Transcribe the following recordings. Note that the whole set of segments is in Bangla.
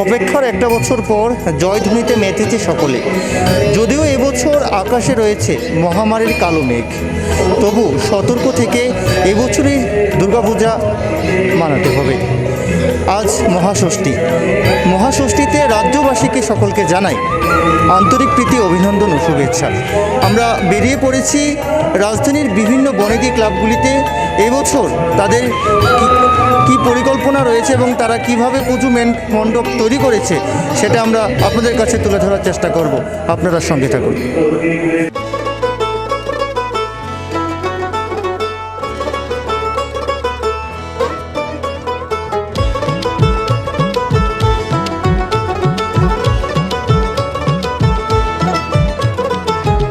অপেক্ষার একটা বছর পর জয়ধ্বনিতে মেতেছে সকলে। যদিও এবছর আকাশে রয়েছে মহামারীর কালো মেঘ, তবু সতর্ক থেকে এবছরই দুর্গাপূজা মানাতে হবে। আজ মহাষষ্ঠীতে রাজ্যবাসীকে সকলকে জানাই আন্তরিক প্রীতি, অভিনন্দন ও শুভেচ্ছা। আমরা বেরিয়ে পড়েছি রাজধানীর বিভিন্ন বনেদি ক্লাবগুলিতে এবছর তাদের কি পরিকল্পনা রয়েছে এবং তারা কিভাবে পুজো মণ্ডপ তৈরি করেছে সেটা আমরা আপনাদের কাছে তুলে ধরার চেষ্টা করব। আপনারা সঙ্গে থাকুন।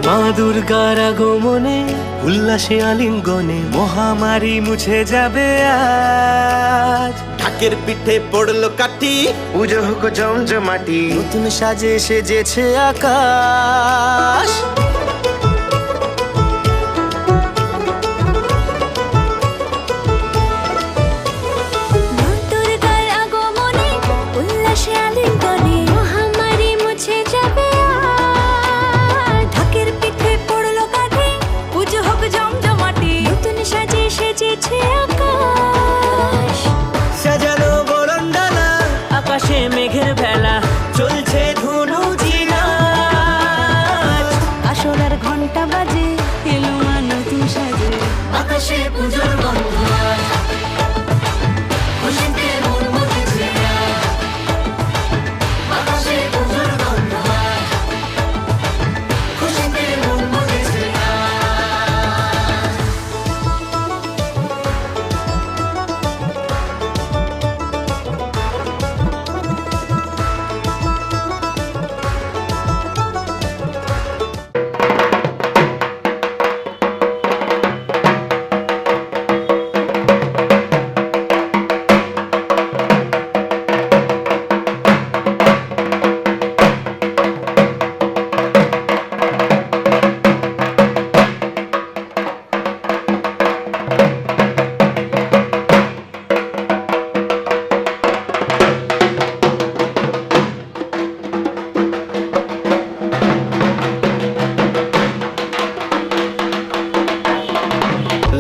মা দুর্গার আগমনে উল্লাসে আলিঙ্গনে মহামারী মুছে যাবে আজ। ঢাকের পিঠে পড়লো কাঠি, পুজো হোক জমজমাটি, নতুন সাজে সেজেছে আকাশ। মেঘের ভেলা চলছে ধুনু জিনা, আসলার ঘন্টা বাজে এলো মা নতুন সাজে, আকাশে পুজোর গন্ধ খুশিতে মন মজেছে, আকাশে পুজোর গন্ধ খুশিতে মন মজেছে।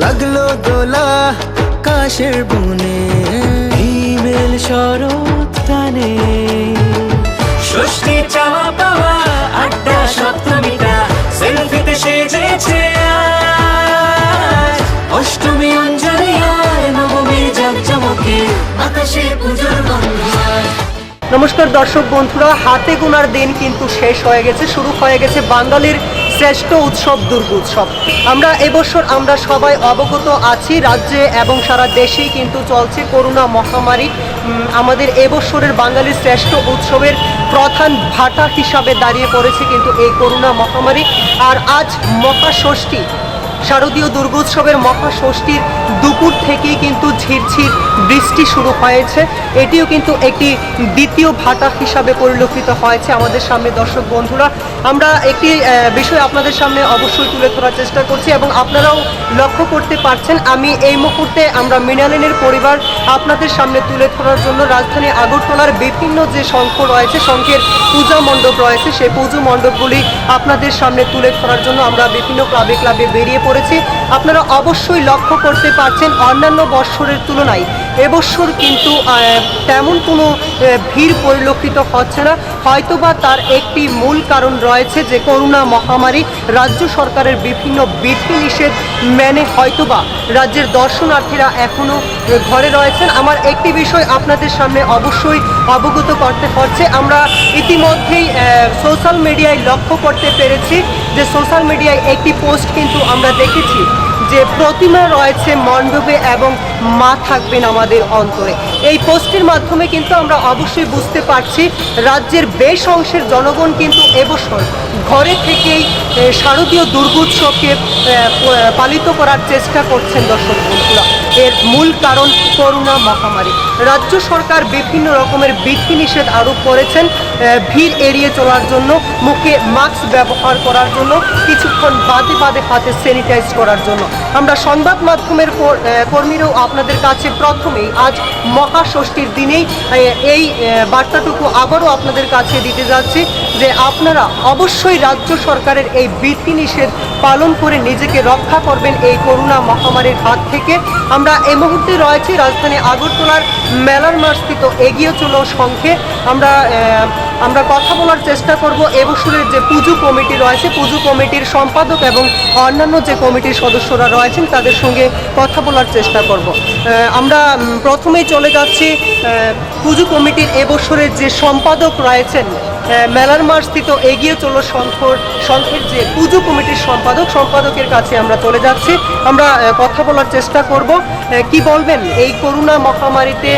লাগলো দোলা কাশের বনে, হিমেল শরৎ টানে, ষষ্ঠী চাওয়া পাওয়া আড্ডা সপ্তমীটা সেলফিতে সেজেছে আজ। অষ্টমী অঞ্জলি আর নবমীর জাঁকজমকে আকাশে পুজোর গন্ধ। নমস্কার দর্শক বন্ধুরা, হাতে গোনার দিন কিন্তু শেষ হয়ে গেছে, শুরু হয়ে গেছে বাঙালির শ্রেষ্ঠ উৎসব দুর্গোৎসব। এবছর আমরা সবাই অবগত আছি, রাজ্যে এবং সারা দেশেই কিন্তু চলছে করোনা মহামারী। আমাদের এবছরের বাঙালির শ্রেষ্ঠ উৎসবের প্রধান ভাটা হিসাবে দাঁড়িয়ে পড়েছে কিন্তু এই করোনা মহামারী। আর আজ মহাষষ্ঠী, শারদীয় দুর্গোৎসবের মহাষষ্ঠীর দুপুর থেকেই কিন্তু ঝিরঝির বৃষ্টি শুরু হয়েছে। এটিও কিন্তু একটি দ্বিতীয় ভাটা হিসাবে পরিলক্ষিত হয়েছে আমাদের সামনে। দর্শক বন্ধুরা, আমরা একটি বিষয় আপনাদের সামনে অবশ্যই তুলে ধরার চেষ্টা করছি এবং আপনারাও লক্ষ্য করতে পারছেন আমি এই মুহূর্তে আমরা মৃণালিনীর পরিবার আপনাদের সামনে তুলে ধরার জন্য রাজধানী আগরতলার বিভিন্ন যে শঙ্খ রয়েছে, শঙ্খের পূজা মণ্ডপ রয়েছে, সেই পুজো মণ্ডপগুলি আপনাদের সামনে তুলে ধরার জন্য আমরা বিভিন্ন ক্লাবে বেরিয়ে পড়েছি। আপনারা অবশ্যই লক্ষ্য করতে পারছেন অন্যান্য বৎসরের তুলনায় এবছর কিন্তু তেমন কোনো ভিড় পরিলক্ষিত হচ্ছে না। হয়তোবা তার একটি মূল কারণ রয়েছে যে করোনা মহামারী, রাজ্য সরকারের বিভিন্ন বিধিনিষেধ মেনে হয়তোবা রাজ্যের দর্শনার্থীরা এখনও ঘরে রয়েছেন। আমার একটি বিষয় আপনাদের সামনে অবশ্যই অবগত করতে হচ্ছে, আমরা ইতিমধ্যেই সোশ্যাল মিডিয়ায় লক্ষ্য করতে পেরেছি যে সোশ্যাল মিডিয়ায় একটি পোস্ট কিন্তু আমরা দেখেছি যে প্রতিমা রয়েছে মণ্ডপে এবং মা থাকবেন আমাদের অন্তরে। এই পোস্টের মাধ্যমে কিন্তু আমরা অবশ্যই বুঝতে পারছি রাজ্যের বেশ অংশের জনগণ কিন্তু এবছর ঘরে থেকেই শারদীয় দুর্গোৎসবকে পালিত করার চেষ্টা করছেন। দর্শক বন্ধুরা, এর মূল কারণ করোনা মহামারী। রাজ্য সরকার বিভিন্ন রকমের বিধিনিষেধ আরোপ করেছেন, ভিড় এড়িয়ে চলার জন্য, মুখে মাস্ক ব্যবহার করার জন্য, কিছুক্ষণ বাদে বাদে হাতে স্যানিটাইজ করার জন্য। আমরা সংবাদ মাধ্যমের কর্মীরাও আপনাদের কাছে প্রথমেই আজ মহাষষ্ঠীর দিনেই এই বার্তাটুকু আবারও আপনাদের কাছে দিতে যাচ্ছি যে আপনারা অবশ্যই রাজ্য সরকারের এই বিধিনিষেধ পালন করে নিজেকে রক্ষা করবেন এই করোনা মহামারীর হাত থেকে। আমরা এই মুহূর্তে রয়েছি রাজধানী আগরতলার মেলার মাঠস্থিত এগিয়ে চলো সংঘে। আমরা কথা বলার চেষ্টা করব এবছরের যে পুজো কমিটি রয়েছে, পুজো কমিটির সম্পাদক এবং অন্যান্য যে কমিটির সদস্যরা রয়েছেন তাদের সঙ্গে কথা বলার চেষ্টা করব। আমরা প্রথমেই চলে যাচ্ছি পুজো কমিটির এবছরের যে সম্পাদক রয়েছেন, মেলার মাঠস্থিত এগিয়ে চলো সংঘের যে পুজো কমিটির সম্পাদকের কাছে আমরা চলে যাচ্ছি। আমরা কথা বলার চেষ্টা করব। কি বলবেন এই করোনা মহামারীতে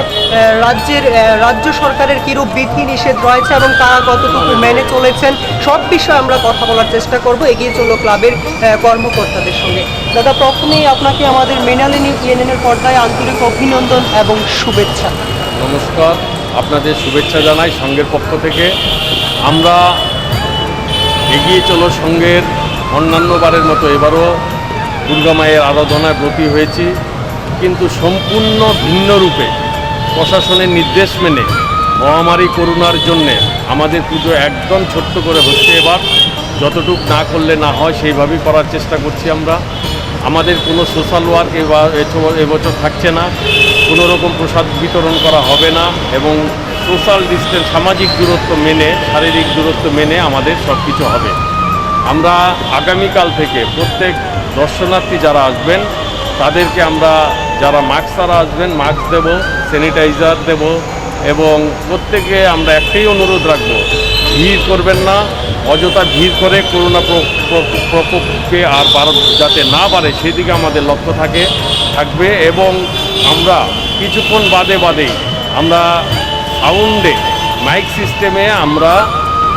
রাজ্য সরকারের কিরূপ বিধি নিষেধ রয়েছে এবং তারা কতটুকু মেনে চলেছেন, সব বিষয়ে আমরা কথা বলার চেষ্টা করব এগিয়ে চলো ক্লাবের কর্মকর্তাদের সঙ্গে। দাদা, প্রথমেই আপনাকে আমাদের মৃণালিনী ইএনএনের পর্দায় আন্তরিক অভিনন্দন এবং শুভেচ্ছা। নমস্কার, আপনাদের শুভেচ্ছা জানাই সংঘের পক্ষ থেকে। আমরা এগিয়ে চলো সংঘের অন্যান্যবারের মতো এবারও দুর্গা মায়ের আরাধনায় ব্রতী হয়েছি, কিন্তু সম্পূর্ণ ভিন্ন রূপে প্রশাসনের নির্দেশ মেনে মহামারী করোনার জন্যে আমাদের পুজো একদম ছোট্ট করে হচ্ছে। এবার যতটুক না করলে না হয় সেইভাবেই করার চেষ্টা করছি আমরা। আমাদের কোনো সোশ্যাল ওয়ার্ক এবছর থাকছে না, কোনো রকম প্রসাদ বিতরণ করা হবে না এবং সোশ্যাল ডিস্টেন্স, সামাজিক দূরত্ব মেনে, শারীরিক দূরত্ব মেনে আমাদের সব কিছু হবে। আমরা আগামীকাল থেকে প্রত্যেক দর্শনার্থী যারা আসবেন তাদেরকে আমরা, যারা মাস্ক ছাড়া আসবেন মাস্ক দেব, স্যানিটাইজার দেব এবং প্রত্যেকে আমরা একটাই অনুরোধ রাখবো, ভিড় করবেন না। অযথা ভিড় করে করোনা প্রকোপকে আর যাতে না বাড়ে সেদিকে আমাদের লক্ষ্য থাকবে এবং আমরা কিছুক্ষণ বাদে আমরা সাউন্ডে মাইক সিস্টেমে আমরা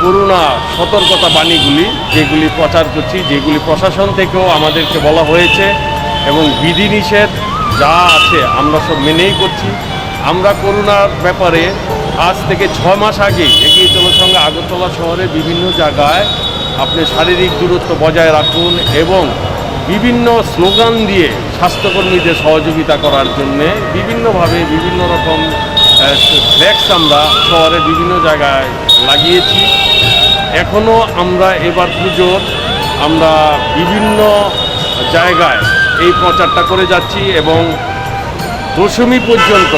করোনা সতর্কতা বাণীগুলি যেগুলি প্রচার করছি, যেগুলি প্রশাসন থেকেও আমাদেরকে বলা হয়েছে এবং বিধিনিষেধ যা আছে আমরা সব মেনেই করছি। আমরা করোনার ব্যাপারে আজ থেকে 6 মাস আগে এগিয়ে চলো সঙ্গে আগরতলা শহরের বিভিন্ন জায়গায় আপনি শারীরিক দূরত্ব বজায় রাখুন এবং বিভিন্ন স্লোগান দিয়ে স্বাস্থ্যকর্মীদের সহযোগিতা করার জন্যে বিভিন্নভাবে বিভিন্ন রকম ফ্ল্যাক্স আমরা শহরের বিভিন্ন জায়গায় লাগিয়েছি। এখনও আমরা এবার পুজোর আমরা বিভিন্ন জায়গায় এই প্রচারটা করে যাচ্ছি এবং দশমী পর্যন্ত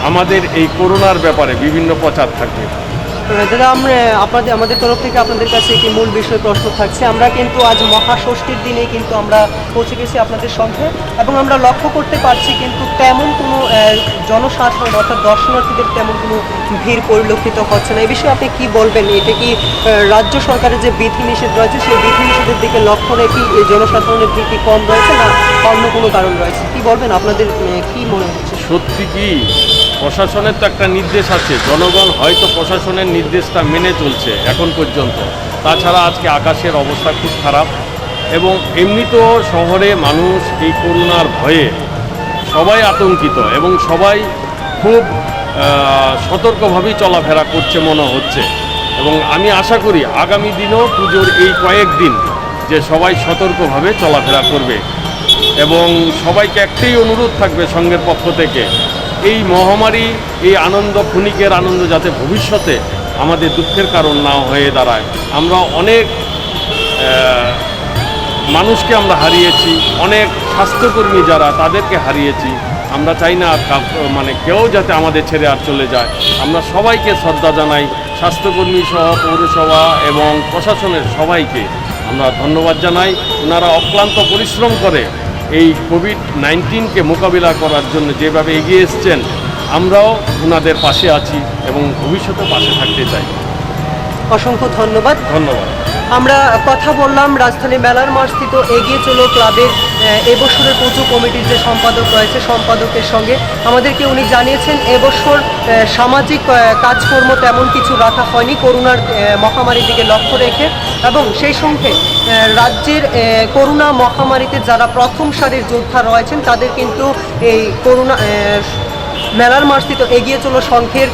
আমাদের এই করোনার ব্যাপারে বিভিন্ন প্রচার থাকবে। দাদা, আমাদের তরফ থেকে আপনাদের কাছে একটি মূল বিষয় প্রশ্ন থাকছে। আমরা কিন্তু আজ মহাষষ্ঠীর দিনে কিন্তু আমরা পৌঁছে গেছি আপনাদের সঙ্গে এবং আমরা লক্ষ্য করতে পারছি কিন্তু তেমন কোনো জনসাধারণ অর্থাৎ দর্শনার্থীদের তেমন কোনো ভিড় পরিলক্ষিত হচ্ছে না। এই বিষয়ে আপনি কি বলবেন? এটা কি রাজ্য সরকারের যে বিধিনিষেধ রয়েছে সেই বিধিনিষেধের দিকে লক্ষ্য রেখে এই জনসাধারণের ভিড় কি কম রয়েছে না অন্য কোনো কারণ রয়েছে? কি বলবেন, আপনাদের কি মনে হচ্ছে? সত্যি কি প্রশাসনের তো একটা নির্দেশ আছে, জনগণ হয়তো প্রশাসনের নির্দেশটা মেনে চলছে এখন পর্যন্ত। তাছাড়া আজকে আকাশের অবস্থা খুব খারাপ এবং এমনিতেও শহরে মানুষ এই করোনার ভয়ে সবাই আতঙ্কিত এবং সবাই খুব সতর্কভাবেই চলাফেরা করছে মনে হচ্ছে এবং আমি আশা করি আগামী দিনেও পুজোর এই কয়েকদিন যে সবাই সতর্কভাবে চলাফেরা করবে এবং সবাইকে একটাই অনুরোধ থাকবে সংঘের পক্ষ থেকে, এই মহামারী, এই আনন্দ, ক্ষণিকের আনন্দ যাতে ভবিষ্যতে আমাদের দুঃখের কারণ না হয়ে দাঁড়ায়। আমরা অনেক মানুষকে আমরা হারিয়েছি, অনেক স্বাস্থ্যকর্মী যারা তাদেরকে হারিয়েছি। আমরা চাই না কেউ যাতে আমাদের ছেড়ে আর চলে যায়। আমরা সবাইকে শ্রদ্ধা জানাই, স্বাস্থ্যকর্মী সহ পৌরসভা এবং প্রশাসনের সবাইকে আমরা ধন্যবাদ জানাই। ওনারা অক্লান্ত পরিশ্রম করে এই কোভিড-19কে মোকাবিলা করার জন্য যেভাবে এগিয়ে এসছেন, আমরাও ওনাদের পাশে আছি এবং ভবিষ্যতে পাশে থাকতে চাই। অসংখ্য ধন্যবাদ। আমরা কথা বললাম রাজধানী মেলার মাঠস্থিত এগিয়ে চলো ক্লাবের এবছরের পুজো কমিটির যে সম্পাদক রয়েছে সম্পাদকের সঙ্গে। আমাদেরকে উনি জানিয়েছেন এবছর সামাজিক কাজকর্ম তেমন কিছু রাখা হয়নি করোনার মহামারীর দিকে লক্ষ্য রেখে এবং সেই সঙ্গে রাজ্যের করোনা মহামারীতে যারা প্রথম সারির যোদ্ধা রয়েছেন তাদের কিন্তু এই করোনা মেলার মাঠস্থিত এগিয়ে চলো সংঘের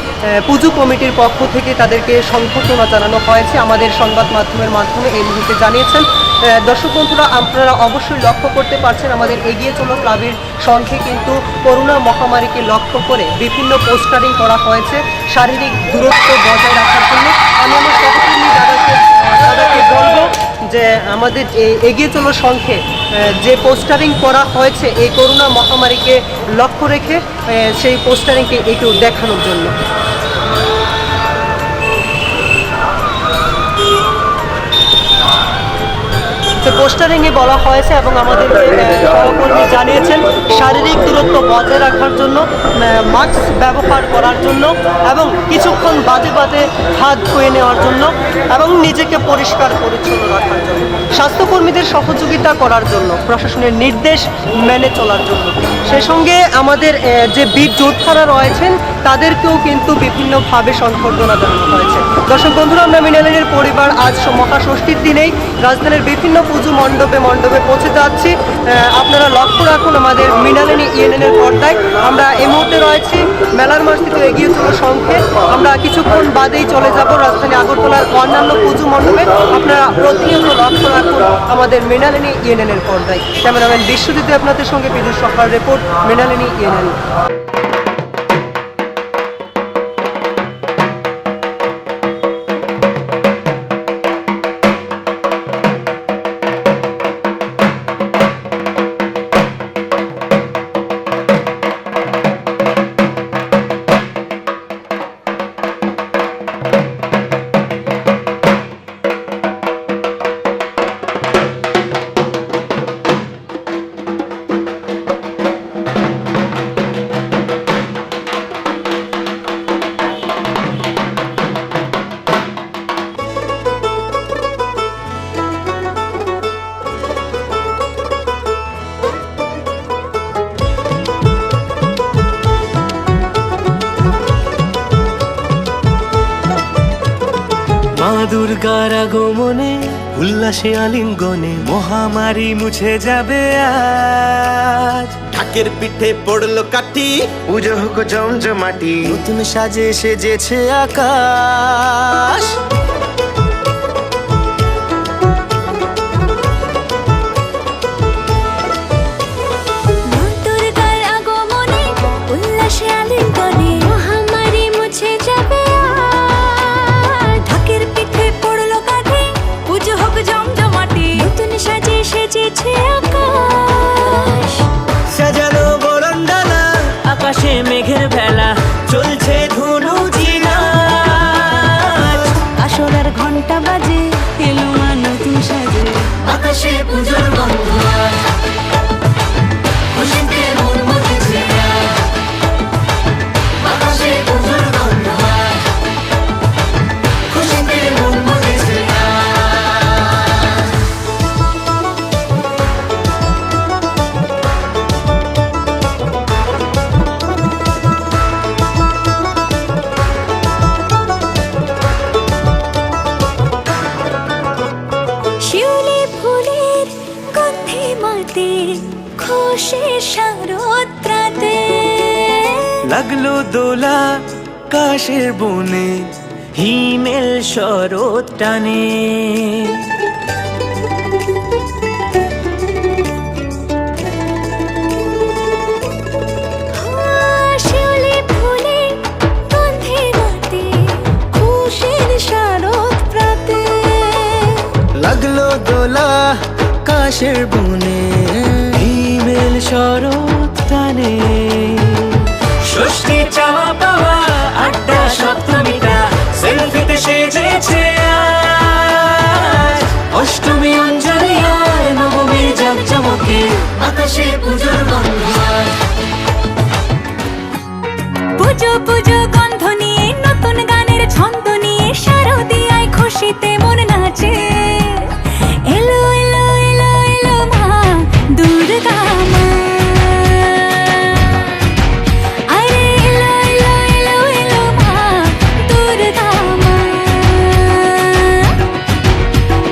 পুজো কমিটির পক্ষ থেকে তাদেরকে সংবর্ধনা জানানো হয়েছে। আমাদের সংবাদ মাধ্যমের মাধ্যমে এই মুহূর্তে জানিয়েছেন। দর্শক বন্ধুরা, আপনারা অবশ্যই লক্ষ্য করতে পারছেন আমাদের এগিয়ে চলো ক্লাবের সংঘে কিন্তু করোনা মহামারীকে লক্ষ্য করে বিভিন্ন পোস্টারিং করা হয়েছে শারীরিক দূরত্ব বজায় রাখার জন্য। আমি আমার সহকর্মী দাদাকে বলবো যে আমাদের এই এগিয়ে চলো সংঘে যে পোস্টারিং করা হয়েছে এই করোনা মহামারীকে লক্ষ্য রেখে সেই পোস্টারিংকে একটু দেখানোর জন্য। পোস্টারিংয়ে বলা হয়েছে এবং আমাদেরকে সহকর্মী জানিয়েছেন শারীরিক দূরত্ব বজায় রাখার জন্য, মাস্ক ব্যবহার করার জন্য এবং কিছুক্ষণ বাদে বাদে হাত ধুয়ে নেওয়ার জন্য এবং নিজেকে পরিষ্কার পরিচ্ছন্ন রাখার জন্য, স্বাস্থ্যকর্মীদের সহযোগিতা করার জন্য, প্রশাসনের নির্দেশ মেনে চলার জন্য। সেই সঙ্গে আমাদের যে বীর যোদ্ধারা রয়েছেন তাদেরকেও কিন্তু বিভিন্নভাবে সংবর্ধনা জানানো হয়েছে। দর্শক বন্ধুরা, আমরা মৃণালিনীর পরিবার আজ মহাষষ্ঠীর দিনেই রাজধানীর বিভিন্ন পুজো মণ্ডপে পৌঁছে যাচ্ছি। আপনারা লক্ষ্য রাখুন আমাদের মৃণালিনী ইএনএনের পর্দায়। আমরা এই মুহূর্তে রয়েছি মেলার মাঠস্থিত এগিয়ে চলো সংঘে। আমরা কিছুক্ষণ বাদেই চলে যাব রাজধানী আগরতলার অন্যান্য পুজো মণ্ডপে। আপনারা প্রতিনিয়ত লক্ষ্য রাখুন আমাদের মৃণালিনী ইএনএনের পর্দায়। ক্যামেরাম্যান বিশ্বজিৎ আপনাদের সঙ্গে বিদ্যুৎ সরকার রিপোর্ট, মৃণালিনী ইএনএন। মা দুর্গার আগমনে উল্লাসে আলিঙ্গনে মহামারী মুছে যাবে আজ। ঢাকের পিঠে পড়লো কাঠি, পুজো হোক জমজমাটি, নতুন সাজে সেজেছে আকাশ। দুর্গার আগমনে উল্লাসে আলিঙ্গনে মহামারী মুছে যাবে আজ। ঢাকের পিঠে পড়লো কাঠি, পুজো হোক জমজমাটি, নতুন সাজে সেজেছে আকাশ। সাজানো বরণডালা, আকাশে মেঘের ভেলা, চলছে ধনু জিনাজ। আসরের ঘন্টা বাজে, এলো মা নতুন সাজে, আকাশে পুজোর গন্ধ আজ, খুশিতে মন মজেছে আজ। আকাশে পুজোর গন্ধ আজ, খুশিতে মন মজেছে আজ। শিউলি ফুলের গন্ধে মাতে, খুশির শারদরাতে। লাগলো দোলা কাশের বনে, হিমেল শরৎ টানে। শিউলি ফুলের গন্ধে মাতে, খুশির শারদরাতে। লাগলো দোলা কাশের বনে, হিমেল শরৎ টানে। ষষ্ঠী চাওয়া পাওয়া আড্ডা সপ্তমীটা, সেলফিতে সেজেছে আজ। অষ্টমী অঞ্জলি আর নবমী জাঁকজমকে, আকাশে পুজোর গন্ধ আজ। পুজো পুজো গন্ধ নিয়ে, নতুন গানের ছন্দ নিয়ে, শারদিয়ায় খুশিতে মন নাচে। এলো এলো এলো এলো মা দুর্গা মা, আরে এলো এলো এলো এলো মা দুর্গা মা।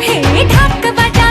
হে ঢাক বাজা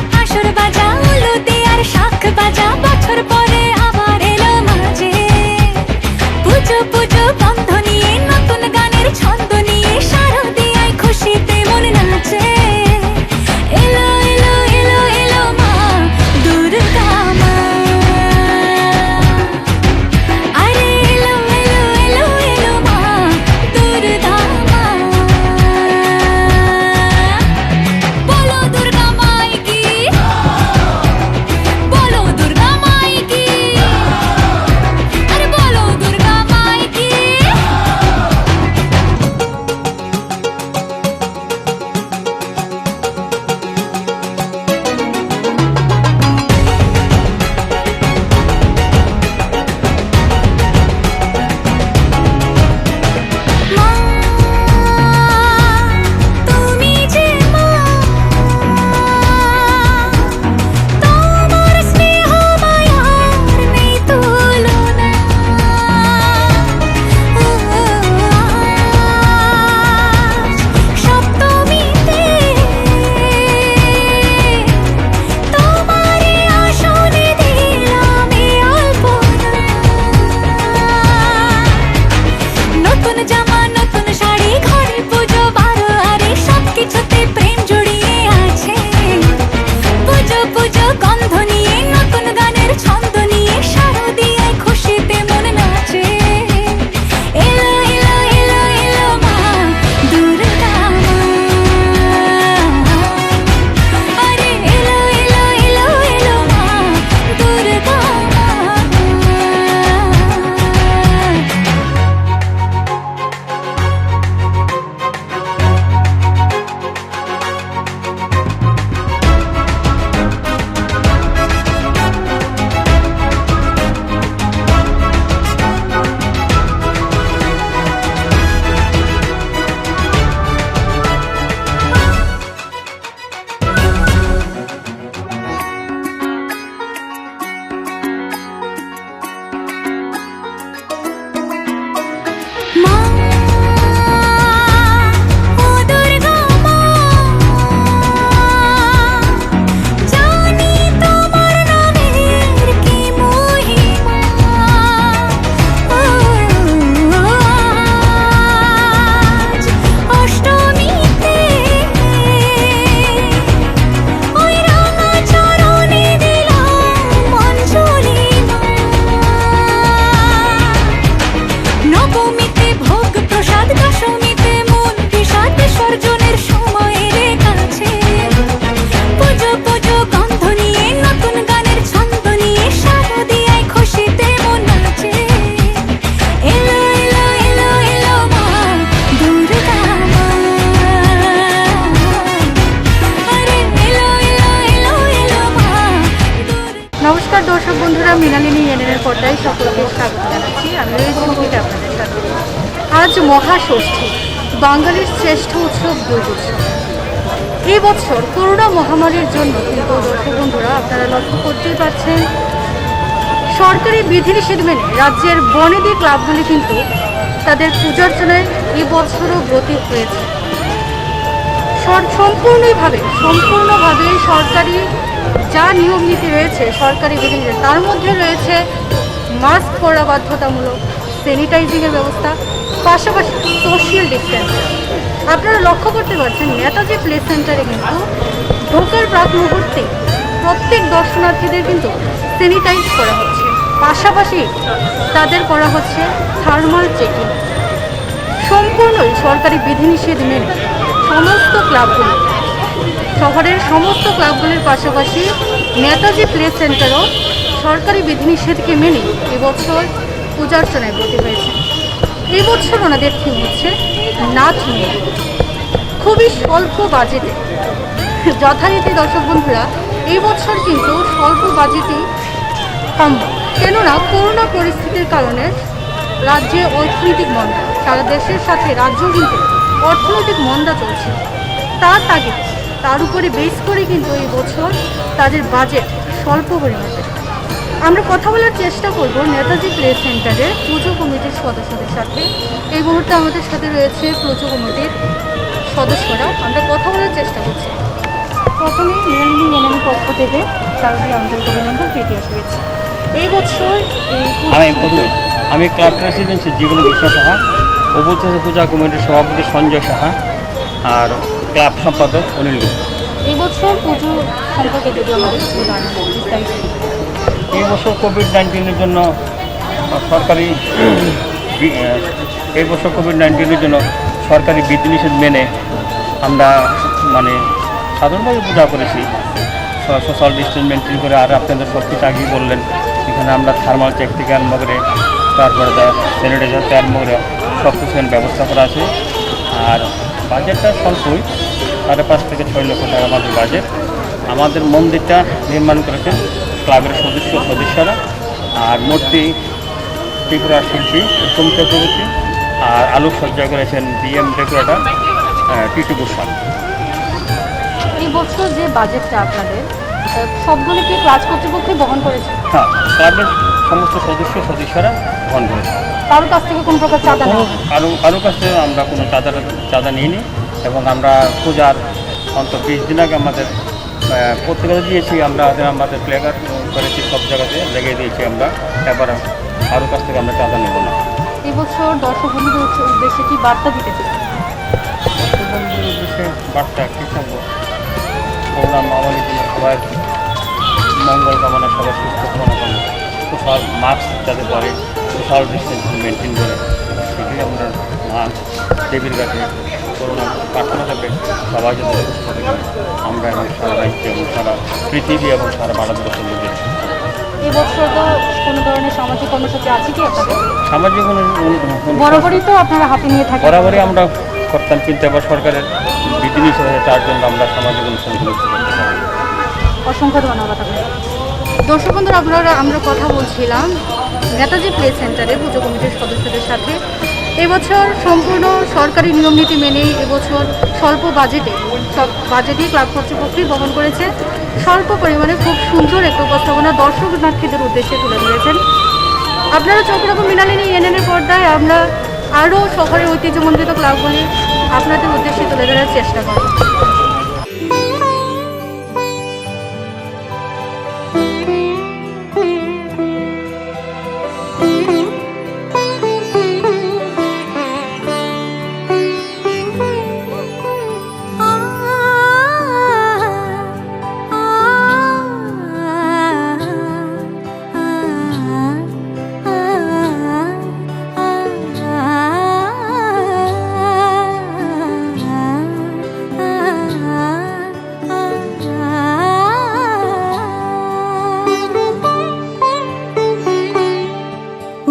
মৃণালিনী এনএনের পর্দায় সকলকে স্বাগত জানাচ্ছি। আমি রয়েছি মুভিতে আপনাদের সাথে। আজ মহাষষ্ঠী, বাঙালির শ্রেষ্ঠ উৎসব দুর্গোৎসব। এই বছর করোনা মহামারীর জন্য কিন্তু দর্শক বন্ধুরা আপনারা লক্ষ্য করতেই পারছেন, সরকারি বিধিনিষেধ মেনে রাজ্যের বনেদি ক্লাবগুলি কিন্তু তাদের পূজার্চনায় এবছরও ব্রতী হয়েছে। সম্পূর্ণভাবে সরকারি যা নিয়ম নীতি রয়েছে, সরকারি বিধিনিষেধ, তার মধ্যে রয়েছে মাস্ক পরা বাধ্যতামূলক, স্যানিটাইজিংয়ের ব্যবস্থা, পাশাপাশি সোশ্যাল ডিস্টেন্স। আপনারা লক্ষ্য করতে পারছেন নেতাজি প্লে সেন্টারে কিন্তু ঢোকার প্রাক মুহূর্তে প্রত্যেক দর্শনার্থীদের কিন্তু স্যানিটাইজ করা হচ্ছে, পাশাপাশি তাদের করা হচ্ছে থার্মাল চেকিং। সম্পূর্ণই সরকারি বিধিনিষেধ মেনে সমস্ত ক্লাবগুলি, শহরের সমস্ত ক্লাবগুলির পাশাপাশি নেতাজি প্লে সেন্টারও সরকারি বিধিনিষেধকে মেনে এবছর পূজার্চনায় ব্রতী হয়েছে। এই বছর ওনাদের থিম হচ্ছে নাচ নিয়ে, খুবই স্বল্প বাজেটে। যথারীতি দর্শক বন্ধুরা, এই বছর কিন্তু স্বল্প বাজেটেই সম্ভব, কেননা করোনা পরিস্থিতির কারণে রাজ্যে অর্থনৈতিক মন্দা, সারা দেশের সাথে রাজ্য কিন্তু অর্থনৈতিক মন্দা চলছে। তার উপরে বেস করে কিন্তু এই বছর তাদের বাজেট স্বল্প পরিমাণে। আমরা কথা বলার চেষ্টা করব নেতাজি প্লে সেন্টারের পুজো কমিটির সদস্যদের সাথে। এই মুহূর্তে আমাদের সাথে রয়েছে পুজো কমিটির সদস্যরা, আমরা কথা বলার চেষ্টা করছি। প্রথমে মৃণালিনী এনএনের পক্ষ থেকে শারদীয় আন্তরিক অভিনন্দন, প্রীতি শুভেচ্ছা। এই বছর আমি ক্লাব প্রেসিডেন্ট জীবন কৃষ্ণ সাহা, অবুচাষী পূজা কমিটির সভাপতি সঞ্জয় সাহা, আর ক্লাব সম্পাদক অনিল গুপ্ত। এই বছর পুজো সম্পর্কে যদি আমাদের বিস্তারিত। এই বছর কোভিড-19-এর জন্য সরকারি বিধিনিষেধ মেনে আমরা সাধারণভাবে পূজা করেছি, সোশ্যাল ডিস্টেন্স মেনটেন করে। আর আপনাদের সব কিছু আগেই বললেন, এখানে আমরা থার্মাল চেক থেকে আরম্ভ করে, তারপরে স্যানিটাইজার থেকে আরম্ভ করে সব কিছু ব্যবস্থা করা আছে। আর বাজেটটা স্বল্পই, 5.5 থেকে 6 লক্ষ টাকা আমাদের বাজেট। আমাদের মন্দিরটা নির্মাণ করেছেন ক্লাবের সদস্যরা, আর মূর্তি ত্রিপুরা শিল্পী উত্তম চক্রবর্তী, আর আলোকসজ্জা করেছেন বিএম ডেকোরেটর টিটু গোস্বামী। এই বছর যে বাজেটটা আপনাদের, সবগুলো কি ক্লাব কর্তৃপক্ষ বহন করেছে? হ্যাঁ, ক্লাবের সমস্ত সদস্যরা বহন করেছে। কারোর কাছ থেকে কোনো প্রকার চাঁদা নেই? কারোর কাছ থেকে আমরা কোনো চাঁদা নিইনি, এবং আমরা পূজার অন্তত 20 দিন আগে আমাদের পত্রিকা দিয়েছি, আমাদের প্লেকার্ড করেছি, সব জায়গাতে লেগে দিয়েছি আমরা। এবার কারোর কাছ থেকে আমরা চাঁদা নেব না। এই বছর দর্শক বন্ধুদের উদ্দেশ্যে কি বার্তা দিতে চাই? উদ্দেশ্যে বার্তা কী থাকবো, করোনা মহামারীর জন্য সবাই মঙ্গল কামনা, সবাই সুস্থ কামনা করে, সোশ্যাল মাস্ক যাতে পরে, সোশ্যাল ডিস্টেন্স মেনটেন করে, সেটাই আমরা মা দেবীর কাছে করোনা প্রার্থনা থাকবে সবাই যাতে সুস্থ থাকে। আমরা এবং সারা রাজ্য এবং সারা পৃথিবী এবং সারা ভারতবর্ষের মধ্যে এই বছর তো কোনো ধরনের সামাজিক কর্মসূচি আছে কি আপনাদের? সামাজিক বরাবরই তো আপনারা হাতে নিয়ে থাকেন। বরাবরই আমরা করতাম, কিন্তু এবার সরকারের বিধিনিষেধ আছে, তার জন্য আমরা সামাজিক অনুষ্ঠানগুলো করতে পারি। অসংখ্য ধন্যবাদ আপনাকে। দর্শক বন্ধুরা, আমরা কথা বলছিলাম নেতাজি প্লে সেন্টারে পুজো কমিটির সদস্যদের সাথে। এবছর সম্পূর্ণ সরকারি নিয়মনীতি মেনেই এবছর স্বল্প বাজেটেই ক্লাব কর্তৃপক্ষই বহন করেছে। স্বল্প পরিমাণে খুব সুন্দর একটা উপস্থাপনা দর্শনার্থীদের উদ্দেশ্যে তুলে ধরেছেন। আপনারা চোখ রাখুন মৃণালিনী এনএনের পর্দায়। আমরা আরও শহরের ঐতিহ্যমণ্ডিত ক্লাবগুলি আপনাদের উদ্দেশ্যে তুলে ধরার চেষ্টা করব।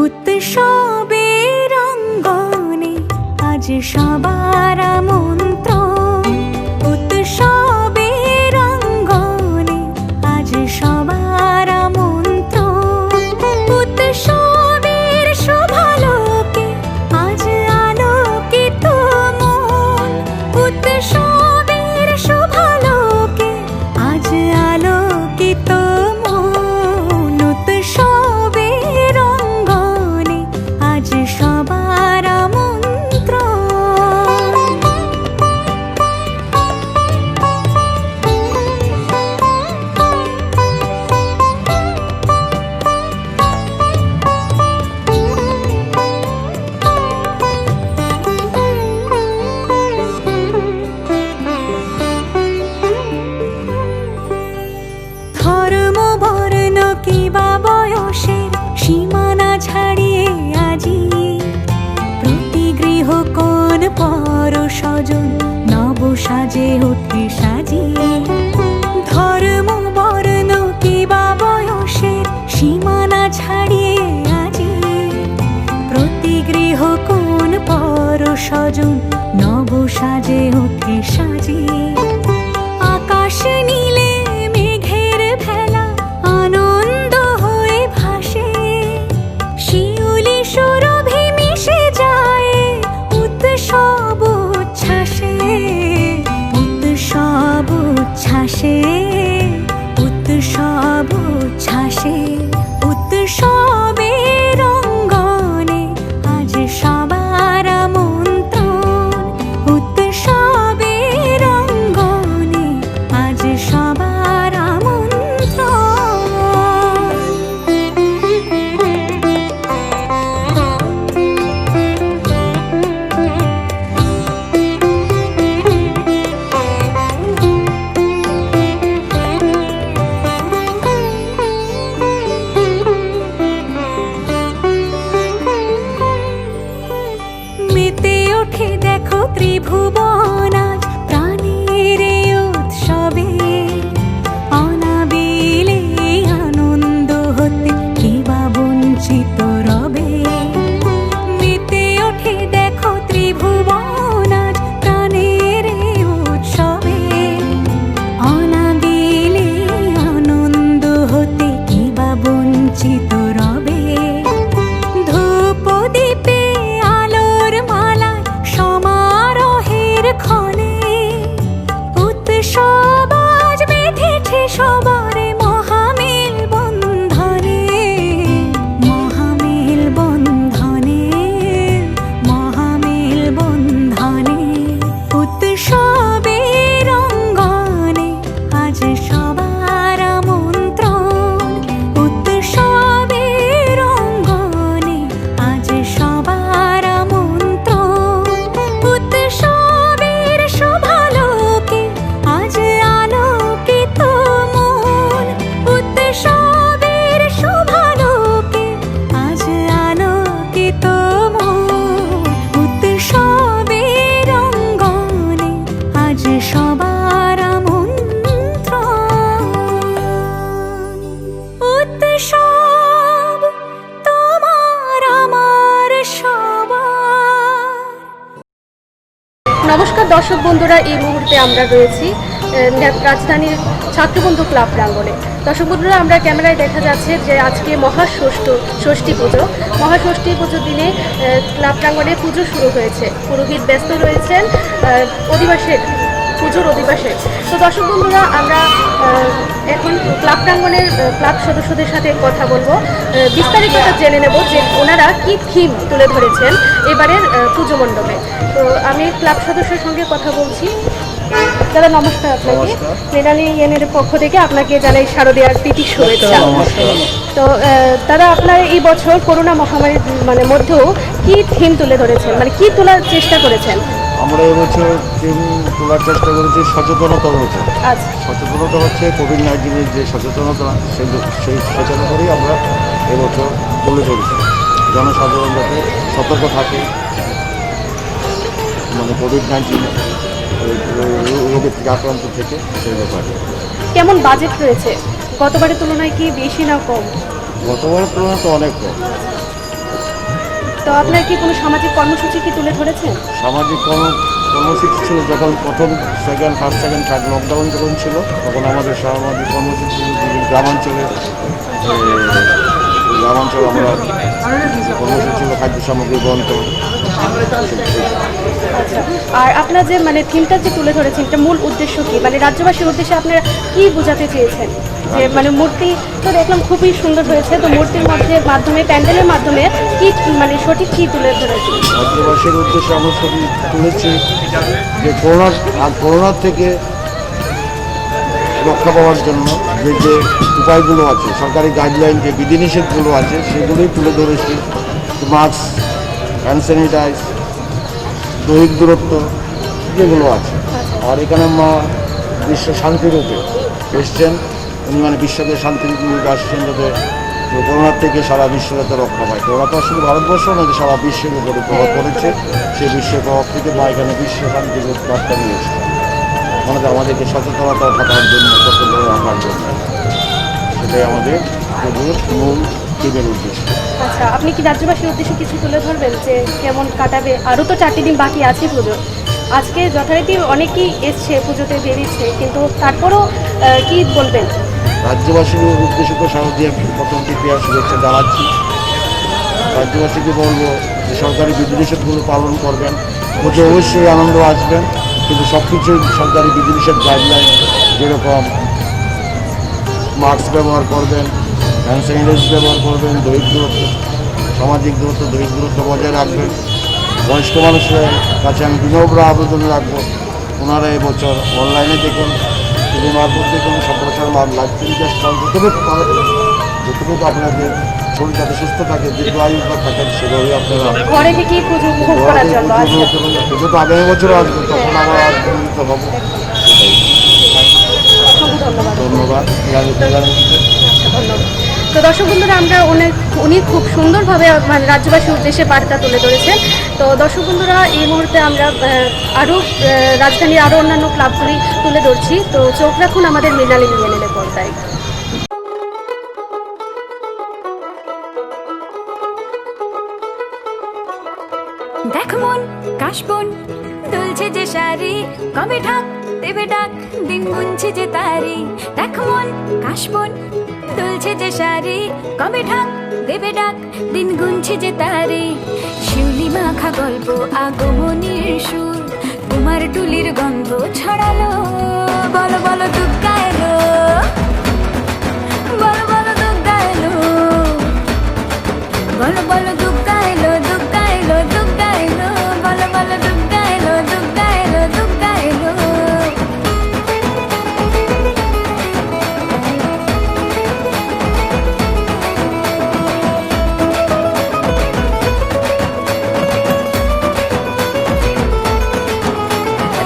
উৎসবের অঙ্গনে আজ সবার আমন্ত্রণ, উৎসবের অঙ্গনে আজ সবার আমন্ত্রণ। সাজে ওঠে সাজিয়ে ধর্ম বর্ণ কিবা বয়সের সীমানা ছাড়িয়ে আজি প্রতি গৃহ কোন পর স্বজন নব সাজে ওঠে সাজিয়ে আকাশ নীলে মেঘের ভেলা আনন্দ হয়ে ভাসে শিউলি সুরভি মিশে যায় উৎসব উচ্ছ্বাসে উৎসব উচ্ছ্বাসে উৎসব উচ্ছ্বাসে উৎসবের অঙ্গনে আজ সবার আমন্ত্রণ উৎসবের অঙ্গনে আজ সবার মেতে ওঠে দেখো ত্রিভুবন আজ প্রাণের এই উৎসবে অনাবিলে আনন্দ হতে কিবা বঞ্চিত রবে মেতে ওঠে দেখো ত্রিভুবন আজ প্রাণের এই উৎসবে অনাবিলে আনন্দ হতে কিবা বঞ্চিত রবে ধূপ দীপে আলোর মালা সমারোহের ক্ষণে উৎসব আজ বেঁধেছে সবার মহামেল বন্ধনে মহামেল বন্ধনে মহামেল বন্ধনে উৎসবের অঙ্গনে আজ সবার আমন্ত্রণ উৎসবের অঙ্গনে আজ সবার আমন্ত্রণ উৎসবের শোভালোকে আজ আলোকিত মন উৎসবের শোভালোকে আজ আলোকিত মন উৎসবের অঙ্গনে আজ সবার আমন্ত্রণ উৎসব তোমার আমার সবার। নমস্কার দর্শক বন্ধুরা, এই মুহূর্তে আমরা রয়েছি রাজধানীর ছাত্রবন্ধু ক্লাব প্রাঙ্গণে। দর্শক বন্ধুরা, আমরা ক্যামেরায় দেখা যাচ্ছে যে আজকে ষষ্ঠী পুজো দিনে ক্লাব প্রাঙ্গণে পুজো শুরু হয়েছে। পুরোহিত ব্যস্ত রয়েছেন পুজোর অধিবাসে। তো দর্শক বন্ধুরা, আমরা এখন ক্লাব প্রাঙ্গণের ক্লাব সদস্যদের সাথে কথা বলবো, বিস্তারিতটা জেনে নেব যে ওনারা কি থিম তুলে ধরেছেন এবারের পুজো মণ্ডপে। তো আমি ক্লাব সদস্যের সঙ্গে কথা বলছি। দাদা নমস্কার, আপনাকে মৃণালী ইয়েনের পক্ষ থেকে আপনাকে জানাই শারদীয়ার প্রীতি শুভেচ্ছা। তো দাদা, আপনার এই বছর করোনা মহামারীর মধ্যেও কি থিম তুলে ধরেছেন, কি তোলার চেষ্টা করেছেন? আমরা এবছর থিম তোলার চেষ্টা করেছি সচেতনতা হচ্ছে। আচ্ছা, সচেতনতা হচ্ছে কোভিড-19 যে সচেতনতা, সেই সচেতনতাই আমরা এবছর তুলে ধরেছি। জনসাধারণ যাতে সতর্ক থাকে, কোভিড-19 রোগের থেকে আক্রান্ত থেকে সেই ব্যাপারে। কেমন বাজেট রয়েছে? গতবারের তুলনায় কি বেশি না কম? গতবারের তুলনায় তো অনেক কম। তো আপনার কি কোনো সামাজিক কর্মসূচি কি তুলে ধরেছেন? সামাজিক কর্মসূচি ছিল যখন প্রথম ফার্স্ট সেকেন্ড থার্ড লকডাউন যখন ছিল, তখন আমাদের সামাজিক কর্মসূচি গ্রামাঞ্চলে আমরা কর্মসূচি ছিল খাদ্য সামগ্রী বন্টন। আচ্ছা, আর আপনার যে থিমটা যে তুলে ধরেছেন, এটা মূল উদ্দেশ্য কি? রাজ্যবাসীর উদ্দেশ্যে আপনারা কি বোঝাতে চেয়েছেন? যে মূর্তি তো দেখলাম খুবই সুন্দর হয়েছে, তো মূর্তির মাধ্যমে প্যান্ডেলের মাধ্যমে কি সঠিক কি তুলে ধরেছেন? রাজ্যবাসীর উদ্দেশ্যে আমরা ছবি তুলেছি যে করোনার থেকে রক্ষা পাওয়ার জন্য যে উপায়গুলো আছে, সরকারি গাইডলাইন যে বিধিনিষেধগুলো আছে, সেগুলোই তুলে ধরেছি। মাস্ক, হ্যান্ড স্যানিটাইজ, দৈহিক দূরত্ব যেগুলো আছে। আর এখানে মা বিশ্ব শান্তিরূপে এসছেন, উনি বিশ্বকে শান্তিরূপে আসছেন যাতে করোনার থেকে সারা বিশ্ব যাতে রক্ষা পায়। করোনা তো শুধু ভারতবর্ষ নয়, সারা বিশ্বের উপরে প্রভাব পড়েছে। সেই বিশ্বের প্রভাব থেকে মা এখানে বিশ্ব শান্তির বার্তা নিয়ে এসছেন। আমাদেরকে সচেতনতা থাকার জন্য, সচেতন রাখার জন্য। সেটাই আমাদের পুজোর মূল থিমের উদ্দেশ্য। আচ্ছা, আপনি কি রাজ্যবাসীর উদ্দেশ্যে কিছু তুলে ধরবেন যে কেমন কাটাবে? আরও তো 4টি দিন বাকি আছে পুজো। আজকে যথারীতি অনেকেই এসছে পুজোতে বেরিয়েছে, কিন্তু তারপরও কি বলবেন? রাজ্যবাসীর উদ্দেশ্যে তো শারদীয় প্রথম তৃতীয়ার শুভেচ্ছা জানাচ্ছি। রাজ্যবাসীকে বলবো যে সরকারি বিধিনিষেধগুলো পালন করবেন। পুজো অবশ্যই আনন্দ আসবেন, কিন্তু সব কিছুই সরকারি বিধিনিষেধ গাইডলাইন, যেরকম মাস্ক ব্যবহার করবেন, হ্যান্ড স্যানিটাইজার ব্যবহার করবেন, দৈহিক দূরত্ব, সামাজিক দূরত্ব, দৈহিক দূরত্ব বজায় রাখবেন। বয়স্ক মানুষের কাছে আমি বিনম্র আবেদন রাখবো, ওনারা এবছর অনলাইনে দেখুন, টিভি মারফত দেখুন, সম্প্রচার লাইভ টেলিকাস্ট যতটুকু আপনাদের শরীর যাতে সুস্থ থাকে, দীর্ঘ আয়ু থাকেন, সেভাবেই আপনারা ঘরে থেকেই পুজো উপভোগ করার জন্য পুজো তো আগামী বছর আসবে, তখন আমরা আনন্দিত হব। ধন্যবাদ। তো দর্শক বন্ধুরা, আমরা উনি খুব সুন্দরভাবে মানে রাজ্যবাসীর উদ্দেশ্যে বার্তা তুলে ধরেছেন। তো দর্শক বন্ধুরা, এই মুহূর্তে আমরা আরও রাজধানীর আরও অন্যান্য ক্লাবগুলি তুলে ধরছি। তো চোখ রাখুন আমাদের মৃণালী মিয়ানের পর্দায়। দেখ মন কাশবন দুলছে যে শাড়ি, কবে ঢাক দেবে ডাক, দিন গুনছে যে তারি। দেখ মন কাশবন দুলছে যে শাড়ি, কবে ঢাক দেবে ডাক, দিন গুনছে যে তারি। শিউলি মাখা গল্প আগমনীর সুর, তোমার টুলির গন্ধ ছড়ালো। বলো বলো দুগ্গা এলো, বলো বলো দুগ্গা এলো, বলো বলো দুগ্গা এলো, দুগ্গা এলো, দুগ্গা এলো, বলো বলো দুগ্গা এলো, দুগ্গা এলো, দুগ্গা এলো।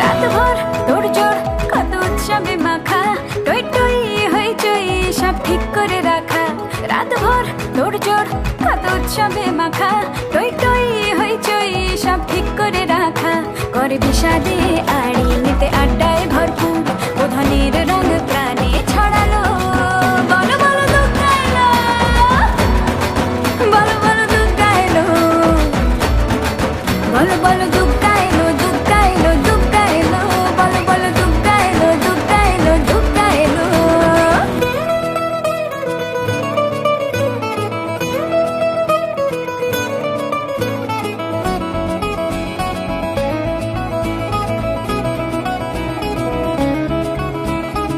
রাতভর তোড়জোড় কত উৎসবে মাখা, টই টই হইচই সব ঠিক করে রাখা। রাতভর তোড়জোড় কত উৎসবে মাখা, টই টই হইচই সব ঠিক করে রাখা। করে বিষাদে আড়ি নিতে আড্ডায় ভরপুর, প্রধানের রঙ প্রাণে ছড়ালো। বলো বলো দুগ্গা এলো, বলো বলো দুগ্গা এলো, বলো বলো দুগ্গা এলো, দুগ্গা এলো, দুগ্গা এলো, বলো বলো দুগ্গা এলো, দুগ্গা এলো, দুগ্গা এলো।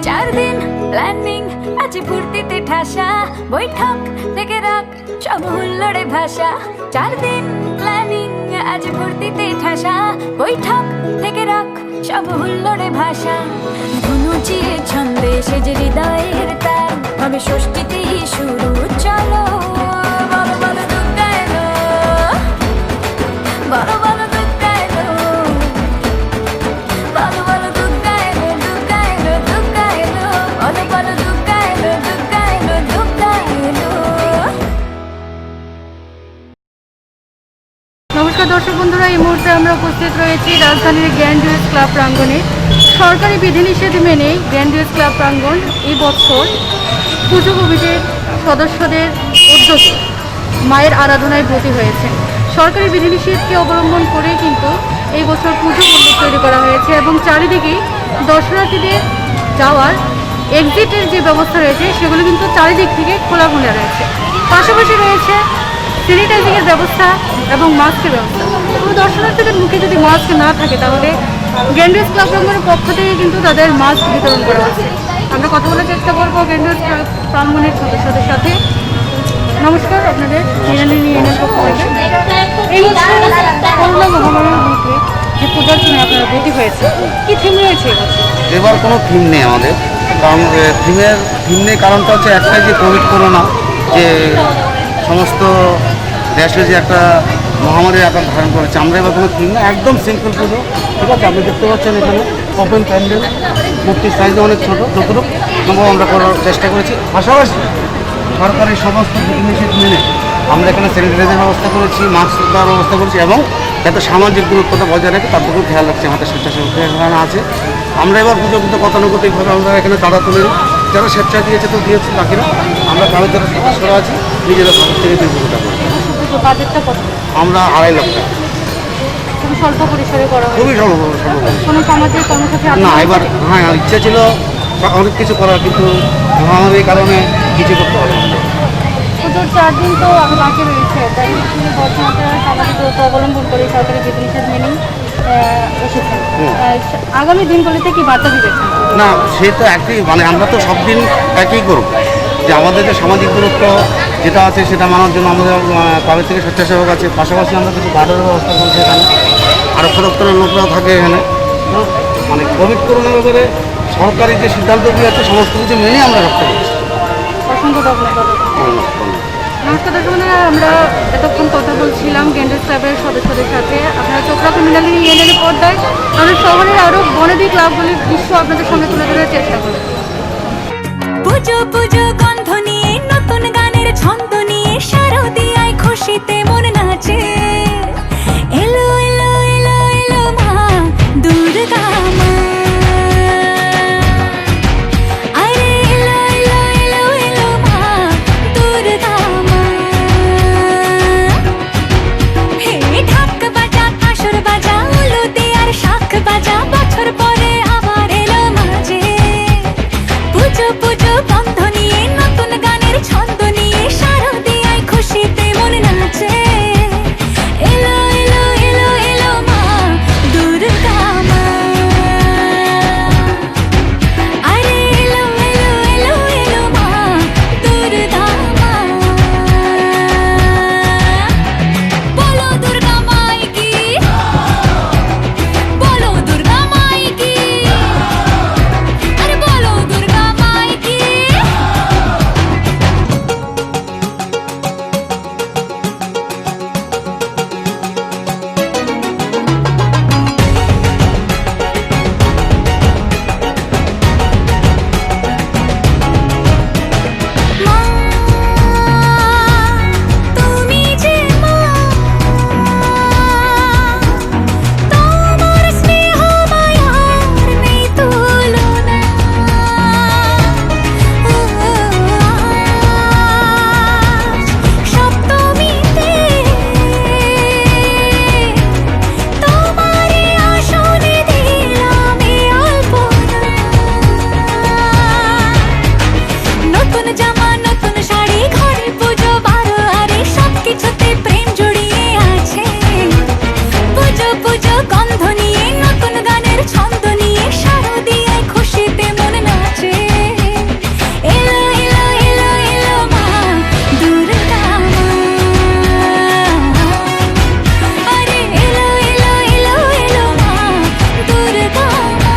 চার দিন প্ল্যানিং আছে ফুর্তিতে ঠাসা, বৈঠক থেকে রাখ সব হুল্লোড়ে ভাষা। 4 দিন প্ল্যানিং আজ ফুর্তিতে ঠাসা, বৈঠক থেকে রাখ সব হুল্লোড়ে ভাষা। ধনুচির ছন্দে সেজে হৃদয়ের তার, হবে ষষ্ঠীতেই শুরু চলো। বলো বলো দুগ্গা এলো, বলো বলো দুগ্গা এলো, বলো বলো দুগ্গা এলো, দুগ্গা এলো, দুগ্গা এলো, বলো বলো দুগ্গা এলো, দুগ্গা এলো, দুগ্গা এলো। নমস্কার দর্শক বন্ধুরা, এই মুহূর্তে আমরা উপস্থিত রয়েছি রাজধানীর গ্র্যান্ডিউস ক্লাব প্রাঙ্গণে। সরকারি বিধিনিষেধ মেনে গ্র্যান্ডিউস ক্লাব প্রাঙ্গণ এই বছর পুজো কমিটির সদস্যদের উদ্যোগে মায়ের আরাধনায় ব্রতী হয়েছেন। সরকারি বিধিনিষেধকে অবলম্বন করে কিন্তু এই বছর পুজো মণ্ডপ তৈরি করা হয়েছে এবং চারিদিকেই দর্শনার্থীদের যাওয়ার এক্সিটের যে ব্যবস্থা রয়েছে সেগুলো কিন্তু চারিদিক থেকে খোলাখুলা রয়েছে। পাশাপাশি রয়েছে স্যানিটাইজিংয়ের ব্যবস্থা এবং মাস্কের ব্যবস্থা। এবং দর্শনার্থীদের মুখে যদি মাস্ক না থাকে তাহলে গ্র্যান্ডিউস ক্লাব প্রাঙ্গণের পক্ষ থেকে কিন্তু তাদের মাস্ক বিতরণ করা হচ্ছে। আমরা কথা বলার চেষ্টা করবো গ্র্যান্ডিউস ক্লাব প্রাঙ্গণের সদস্যদের সাথে। নমস্কার, আপনাদের মৃণালী মিয়ানের পক্ষ থেকে। এই বছর করোনা মহামারীর মধ্যে যে পূজার জন্য আপনারা ব্রতী হয়েছে, কী থিম রয়েছে এবছর? এবার কোনো থিম নেই আমাদের, কারণ থিম নেই কারণটা হচ্ছে একটাই, যে কোভিড করোনা, যে সমস্ত দেশে যে একটা মহামারীর আকার ধারণ করেছে। আমরা এবার কোনো থিম না, একদম সিম্পল পুজো। ঠিক আছে, আপনি দেখতে পাচ্ছেন এখানে ওপেন প্যান্ডেল, মূর্তির সাইজে অনেক ছোটো, যতটুকু সম্ভব আমরা করার চেষ্টা করেছি। পাশাপাশি সরকারি সমস্ত বিধিনিষেধ মেনে আমরা এখানে স্যানিটাইজার ব্যবস্থা করেছি, মাস্ক দেওয়ার ব্যবস্থা করেছি এবং যাতে সামাজিক দূরত্বটা বজায় রেখে তার দিকেও খেয়াল রাখছি। আমাদের স্বেচ্ছাসেবক এখানে আছে, আমরা এবার পুজো কিন্তু গতানুগতিকভাবে আমরা এখানে চাঁদা তুলে নিই, যারা স্বেচ্ছায় দিয়েছে তো দিয়েছে, বাকিরা আমরা গ্রামের যারা সদস্যরা আছি নিজেরা খরচ থেকে দিয়ে পুজোটা করি। পুজো বাজেটটা কত? আমরা 2.5 লাখ টাকা, খুবই স্বল্প পরিসরে করা হয়। খুবই স্বল্প। কোনো সামাজিক কর্মসূচি না, আপনারা এবার হ্যাঁ ইচ্ছা ছিল অনেক কিছু করার, কিন্তু মহামারীর কারণে কিছু করতে পারলাম না। পুজোর 4 দিন তো আগে বাকি রয়েছে, তাই বর্তমানে সামাজিক দূরত্ব অবলম্বন করে সরকারি বিধিনিষেধ মেনেই এসেছেন। আগামী দিনগুলিতে কি বার্তা দিবেন? না, সে তো একই, মানে আমরা তো সব দিন একই করব, যে আমাদের যে সামাজিক দূরত্ব যেটা আছে সেটা মানার জন্য আমাদের ক্লাবের থেকে স্বেচ্ছাসেবক আছে, পাশাপাশি আমরা কিছু গার্ডের ব্যবস্থা করছি এখানে, আরক্ষা দপ্তরের লোকরাও থাকে এখানে। মানে কোভিড করোনার ব্যাপারে সরকারি যে সিদ্ধান্তগুলি আছে সমস্ত কিছু মেনে আমরা রক্ষা করছি। অসংখ্য ধন্যবাদ। নমস্কার দর্শক বন্ধুরা, আমরা এতক্ষণ কথা বলছিলাম গেন্ডেস ক্লাবের সদস্যদের সাথে। আপনারা চোখ রাখুন মৃণালী ইউনিয়নের পর্দায়। আমরা শহরের আরও বনেদি ক্লাবগুলির দৃশ্য আপনাদের সামনে তুলে ধরার চেষ্টা করি। পুজো পুজো গন্ধ নিয়ে নতুন গানের ছন্দ নিয়ে শারদিয়ায় খুশিতে মন নাচে। এলো এলো এলো এলো মা দুর্গা মা, আরে এলো এলো এলো এলো মা দুর্গা মা। হে ঢাক বাজা কাসর বাজা উলুতে আর শাখ বাজা, বছর পরে আবার এলো মাঝে। পুজো পুজো গন্ধ নিয়ে নতুন গানের ছন্দ নিয়ে শারদিয়ায় খুশিতে মন নাচে। এলো এলো এলো এলো মা দুর্গা মা, আরে এলো এলো এলো এলো মা দুর্গা মা। বলো দুর্গা মাই কি, বলো দুর্গা মাই কি, আরে বলো দুর্গা মাই কি। মা তুমি যে মা, তোমার স্নেহ মায়ার নেই তুলনা। সপ্তমীতে তোমারে আসনে দিলাম এ আলপনা। নতুন জামা নতুন শাড়ি ঘরে পুজো বারো, আরে সব কিছুতে প্রেম জড়িয়ে আছে। পুজো পুজো গন্ধ নিয়ে নতুন গানের ছন্দ নিয়ে শারদিয়ায় খুশিতে মন নাচে। এলো এলো এলো এলো মা দুর্গা মা, আরে এলো এলো এলো এলো মা দুর্গা মা।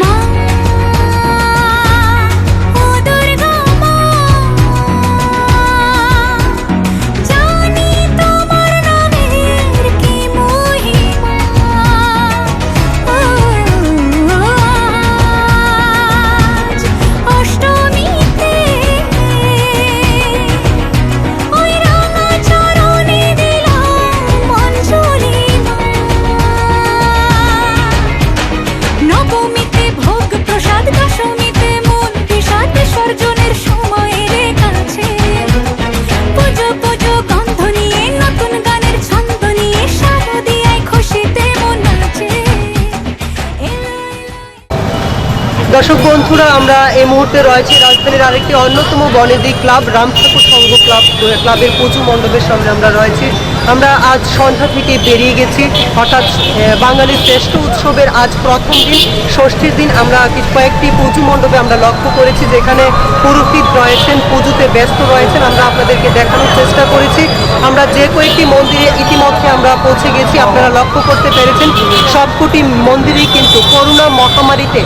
মা ও দুর্গা মা, জানি তোমার নামের কি মহিমা। আজ অষ্টমীতে ওই রাঙা চরণে দিলাম অঞ্জলি মা। নবমীতে ভোগ প্রসাদ, দশমীতে মন বিষাদ বিসর্জনের সময়ের কাছে। পুজো পুজো গন্ধ নিয়ে নতুন গানের ছন্দ নিয়ে শারদিয়ায় খুশিতে মন নাচে। এলো দর্শক বন্ধুরা, আমরা এই মুহূর্তে রয়েছি রাজধানীর আরেকটি অন্যতম বনেদি ক্লাব রাম ঠাকুর সংঘ ক্লাবের পুজো মণ্ডপের সামনে আমরা রয়েছি। আমরা আজ সন্ধ্যা থেকে বেরিয়ে গেছি, হঠাৎ বাঙালির শ্রেষ্ঠ উৎসবের আজ প্রথম দিন, ষষ্ঠীর দিন। আমরা কয়েকটি পুজো মণ্ডপে আমরা লক্ষ্য করেছি যেখানে পুরোহিত রয়েছেন, পুজোতে ব্যস্ত রয়েছেন। আমরা আপনাদেরকে দেখানোর চেষ্টা করেছি। আমরা যে কয়েকটি মন্দিরে ইতিমধ্যে আমরা পৌঁছে গেছি, আপনারা লক্ষ্য করতে পেরেছেন সবকটি মন্দিরেই কিন্তু করোনা মহামারীতে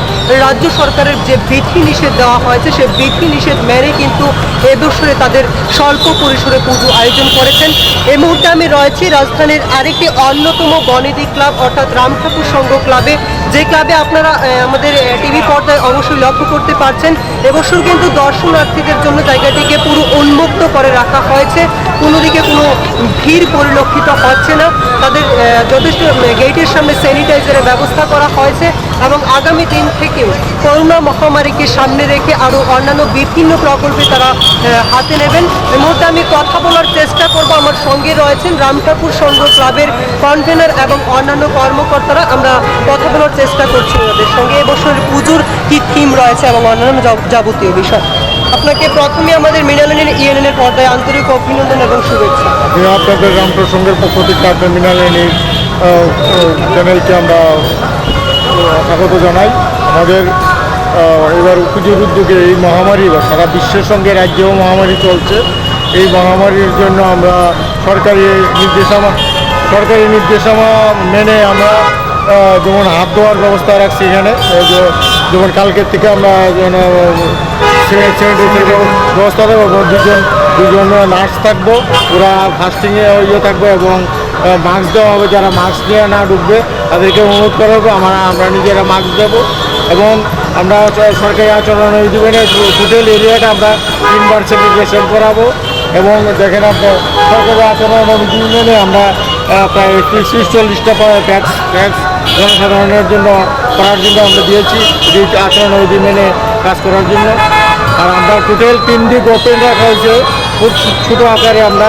রাজ্য সরকারের যে বিধি নিষেধ দেওয়া হয়েছে সে বিধি নিষেধ মেনে কিন্তু এবছরে তাদের স্বল্প পরিসরে পুজো আয়োজন করেছেন। এই মুহূর্তে আমি রয়েছি রাজধানীর আরেকটি অন্যতম বনেদি ক্লাব অর্থাৎ রাম ঠাকুর সংঘ ক্লাবে, যে ক্লাবে আপনারা আমাদের টিভি পর্দায় অবশ্যই লক্ষ্য করতে পারছেন। এবছর কিন্তু দর্শনার্থীদের জন্য জায়গাটিকে পুরো উন্মুক্ত করে রাখা হয়েছে, কোনো দিকে কোনো ভিড় পরিলক্ষিত হচ্ছে না। তাদের যথেষ্ট গেটের সামনে স্যানিটাইজারের ব্যবস্থা করা হয়েছে এবং আগামী দিন থেকেও করোনা মহামারীকে সামনে রেখে আরও অন্যান্য বিভিন্ন প্রকল্পে তারা হাতে নেবেন। এই মুহূর্তে আমি কথা বলার চেষ্টা করব, আমার সঙ্গে রয়েছেন রাম ঠাকুর সংঘ ক্লাবের কনভেনার এবং অন্যান্য কর্মকর্তারা। আমরা কথা বলার চেষ্টা করছি ওদের সঙ্গে এবছর পুজোর কী থিম রয়েছে এবং অন্যান্য যাবতীয় বিষয়। আপনাকে প্রথমে আমাদের মৃণালিনী ইএনএনের পর্দায় আন্তরিক অভিনন্দন এবং শুভেচ্ছা। আমি আপনাদের রামপুর সংঘের পক্ষ থেকে আপনার মৃণালিনী চ্যানেলকে আমরা স্বাগত জানাই। আমাদের এবার পুজোর উদ্যোগে এই মহামারী সারা বিশ্বের সঙ্গে রাজ্যেও মহামারী চলছে। এই মহামারীর জন্য আমরা সরকারি নির্দেশনা মেনে আমরা যেমন হাত ধোয়ার ব্যবস্থা রাখছি এখানে, যেমন কালকের থেকে আমরা ব্যবস্থা থাকবো, দুজন নার্স থাকবো, ওরা ফাস্টিংয়ে থাকবো এবং মাস্ক দেওয়া হবে। যারা মাস্ক দিয়ে না ঢুকবে তাদেরকে অনুরোধ করা হবে আমরা নিজেরা মাস্ক দেবো এবং আমরা সরকারি আচরণ বিধিমেনে টোটাল এরিয়াটা আমরা 3বার সেগ্রিগেশন করাবো এবং দেখেন আপনার সরকারি আচরণ বিধি মেনে আমরা প্রায় 30-40টা ট্যাক্স জনসাধারণের জন্য করার জন্য আমরা দিয়েছি, আচরণ বিধি মেনে কাজ করার জন্য। আর আমরা টোটাল 3 দিক ওপেন রাখা হয়েছে, খুব ছোটো আকারে আমরা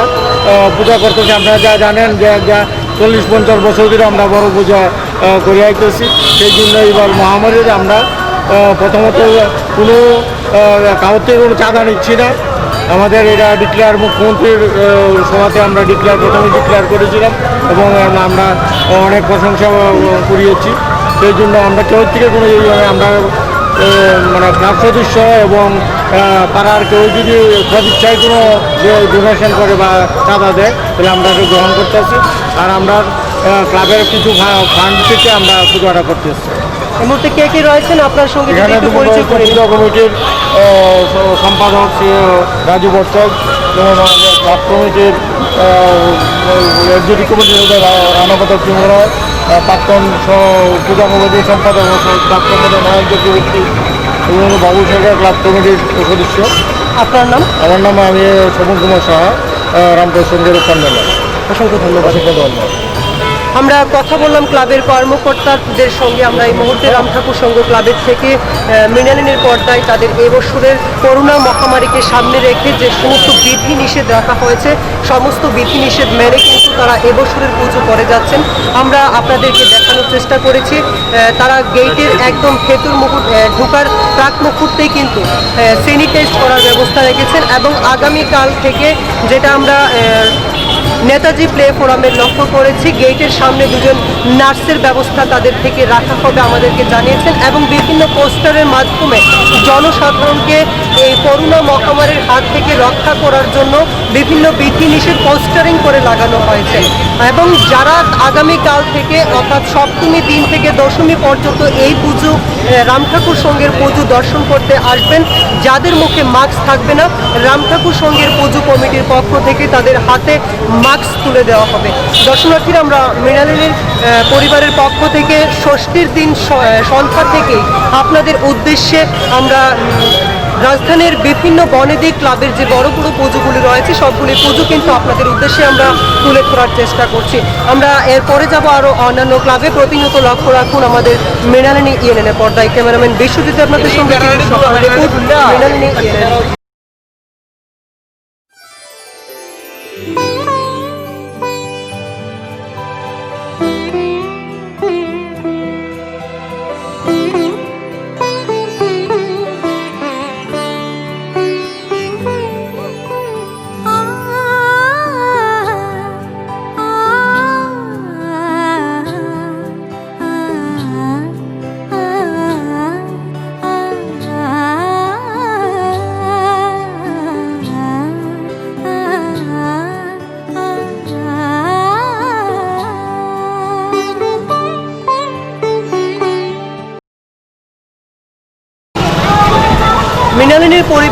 পূজা করতেছি। আপনারা যা জানেন যে 40-50 বছর ধরে আমরা বড় পূজা করে আইতেছি, সেই জন্য এবার মহামারীর আমরা প্রথমত কোনো কারোর থেকে কোনো চাঁদা নিচ্ছি না। আমাদের এটা ডিক্লেয়ার মুখ্যমন্ত্রীর সভাতে আমরা প্রথমে ডিক্লেয়ার করেছিলাম এবং আমরা অনেক প্রশংসা করিয়েছি। সেই জন্য আমরা কেউ থেকে কোনো আমরা মানে ক্লাব সদস্য এবং পাড়ার কেউ যদি সদিচ্ছায় কোনো ডোনেশন করে বা চাঁদা দেয় তাহলে আমরা এটা গ্রহণ করতেছি। আর আমরা ক্লাবের কিছু ফান্ড থেকে আমরা পুজোটা করতেছি। এই মুহূর্তে কে কে রয়েছেন আপনার সঙ্গে একটু পরিচয় করে দিন। কমিটির সম্পাদক রাজু ভট্টাচার্য, যেমন আমাদের ক্লাব কমিটির এক্সিকিউটিভ কমিটির রানাপতা চুমরায়, প্রাক্তন পূজা কমিটির সম্পাদক ক্লাব কমিটির নায়ক চক্রবর্তী এবং বাবু সরকার ক্লাব কমিটির সদস্য। আপনার নাম? আমার নাম আমি শোভন কুমার সাহা, রামপুর সংঘের কনভেনার। অসংখ্য ধন্যবাদ। আমরা কথা বললাম ক্লাবের কর্মকর্তাদের সঙ্গে। আমরা এই মুহূর্তে রাম ঠাকুর সংঘ ক্লাবের থেকে মৃণালিনীর পর্দায় তাদের এবছরের করোনা মহামারীকে সামনে রেখে যে সমস্ত বিধি নিষেধ রাখা হয়েছে সমস্ত বিধি নিষেধ মেনে কিন্তু তারা এবছরের পুজো করে যাচ্ছেন। আমরা আপনাদেরকে দেখানোর চেষ্টা করেছি তারা গেটের একদম ভেতর ঢোকার প্রাক মুহূর্তেই কিন্তু স্যানিটাইজ করার ব্যবস্থা রেখেছেন এবং আগামীকাল থেকে যেটা আমরা নেতাজি প্লে ফোরামের লক্ষ্য করেছি, গেটের সামনে 2জন নার্সের ব্যবস্থা তাদের থেকে রাখা হবে আমাদেরকে জানিয়েছেন এবং বিভিন্ন পোস্টারের মাধ্যমে জনসাধারণকে এই করোনা মহামারীর হাত থেকে রক্ষা করার জন্য বিভিন্ন বিধিনিষেধ পোস্টারিং করে লাগানো হয়েছে এবং যারা আগামীকাল থেকে অর্থাৎ সপ্তমী দিন থেকে দশমী পর্যন্ত এই পুজো রাম ঠাকুর সংঘের পুজো দর্শন করতে আসবেন, যাদের মুখে মাস্ক থাকবে না রাম ঠাকুর সংঘের পুজো কমিটির পক্ষ থেকে তাদের হাতে মাস্ক তুলে দেওয়া হবে। দর্শনার্থীরা আমরা মৃণালিনীর পরিবারের পক্ষ থেকে ষষ্ঠীর দিন সন্ধ্যা থেকেই আপনাদের উদ্দেশ্যে আমরা রাজধানীর বিভিন্ন বনেদি ক্লাবের যে বড় বড় পুজোগুলি রয়েছে সবগুলি পুজো কিন্তু আপনাদের উদ্দেশ্যে আমরা তুলে ধরার চেষ্টা করছি। আমরা এরপরে যাব আরও অন্যান্য ক্লাবে। প্রতিনিয়ত লক্ষ্য রাখুন আমাদের মৃণালিনী ইএনএনের পর্দায়। ক্যামেরাম্যান বিশ্বজিৎ আপনাদের সঙ্গে মৃণালিনী ইএনএন।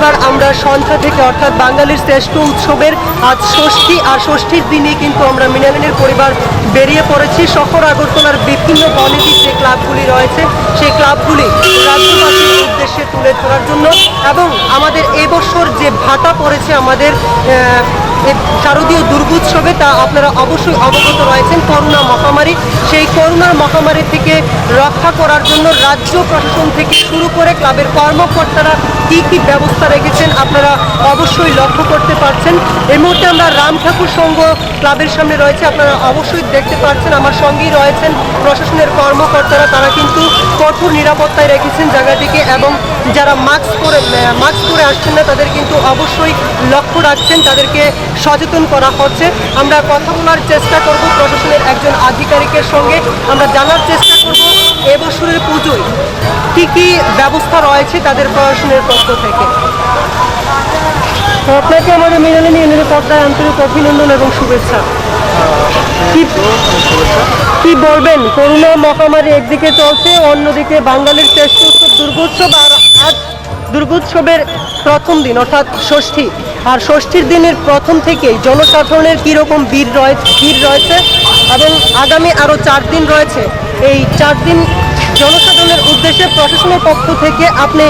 পরিবার আমরা সন্ধ্যা থেকে অর্থাৎ বাঙালির শ্রেষ্ঠ উৎসবের আজ ষষ্ঠী, আর ষষ্ঠীর দিনে কিন্তু আমরা মৃণালিনীর পরিবার বেরিয়ে পড়েছি শহর আগরতলার বিভিন্ন বনেদি যে ক্লাবগুলি রয়েছে সেই ক্লাবগুলি রাজ্যবাসীর উদ্দেশ্যে তুলে ধরার জন্য, এবং আমাদের এবছর যে ভাটা পড়েছে আমাদের এই শারদীয় দুর্গোৎসবে তা আপনারা অবশ্যই অবগত রয়েছেন। করোনা মহামারী, সেই করোনার মহামারী থেকে রক্ষা করার জন্য রাজ্য প্রশাসন থেকে শুরু করে ক্লাবের কর্মকর্তারা কী কী ব্যবস্থা রেখেছেন আপনারা অবশ্যই লক্ষ্য করতে পারছেন। এই মুহূর্তে আমরা রাম ঠাকুর সংঘ ক্লাবের সামনে রয়েছে, আপনারা অবশ্যই দেখতে পাচ্ছেন আমার সঙ্গেই রয়েছেন প্রশাসনের কর্মকর্তারা। তারা কিন্তু কঠোর নিরাপত্তায় রেখেছেন জায়গাটিকে, এবং যারা মাস্ক পরে আসছেন না তাদের কিন্তু অবশ্যই লক্ষ্য রাখছেন, তাদেরকে সচেতন করা হচ্ছে। আমরা কথা বলার চেষ্টা করব প্রশাসনের একজন আধিকারিকের সঙ্গে, আমরা জানার চেষ্টা করব এবছরের পুজোয় কী কী ব্যবস্থা রয়েছে তাদের প্রশাসনের পক্ষ থেকে। আপনাকে আমাদের মৃণালিনী এনএলএ পর্দায় আন্তরিক অভিনন্দন এবং শুভেচ্ছা। কি বলবেন, করোনা মহামারী একদিকে চলছে, অন্যদিকে বাঙালির শ্রেষ্ঠ উৎসব দুর্গোৎসব, আর আজ দুর্গোৎসবের প্রথম দিন অর্থাৎ ষষ্ঠী, আর ষষ্ঠীর দিনের প্রথম থেকেই জনসাধারণের কীরকম ভিড় রয়েছে এবং আগামী আরও 4 দিন রয়েছে। এই 4 দিন জনসাধারণের উদ্দেশ্যে প্রশাসনের পক্ষ থেকে আপনি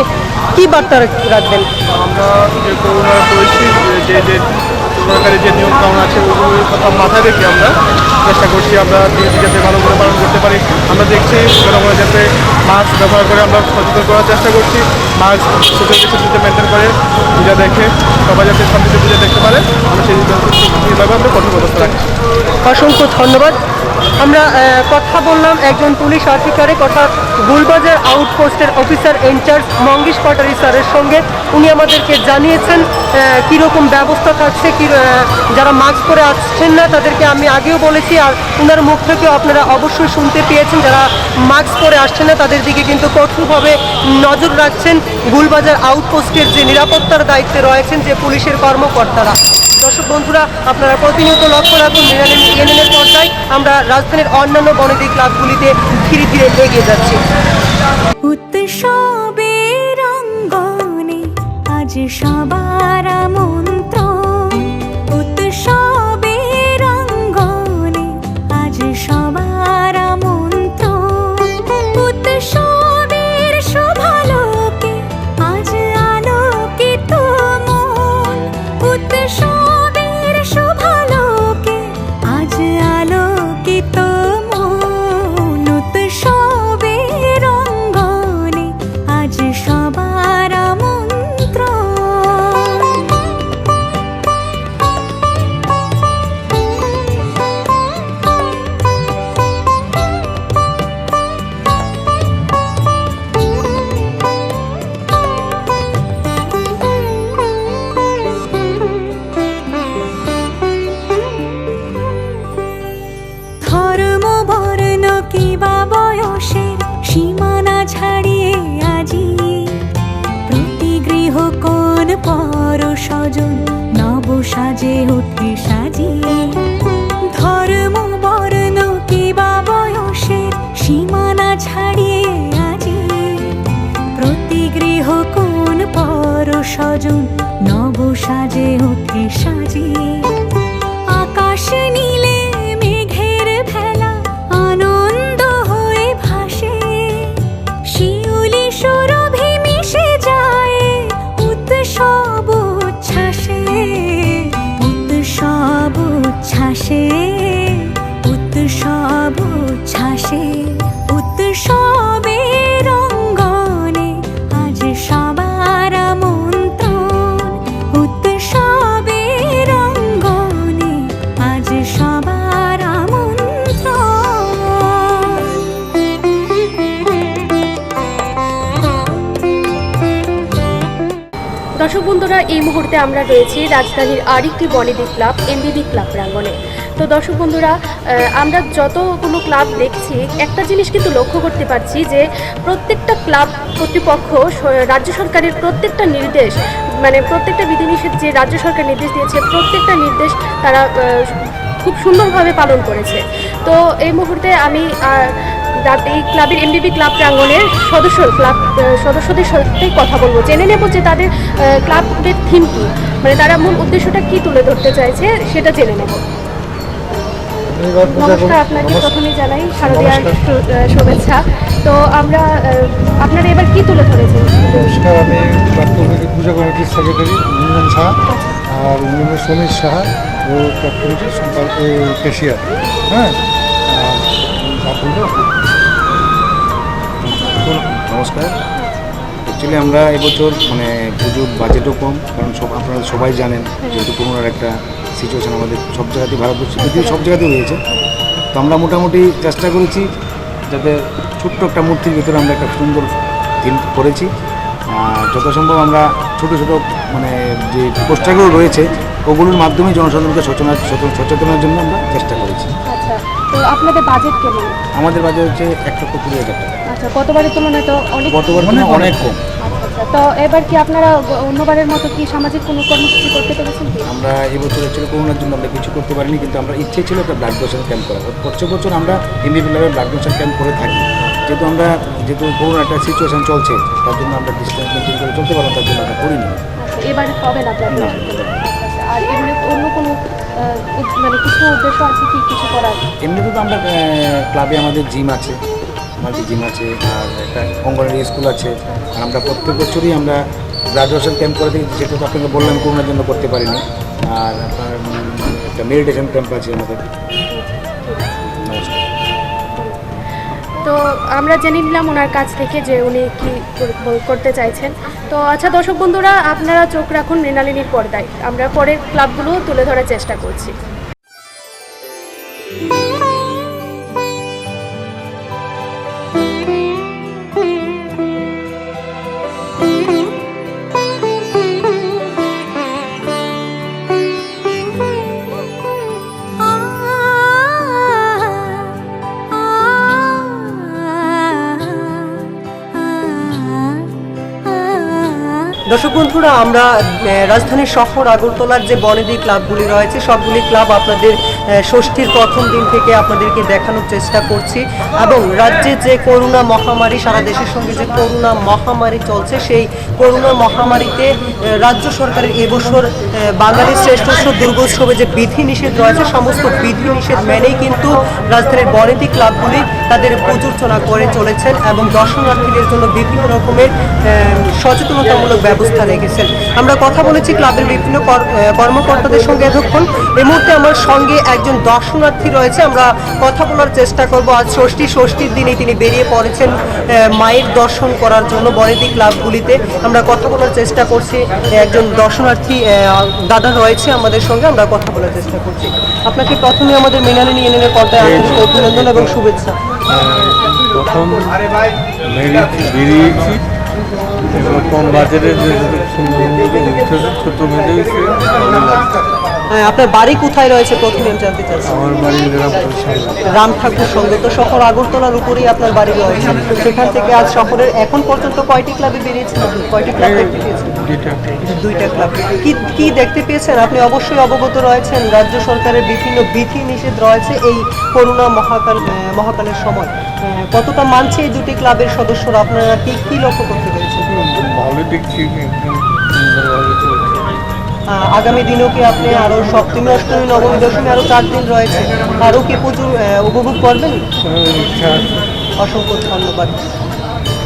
কি বার্তা রাখবেন? আমরা যে করোনার পরিস্থিতি যে সরকারি যে নিয়মকানুন আছে ওগুলোর কথা মাথায় রেখে আমরা চেষ্টা করছি আমরা দিনটি যাতে ভালো করে পালন করতে পারি। আমরা দেখছি জনগণ যাতে মাস্ক ব্যবহার করে আমরা সচেতন করার চেষ্টা করছি, মাস্ক সোশ্যাল ডিস্টেন্সিং মেনটেন করে পূজা দেখে সবাই যাতে শান্তিতে পূজা দেখতে পারে আমরা সেইভাবে আমরা কঠোর ব্যবস্থা রাখছি। অসংখ্য ধন্যবাদ। আমরা কথা বললাম একজন পুলিশ আধিকারিক অর্থাৎ গুলবাজার আউটপোস্টের অফিসার ইনচার্জ মঙ্গেশ পাটারি স্যারের সঙ্গে। উনি আমাদেরকে জানিয়েছেন কীরকম ব্যবস্থা থাকছে, যারা মাস্ক পরে আসছেন না তাদেরকে আমি আগেও বলেছি, আর ওনার মুখ থেকেও আপনারা অবশ্যই শুনতে পেয়েছেন, যারা মাস্ক পরে আসছেন না তাদের দিকে কিন্তু কঠোরভাবে নজর রাখছেন গুলবাজার আউটপোস্টের যে নিরাপত্তার দায়িত্বে রয়েছেন যে পুলিশের কর্মকর্তারা। দর্শক বন্ধুরা, আপনারা প্রতিনিয়ত লক্ষ্য রাখুন মৃণালিনী এনএনএর পর্দায়। আমরা রাজধানীর অন্যান্য বনেদি ক্লাবগুলিতে ধীরে ধীরে এগিয়ে যাচ্ছি। উৎসবের অঙ্গনে আজ সবার আমন্ত্রণ, উৎসবের অঙ্গনে আজ সবার আমন্ত্রণ, উৎসবের শোভালোকে আজ আলোকিত মন, উৎসবের শোভালোকে আজ আলোকিত মন, উৎসবের অঙ্গনে আজ সবার আমন্ত্রণ। ধর্ম বর্ণ কিবা বয়সের সীমানা ছাড়িয়ে আজি প্রতি গৃহ কোন পর স্বজন নব সাজে ওঠে সাজিয়ে। ধর্ম বর্ণ কিবা বয়সের সীমানা ছাড়িয়ে আজি প্রতি গৃহ কোন পর স্বজন নব সাজে ওঠে সাজিয়ে। আকাশ নীলে মেঘের ভেলা আনন্দ হয়ে ভাসে, শিউলি সুরভি মিশে যায় উৎসব উচ্ছ্বাসে, উৎসব উচ্ছ্বাসে, উৎসব উচ্ছ্বাসে, উৎসবের অঙ্গনে আজ সবার আমন্ত্রণ, উৎসবের অঙ্গনে আজ সবার আমন্ত্রণ। দর্শক বন্ধুরা, এই মুহূর্তে আমরা রয়েছি রাজধানীর আরেকটি বনেদি ক্লাব এমবিবি ক্লাব প্রাঙ্গণে। তো দর্শক বন্ধুরা, আমরা যতগুলো ক্লাব দেখছি একটা জিনিস কিন্তু লক্ষ্য করতে পারছি যে প্রত্যেকটা ক্লাব কর্তৃপক্ষ রাজ্য সরকারের প্রত্যেকটা নির্দেশ, মানে প্রত্যেকটা বিধিনিষেধ যে রাজ্য সরকার নির্দেশ দিয়েছে প্রত্যেকটা নির্দেশ তারা খুব সুন্দরভাবে পালন করেছে। তো এই মুহূর্তে আমি এই ক্লাবের এমবিবি ক্লাব প্রাঙ্গণের সদস্যদের সাথে কথা বলবো, জেনে নেব যে তাদের ক্লাবের থিম কী, মানে তারা মূল উদ্দেশ্যটা কী তুলে ধরতে চাইছে সেটা জেনে নেব। নমস্কার, আপনাকে প্রথমেই জানাই শারদীয়ার শুভেচ্ছা। তো আমরা আপনারা এবার কি তুলে ধরেছেন? নমস্কার, আমি ক্লাব কমিটির পূজা কমিটির সেক্রেটারি রঞ্জন সাহা আর উনি সমীর সাহা ও ক্লাব কমিটির ক্যাশিয়ার। হ্যাঁ, নমস্কার। অ্যাকচুয়ালি আমরা এবছর মানে পুজোর বাজেটও কম, কারণ আপনারা সবাই জানেন যেহেতু করোনার একটা সিচুয়েশান আমাদের সব জায়গাতেই, ভারতবর্ষে পৃথিবীর সব জায়গাতেই হয়েছে। তো আমরা মোটামুটি চেষ্টা করেছি যাতে ছোট্ট একটা মূর্তির ভিতরে আমরা একটা সুন্দর থিম করেছি। আর যথাসম্ভব আমরা ছোটো ছোটো মানে যে পোস্টারগুলো রয়েছে ওগুলোর মাধ্যমে জনসাধারণকে সচেতনের জন্য আমরা চেষ্টা করেছি। আচ্ছা, তো আপনাদের বাজেট কেমন? আমাদের বাজেট হচ্ছে 1,20,000 টাকা। আচ্ছা, গতবারের তুলনায় তো গতবার অনেক কম। আচ্ছা, তো এবার কি আপনারা অন্যবারের মতো কি সামাজিক কোনো কর্মসূচি করতে পেরেছেন কি? আমরা এবছর অ্যাকচুয়ালি করোনার জন্য আমরা কিছু করতে পারিনি, কিন্তু আমরা ইচ্ছে ছিল একটা ব্লাড ডোনেশন ক্যাম্প করা। প্রত্যেক বছর আমরা এমবিবি ক্লাবে ব্লাড ডোনেশন ক্যাম্প করে থাকি। যেহেতু করোনা একটা সিচুয়েশান চলছে, তার জন্য আমরা ডিস্টেন্স মেনটেন করে চলতে পারবো, তার জন্য আমরা করিনি। আচ্ছা, এবার হবে না তো? না। আর এমনি অন্য কোনো মানে কিছু উদ্দেশ্য আছে কি কিছু করার? এমনিতে তো আমরা ক্লাবে আমাদের জিম আছে, জিম আছে, আর একটা অঙ্গনওয়াড়ি স্কুল আছে। আর আমরা প্রত্যেক বছরই আমরা ব্লাড ডোনেশন ক্যাম্প করে দিই, যেটা তো আপনাকে বললাম করোনার জন্য করতে পারিনি। আর আপনার একটা মেডিটেশন ক্যাম্প আছে আমাদের। নমস্কার। তো আমরা জেনে নিলাম ওনার কাছ থেকে যে উনি কি করতে চাইছেন। তো আচ্ছা দর্শক বন্ধুরা, আপনারা চোখ রাখুন মৃণালিনীর পর্দায়, আমরা পরের ক্লাবগুলো তুলে ধরার চেষ্টা করছি। দর্শক বন্ধুরা, আমরা রাজধানীর শহর আগরতলার যে বনেদি ক্লাবগুলি রয়েছে সবগুলি ক্লাব আপনাদের ষষ্ঠীর প্রথম দিন থেকে আপনাদেরকে দেখানোর চেষ্টা করছি। এবং রাজ্যে যে করোনা মহামারী, সারা দেশের সঙ্গে যে করোনা মহামারী চলছে, সেই করোনা মহামারীতে রাজ্য সরকারের এবছর বাঙালির শ্রেষ্ঠ উৎসব দুর্গোৎসবে যে বিধিনিষেধ রয়েছে, সমস্ত বিধিনিষেধ মেনেই কিন্তু রাজধানীর বনেদি ক্লাবগুলি তাদের পুজোর্চনা করে চলেছেন এবং দর্শনার্থীদের জন্য বিভিন্ন রকমের সচেতনতামূলক ব্যবস্থা রেখেছেন। আমরা কথা বলেছি ক্লাবের বিভিন্ন কর্মকর্তাদের সঙ্গে এতক্ষণ। এই মুহূর্তে আমার সঙ্গে একজন দর্শনার্থী রয়েছে, আমরা কথা বলার চেষ্টা করব। আজ ষষ্ঠীর দিনে তিনি বেরিয়ে পড়েছেন মায়ের দর্শন করার জন্য বনেদি ক্লাবগুলিতে। আমরা কথা বলার চেষ্টা করছি, একজন দর্শনার্থী দাদা রয়েছে আমাদের সঙ্গে, আমরা কথা বলার চেষ্টা করছি। আপনাকে প্রথমে আমাদের মৃণালিনী এনএনের পর্দায় আন্তরিক অভিনন্দন এবং শুভেচ্ছা। প্রথম বেরিয়েছি কম বাজারে ছোট মেয়েদের আপনার বাড়ি কোথায় রয়েছে প্রথমে আমি জানতে চাচ্ছি? আমার বাড়ি রাম ঠাকুর সঙ্গে, তো শহর আগরতলার উপরেই আপনার বাড়ি রয়েছে। সেখান থেকে আজ শহরের এখন পর্যন্ত কয়টি ক্লাবে বেরিয়েছেন আপনি? কয়টি ক্লাব দেখতে পেয়েছেন? দুইটা ক্লাব। কি দেখতে পেয়েছেন? আপনি অবশ্যই অবগত রয়েছেন রাজ্য সরকারের বিভিন্ন বিধি নিষেধ রয়েছে এই করোনা মহাকালের সময়। কতটা মানছে এই দুটি ক্লাবের সদস্যরা? আপনারা কি লক্ষ্য করতে পেরেছেন? ভালো দেখছি, আগামী দিনেও কি আপনি আরও সপ্তমী, অষ্টমী, নবমী, দশমী আরও 4 দিন রয়েছে, আরও কি পুজো উপভোগ করবেন? অসংখ্য ধন্যবাদ।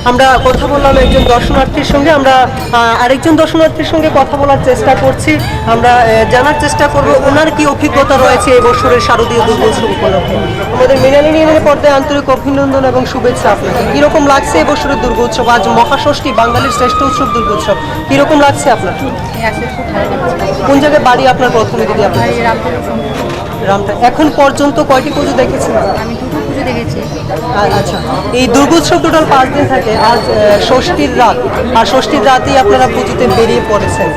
আমরা কথা বললাম একজন দর্শনার্থীর সঙ্গে, আমরা আরেকজন দর্শনার্থীর সঙ্গে কথা বলার চেষ্টা করছি। আমরা জানার চেষ্টা করব ওনার কি অভিজ্ঞতা রয়েছে এই বছরের শারদীয় দুর্গোৎসব উপলক্ষে। আমাদের মৃণালিনী এনএনের পর্দায় আন্তরিক অভিনন্দন এবং শুভেচ্ছা আপনাকে। কীরকম লাগছে এবছরের দুর্গোৎসব? আজ মহাষষ্ঠী, বাঙালির শ্রেষ্ঠ উৎসব দুর্গোৎসব, কীরকম লাগছে আপনার? কোন জায়গায় বাড়ি আপনার প্রথমে দিদি? আপনার রামটা। এখন পর্যন্ত কয়টি পুজো দেখেছেন? আমি দুটো পুজো দেখেছি। আচ্ছা, এই দুর্গোৎসব টোটাল 5 দিন থাকে। আজ ষষ্ঠীর রাত, আর ষষ্ঠীর রাতেই আপনারা পুজোতে বেরিয়ে পড়েছেন।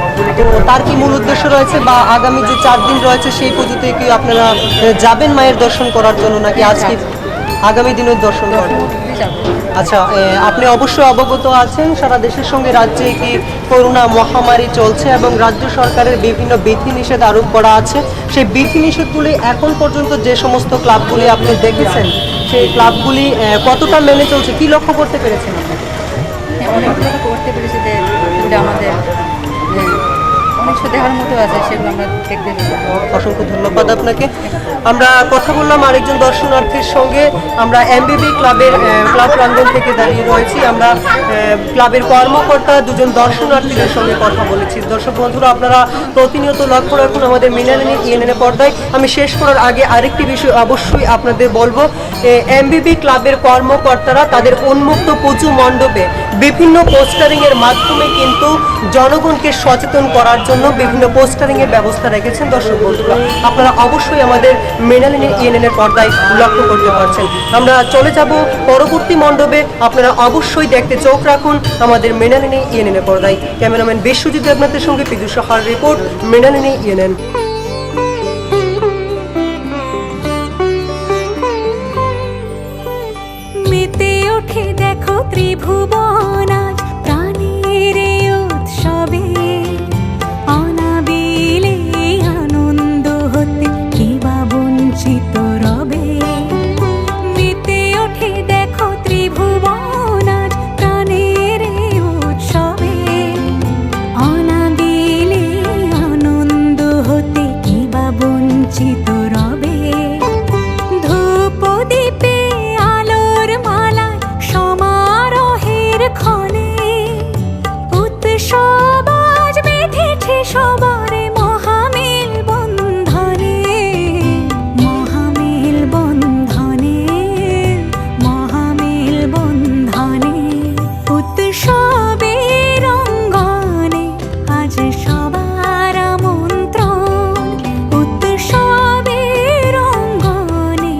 তো তার কি মূল উদ্দেশ্য রয়েছে, বা আগামী যে 4 দিন রয়েছে সেই পুজোতে কি আপনারা যাবেন মায়ের দর্শন করার জন্য, নাকি আজকে আগামী দিনের দর্শন করবেন? আচ্ছা, আপনি অবশ্যই অবগত আছেন সারা দেশের সঙ্গে রাজ্যে কি করোনা মহামারী চলছে এবং রাজ্য সরকারের বিভিন্ন বিধিনিষেধ আরোপ করা আছে। সেই বিধিনিষেধগুলি এখন পর্যন্ত যে সমস্ত ক্লাবগুলি আপনি দেখেছেন সেই ক্লাবগুলি কতটা মেনে চলছে, কি লক্ষ্য করতে পেরেছেন আপনি? অনেকগুলো করতে পেরেছি যে আমাদের অনেক দেখার মতো আছে, সেগুলো আমরা দেখতে পেয়েছি। অসংখ্য ধন্যবাদ আপনাকে। আমরা কথা বললাম আরেকজন দর্শনার্থীর সঙ্গে। আমরা এমবিবি ক্লাবের ক্লাব প্রাঙ্গণ থেকে দাঁড়িয়ে রয়েছি। আমরা ক্লাবের কর্মকর্তা দুজন দর্শনার্থীদের সঙ্গে কথা বলেছি। দর্শক বন্ধুরা, আপনারা প্রতিনিয়ত লক্ষ্য রাখুন আমাদের মৃণালিনী ইএনএন পর্দায়। আমি শেষ করার আগে আরেকটি বিষয় অবশ্যই আপনাদের বলবো, এমবিবি ক্লাবের কর্মকর্তারা তাদের উন্মুক্ত পুজো মণ্ডপে বিভিন্ন পোস্টারিংয়ের মাধ্যমে কিন্তু জনগণকে সচেতন করার জন্য বিভিন্ন পোস্টারিংয়ের ব্যবস্থা রেখেছেন। দর্শক বন্ধুরা, আপনারা অবশ্যই আমাদের মৃণালিনী ইএনএনের পর্দায় লক্ষ্য করতে পারছেন। আমরা চলে যাব পরবর্তী মণ্ডপে। আপনারা অবশ্যই দেখতে চোখ রাখুন আমাদের মৃণালিনী ইএনএনের পর্দায়। ক্যামেরাম্যান বিশ্বজিৎ দেবনাথের সঙ্গে পীযূষ সাহার রিপোর্ট, মৃণালিনী ইএনএন। মেতে ওঠে দেখো ত্রিভুবন আজ প্রাণের এই উৎসবে, অনাবিলে আনন্দ হতে কে বা বঞ্চিত রবে। মেতে ওঠে দেখো ত্রিভুবন আজ প্রাণের এই উৎসবে, অনাবিলে আনন্দ হতে কে বা বঞ্চিত রবে। ধূপ দীপে আলোর মালায় সমারোহের ক্ষণে উৎসব আজ বেঁধেছে সবার মহামেল বন্ধনে, মহামেল বন্ধনে, মহামেল বন্ধনে। উৎসবের অঙ্গনে আজ সবার আমন্ত্রণ, উৎসবের অঙ্গনে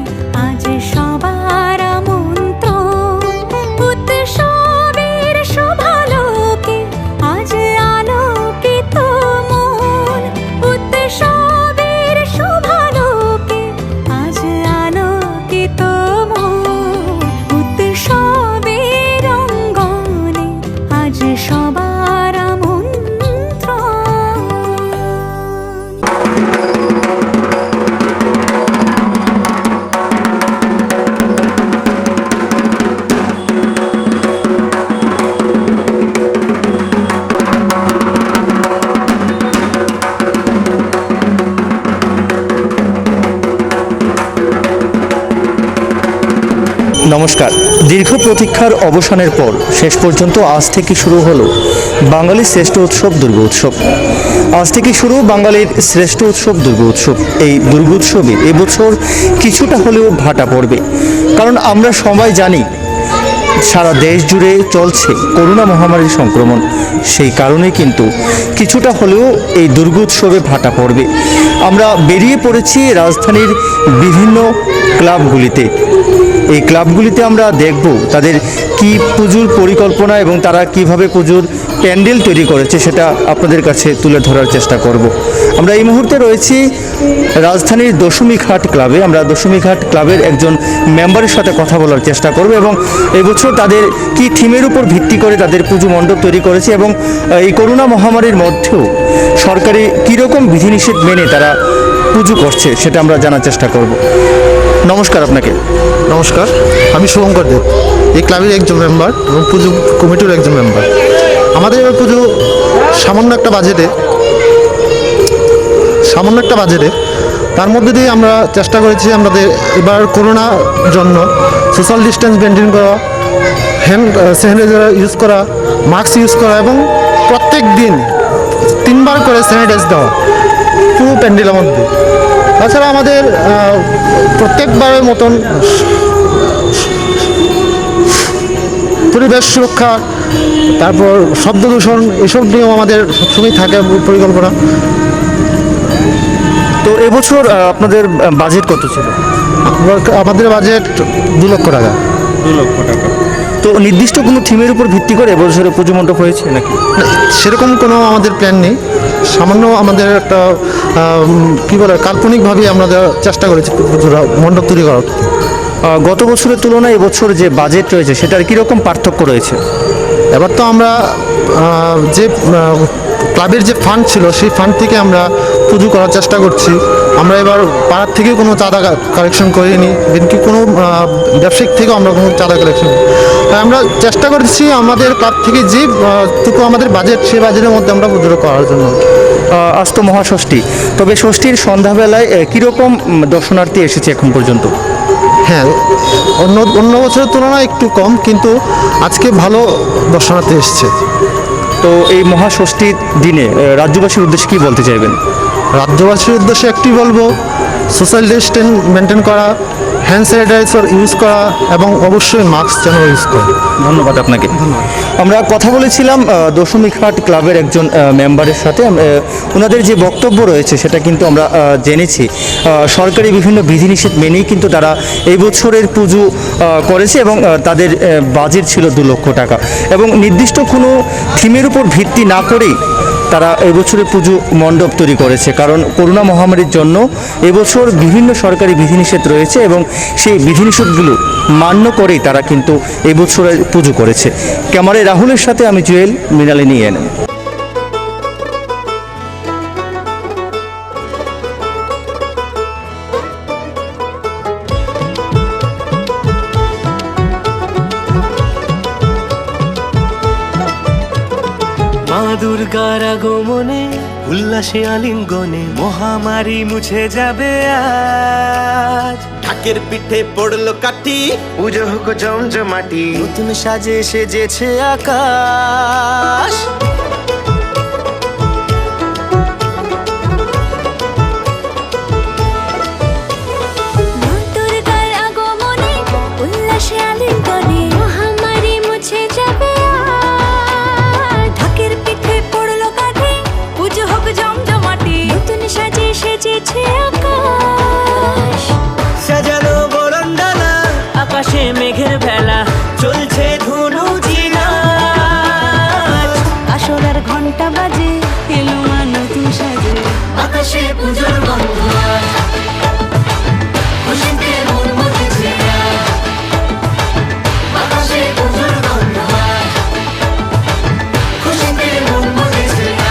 আজ সবার আমন্ত্রণ। উৎসবের শোভালোকে আজ আলোকিত মন, উৎসবের শোভালোকে আজ আলোকিত মন। উৎসবের অঙ্গনে আজ সবার আমন্ত্রণ। নমস্কার। দীর্ঘ প্রতীক্ষার অবসানের পর শেষ পর্যন্ত আজ থেকে শুরু হলো বাঙালির শ্রেষ্ঠ উৎসব দুর্গোৎসব। আজ থেকে শুরু বাঙালির শ্রেষ্ঠ উৎসব দুর্গোৎসব। এই দুর্গোৎসবে এবছর কিছুটা হলেও ভাটা পড়বে, কারণ আমরা সবাই জানি সারা দেশ জুড়ে চলছে করোনা মহামারীর সংক্রমণ। সেই কারণে কিন্তু কিছুটা হলেও এই দুর্গোৎসবে ভাটা পড়বে। আমরা বেরিয়ে পড়েছি রাজধানীর বিভিন্ন ক্লাবগুলিতে। এই ক্লাবগুলিতে আমরা দেখব তাদের কি পুজোর পরিকল্পনা এবং তারা কিভাবে পুজোর প্যান্ডেল তৈরি করেছে সেটা আপনাদের কাছে তুলে ধরার চেষ্টা করব। আমরা এই মুহূর্তে রয়েছি রাজধানীর দশমীঘাট ক্লাবে। আমরা দশমীঘাট ক্লাবের একজন মেম্বারের সাথে কথা বলার চেষ্টা করব এবং এবছর তাদের কি থিমের উপর ভিত্তি করে তাদের পুজো মণ্ডপ তৈরি করেছে এবং এই করোনা মহামারীর মধ্যেও সরকারি কীরকম বিধিনিষেধ মেনে তারা পুজো করছে সেটা আমরা জানার চেষ্টা করব। নমস্কার আপনাকে। নমস্কার, আমি শুভঙ্কর দেব, এই ক্লাবের একজন মেম্বার এবং পুজো কমিটির একজন মেম্বার। আমাদের এবার পুজো সামান্য একটা বাজেটে তার মধ্যে দিয়ে আমরা চেষ্টা করেছি আমাদের এবার করোনার জন্য সোশ্যাল ডিস্টেন্স মেনটেন করা, হ্যান্ড স্যানিটাইজার ইউজ করা, মাস্ক ইউজ করা এবং প্রত্যেক দিন 3 বার করে স্যানিটাইজ দেওয়া পুরো প্যান্ডেলের মধ্যে। তাছাড়া আমাদের প্রত্যেকবারের মতন পরিবেশ সুরক্ষা, তারপর শব্দ দূষণ, এসব নিয়েও আমাদের সবসময় থাকে পরিকল্পনা। তো এবছর আপনাদের বাজেট কত ছিল? আমাদের বাজেট 2 লক্ষ টাকা। 2 লক্ষ টাকা। তো নির্দিষ্ট কোনো থিমের উপর ভিত্তি করে এবছরে পুজো মণ্ডপ হয়েছে নাকি? সেরকম কোনো আমাদের প্ল্যান নেই। সামান্য আমাদের একটা কাল্পনিকভাবে আমরা চেষ্টা করেছি মণ্ডপ তৈরি করার। গত বছরের তুলনায় এবছর যে বাজেট রয়েছে সেটার কীরকম পার্থক্য রয়েছে? এবার তো আমরা যে ক্লাবের যে ফান্ড ছিল সেই ফান্ড থেকে আমরা পুজো করার চেষ্টা করছি। আমরা এবার পাড়ার থেকে কোনো চাঁদা কালেকশন করিনি, এমনকি কোনো ব্যবসায়িক থেকেও আমরা কোনো চাঁদা কালেকশন, তাই আমরা চেষ্টা করছি আমাদের ক্লাব থেকে যে টুকু আমাদের বাজেট সেই বাজেটের মধ্যে আমরা পুজোটা করার জন্য। আজ তো মহাষষ্ঠী, তবে ষষ্ঠীর সন্ধ্যাবেলায় কীরকম দর্শনার্থী এসেছে এখন পর্যন্ত? হ্যাঁ, অন্য বছরের তুলনায় একটু কম, কিন্তু আজকে ভালো দর্শনার্থী এসছে। তো এই মহাষষ্ঠীর দিনে রাজ্যবাসীর উদ্দেশ্যে কী বলতে চাইবেন? রাজ্যবাসীর উদ্দেশ্যে একটি বলবো, সোশ্যাল ডিস্টেন্স মেনটেন করা, হ্যান্ড স্যানিটাইজার ইউজ করা এবং অবশ্যই মাস্ক যেন ইউজ করা। ধন্যবাদ আপনাকে। আমরা কথা বলেছিলাম দশমীঘাট ক্লাবের একজন মেম্বারের সাথে। ওনাদের যে বক্তব্য রয়েছে সেটা কিন্তু আমরা জেনেছি। সরকারি বিভিন্ন বিধিনিষেধ মেনেই কিন্তু তারা এই বছরের পুজো করেছে এবং তাদের বাজেট ছিল 2 লক্ষ টাকা, এবং নির্দিষ্ট কোনো থিমের উপর ভিত্তি না করেই তারা এবছরের পুজো মণ্ডপ তৈরি করেছে। কারণ করোনা মহামারীর জন্য এবছর বিভিন্ন সরকারি বিধিনিষেধ রয়েছে এবং সেই বিধিনিষেধগুলো মান্য করেই তারা কিন্তু এবছরের পুজো করেছে। ক্যামেরায় রাহুলের সাথে আমি জুয়েল, মৃণালিনী এনএম। মা দুর্গার আগমনে উল্লাসে আলিঙ্গনে মহামারী মুছে যাবে আজ। ঢাকের পিঠে পড়লো কাঠি, পুজো হোক জমজমাটি, নতুন সাজে সেজেছে আকাশ। মা দুর্গার আগমনে উল্লাসে আলিঙ্গনে মহামারী মুছে যাবে আজ। ঢাকের পিঠে পড়লো কাঠি, পুজো হোক জমজমাটি, নতুন সাজে সেজেছে আকাশ। সাজানো বরণডালা, আকাশে মেঘের ভেলা, চলছে ধনু জিনাজ। আসরের ঘন্টা বাজে, এলো মা নতুন সাজে, আকাশে পুজোর গন্ধ আজ। খুশিতে মন মজেছে আজ, আকাশে পুজোর গন্ধ আজ। খুশিতে মন মজেছে আজ।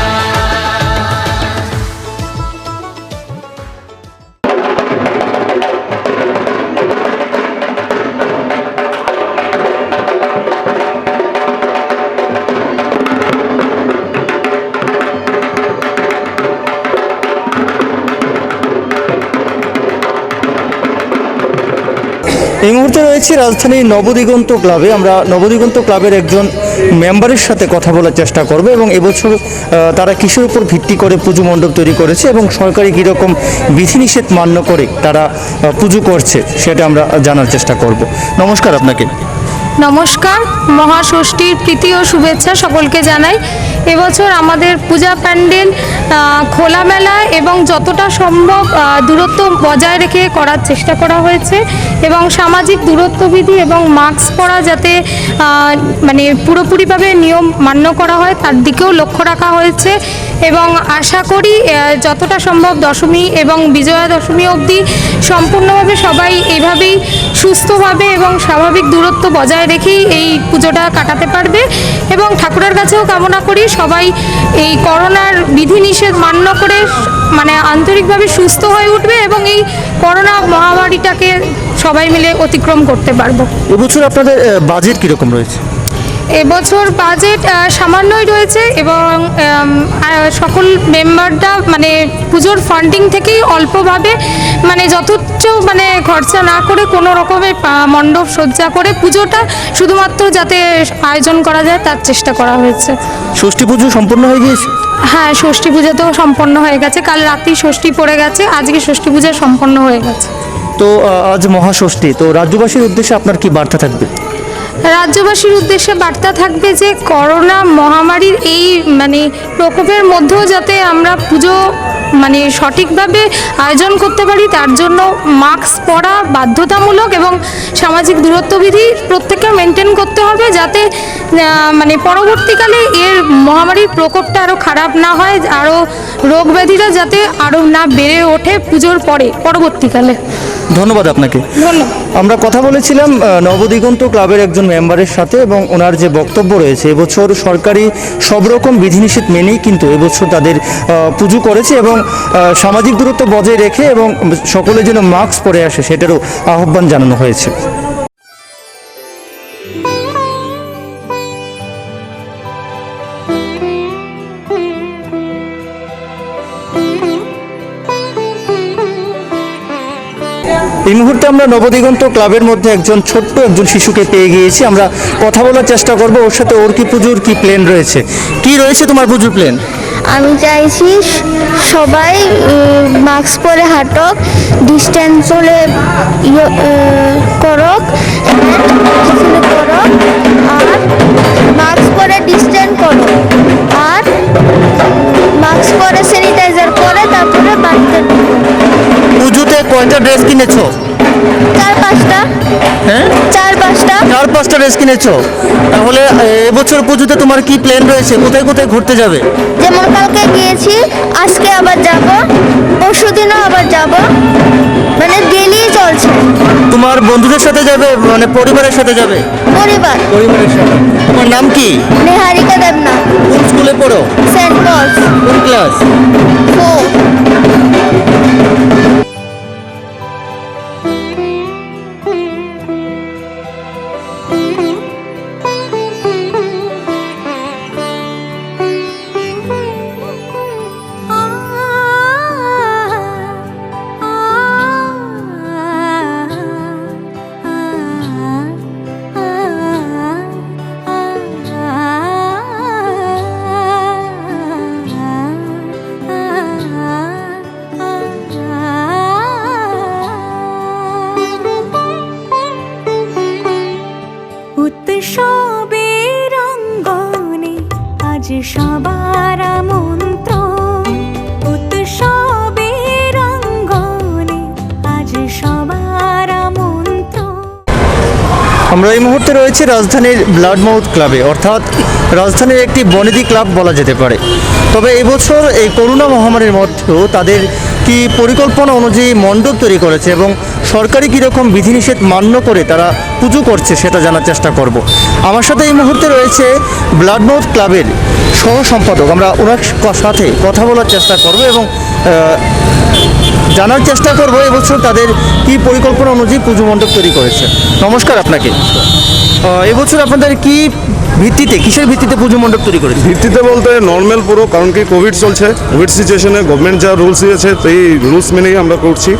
এই মুহূর্তে রয়েছে রাজধানীর নবদিগন্ত ক্লাবে। আমরা নবদিগন্ত ক্লাবের একজন মেম্বারের সাথে কথা বলার চেষ্টা করব এবং এবছর তারা কিসের উপর ভিত্তি করে পুজো মণ্ডপ তৈরি করেছে এবং সরকারি কীরকম বিধিনিষেধ মান্য করে তারা পুজো করছে সেটা আমরা জানার চেষ্টা করব। নমস্কার আপনাকে। নমস্কার, মহাষষ্ঠীর প্রীতি ও শুভেচ্ছা সকলকে জানাই। এবছর আমাদের পূজা প্যান্ডেল খোলামেলা এবং যতটা সম্ভব দূরত্ব বজায় রেখে করার চেষ্টা করা হয়েছে এবং সামাজিক দূরত্ববিধি এবং মাস্ক পরা যাতে মানে পুরোপুরিভাবে নিয়ম মান্য করা হয় তার দিকেও লক্ষ্য রাখা হয়েছে এবং আশা করি যতটা সম্ভব দশমী এবং বিজয়া দশমী অবধি সম্পূর্ণভাবে সবাই এইভাবেই সুস্থভাবে এবং স্বাভাবিক দূরত্ব বজায় রেখেই এই পুজোটা কাটাতে পারবে এবং ঠাকুরের কাছেও কামনা করি সবাই এই করোনার বিধিনিষেধ মান্য করে মানে আন্তরিকভাবে সুস্থ হয়ে উঠবে এবং এই করোনা মহামারীটাকে সবাই মিলে অতিক্রম করতে পারবো। এবছর আপনাদের বাজেট কীরকম রয়েছে? এবছর বাজেট সামান্যই রয়েছে এবং সকল মেম্বাররা মানে পুজোর ফান্ডিং থেকেই অল্পভাবে মানে যথেচ্ছ মানে খরচা না করে কোনো রকমের মণ্ডপ সজ্জা করে পুজোটা শুধুমাত্র যাতে আয়োজন করা যায় তার চেষ্টা করা হয়েছে। ষষ্ঠী পুজো সম্পূর্ণ হয়ে গিয়েছে? হ্যাঁ, ষষ্ঠী পুজো তো সম্পন্ন হয়ে গেছে, কাল রাতেই ষষ্ঠী পড়ে গেছে, আজকে ষষ্ঠী পুজো সম্পন্ন হয়ে গেছে। তো আজ মহাষষ্ঠী, তো রাজ্যবাসীর উদ্দেশ্যে আপনার কি বার্তা থাকবে? রাজ্যবাসীর উদ্দেশ্যে বার্তা থাকবে যে করোনা মহামারীর এই মানে প্রকোপের মধ্যেও যাতে আমরা পুজো মানে সঠিকভাবে আয়োজন করতে পারি তার জন্য মাস্ক পরা বাধ্যতামূলক এবং সামাজিক দূরত্ববিধি প্রত্যেককে মেনটেন করতে হবে যাতে মানে পরবর্তীকালে এর মহামারীর প্রকোপটা আরও খারাপ না হয়, আরও রোগ ব্যাধিটা যাতে আরও না বেড়ে ওঠে পুজোর পরবর্তীকালে। ধন্যবাদ আপনাকে। আমরা কথা বলেছিলাম নবদিগন্ত ক্লাবের একজন মেম্বারের সাথে এবং ওনার যে বক্তব্য রয়েছে, এবছর সরকারি সব রকম বিধিনিষেধ মেনেই কিন্তু এবছর তাদের পুজো করেছে এবং সামাজিক দূরত্ব বজায় রেখে এবং সকলে যেন মাস্ক পরে আসে সেটারও আহ্বান জানানো হয়েছে। এই মুহূর্তে আমরা নবদিগন্ত ক্লাবের মধ্যে একজন শিশুকে পেয়ে গিয়েছি। আমরা কথা বলার চেষ্টা করব ওর সাথে, ওর কি পুজোর কি প্ল্যান রয়েছে, কি রয়েছে তোমার পুজোর প্ল্যান? আমি চাইছি সবাই মাস্ক পরে হাঁটক, ডিস্টেন্স হলে করক, আর মাস্ক পরে ডিস্টেন্স করো, আর মাস্ক পরে স্যানিটাইজার করে তারপরে বাড়িতে। পুজোতে কয়টা ড্রেস কিনেছো? 4-5টা। হ্যাঁ, 4-5টা ড্রেস কিনেছো। তাহলে এবছর পুজোতে তোমার কি প্ল্যান রয়েছে, কোথায় কোথায় ঘুরতে যাবে? যেমন কালকে গিয়েছি, আজকে আবার যাব, পরশুদিনও আবার যাব, মানে ডেলি চলছে। তোমার বন্ধুদের সাথে যাবে মানে পরিবারের সাথে যাবে? পরিবারের সাথে। তোমার নাম কি? নেহারিকা দেবনাথ। কোন স্কুলে পড়ো? Saint Paul's. কোন ক্লাস? 4। উৎসবের অঙ্গনে আজ সবার মন্ত্র, উৎসবের অঙ্গনে আজ সবার মন্ত্র। আমরা এই মুহূর্তে রয়েছে রাজধানীর ব্লাড মাউথ ক্লাবে, অর্থাৎ রাজধানীর একটি বনেদি ক্লাব বলা যেতে পারে। তবে এবছর এই করোনা মহামারীর মধ্যেও তাদের কি পরিকল্পনা অনুযায়ী মণ্ডপ তৈরি করেছে এবং সরকারি কীরকম বিধিনিষেধ মান্য করে তারা পুজো করছে সেটা জানার চেষ্টা করব। আমার সাথে এই মুহূর্তে রয়েছে ব্লাড মাউথ ক্লাবের সহ সম্পাদক। আমরা ওনার সাথে কথা বলার চেষ্টা করব এবং জানার চেষ্টা করব এবছর তাদের কি পরিকল্পনা অনুযায়ী পুজো মণ্ডপ তৈরি করেছে। নমস্কার আপনাকে। এবছর আপনাদের কি ভিত্তিতে, কিসের ভিত্তিতে পুজো মণ্ডপ তৈরি করেছে? ভিত্তিতে বলতে নর্মাল পুরো, কারণ কি কোভিড চলছে, কোভিড সিচুয়েশনে গভর্নমেন্ট যা রুলস দিয়েছে তো এই রুলস মেনেই আমরা করছি।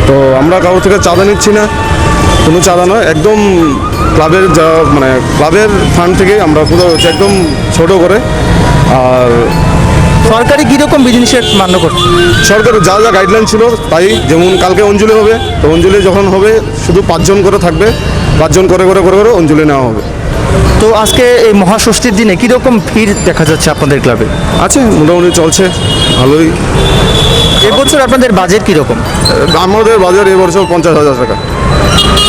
তো আমরা কারোর থেকে চাঁদা নিচ্ছি না, কোনো চাঁদা নয়, একদম ক্লাবের যা মানে ক্লাবের ফান্ড থেকেই আমরা পুরো হচ্ছে একদম ছোট করে। আর সরকারি কীরকম বিধিনিষেধ মান্য করছে? সরকার যা যা গাইডলাইন ছিল তাই, যেমন কালকে অঞ্জলি হবে, তো অঞ্জলি যখন হবে শুধু 5 জন করে থাকবে, 5 জন করে করে করে করে অঞ্জলি নেওয়া হবে। তো আজকে এই মহাষষ্ঠীর দিনে কীরকম ভিড় দেখা যাচ্ছে আপনাদের ক্লাবে? আছে, মোটামুটি চলছে ভালোই। এবছর আপনাদের বাজেট কীরকম? আমাদের বাজার এবছর 50,000 টাকা।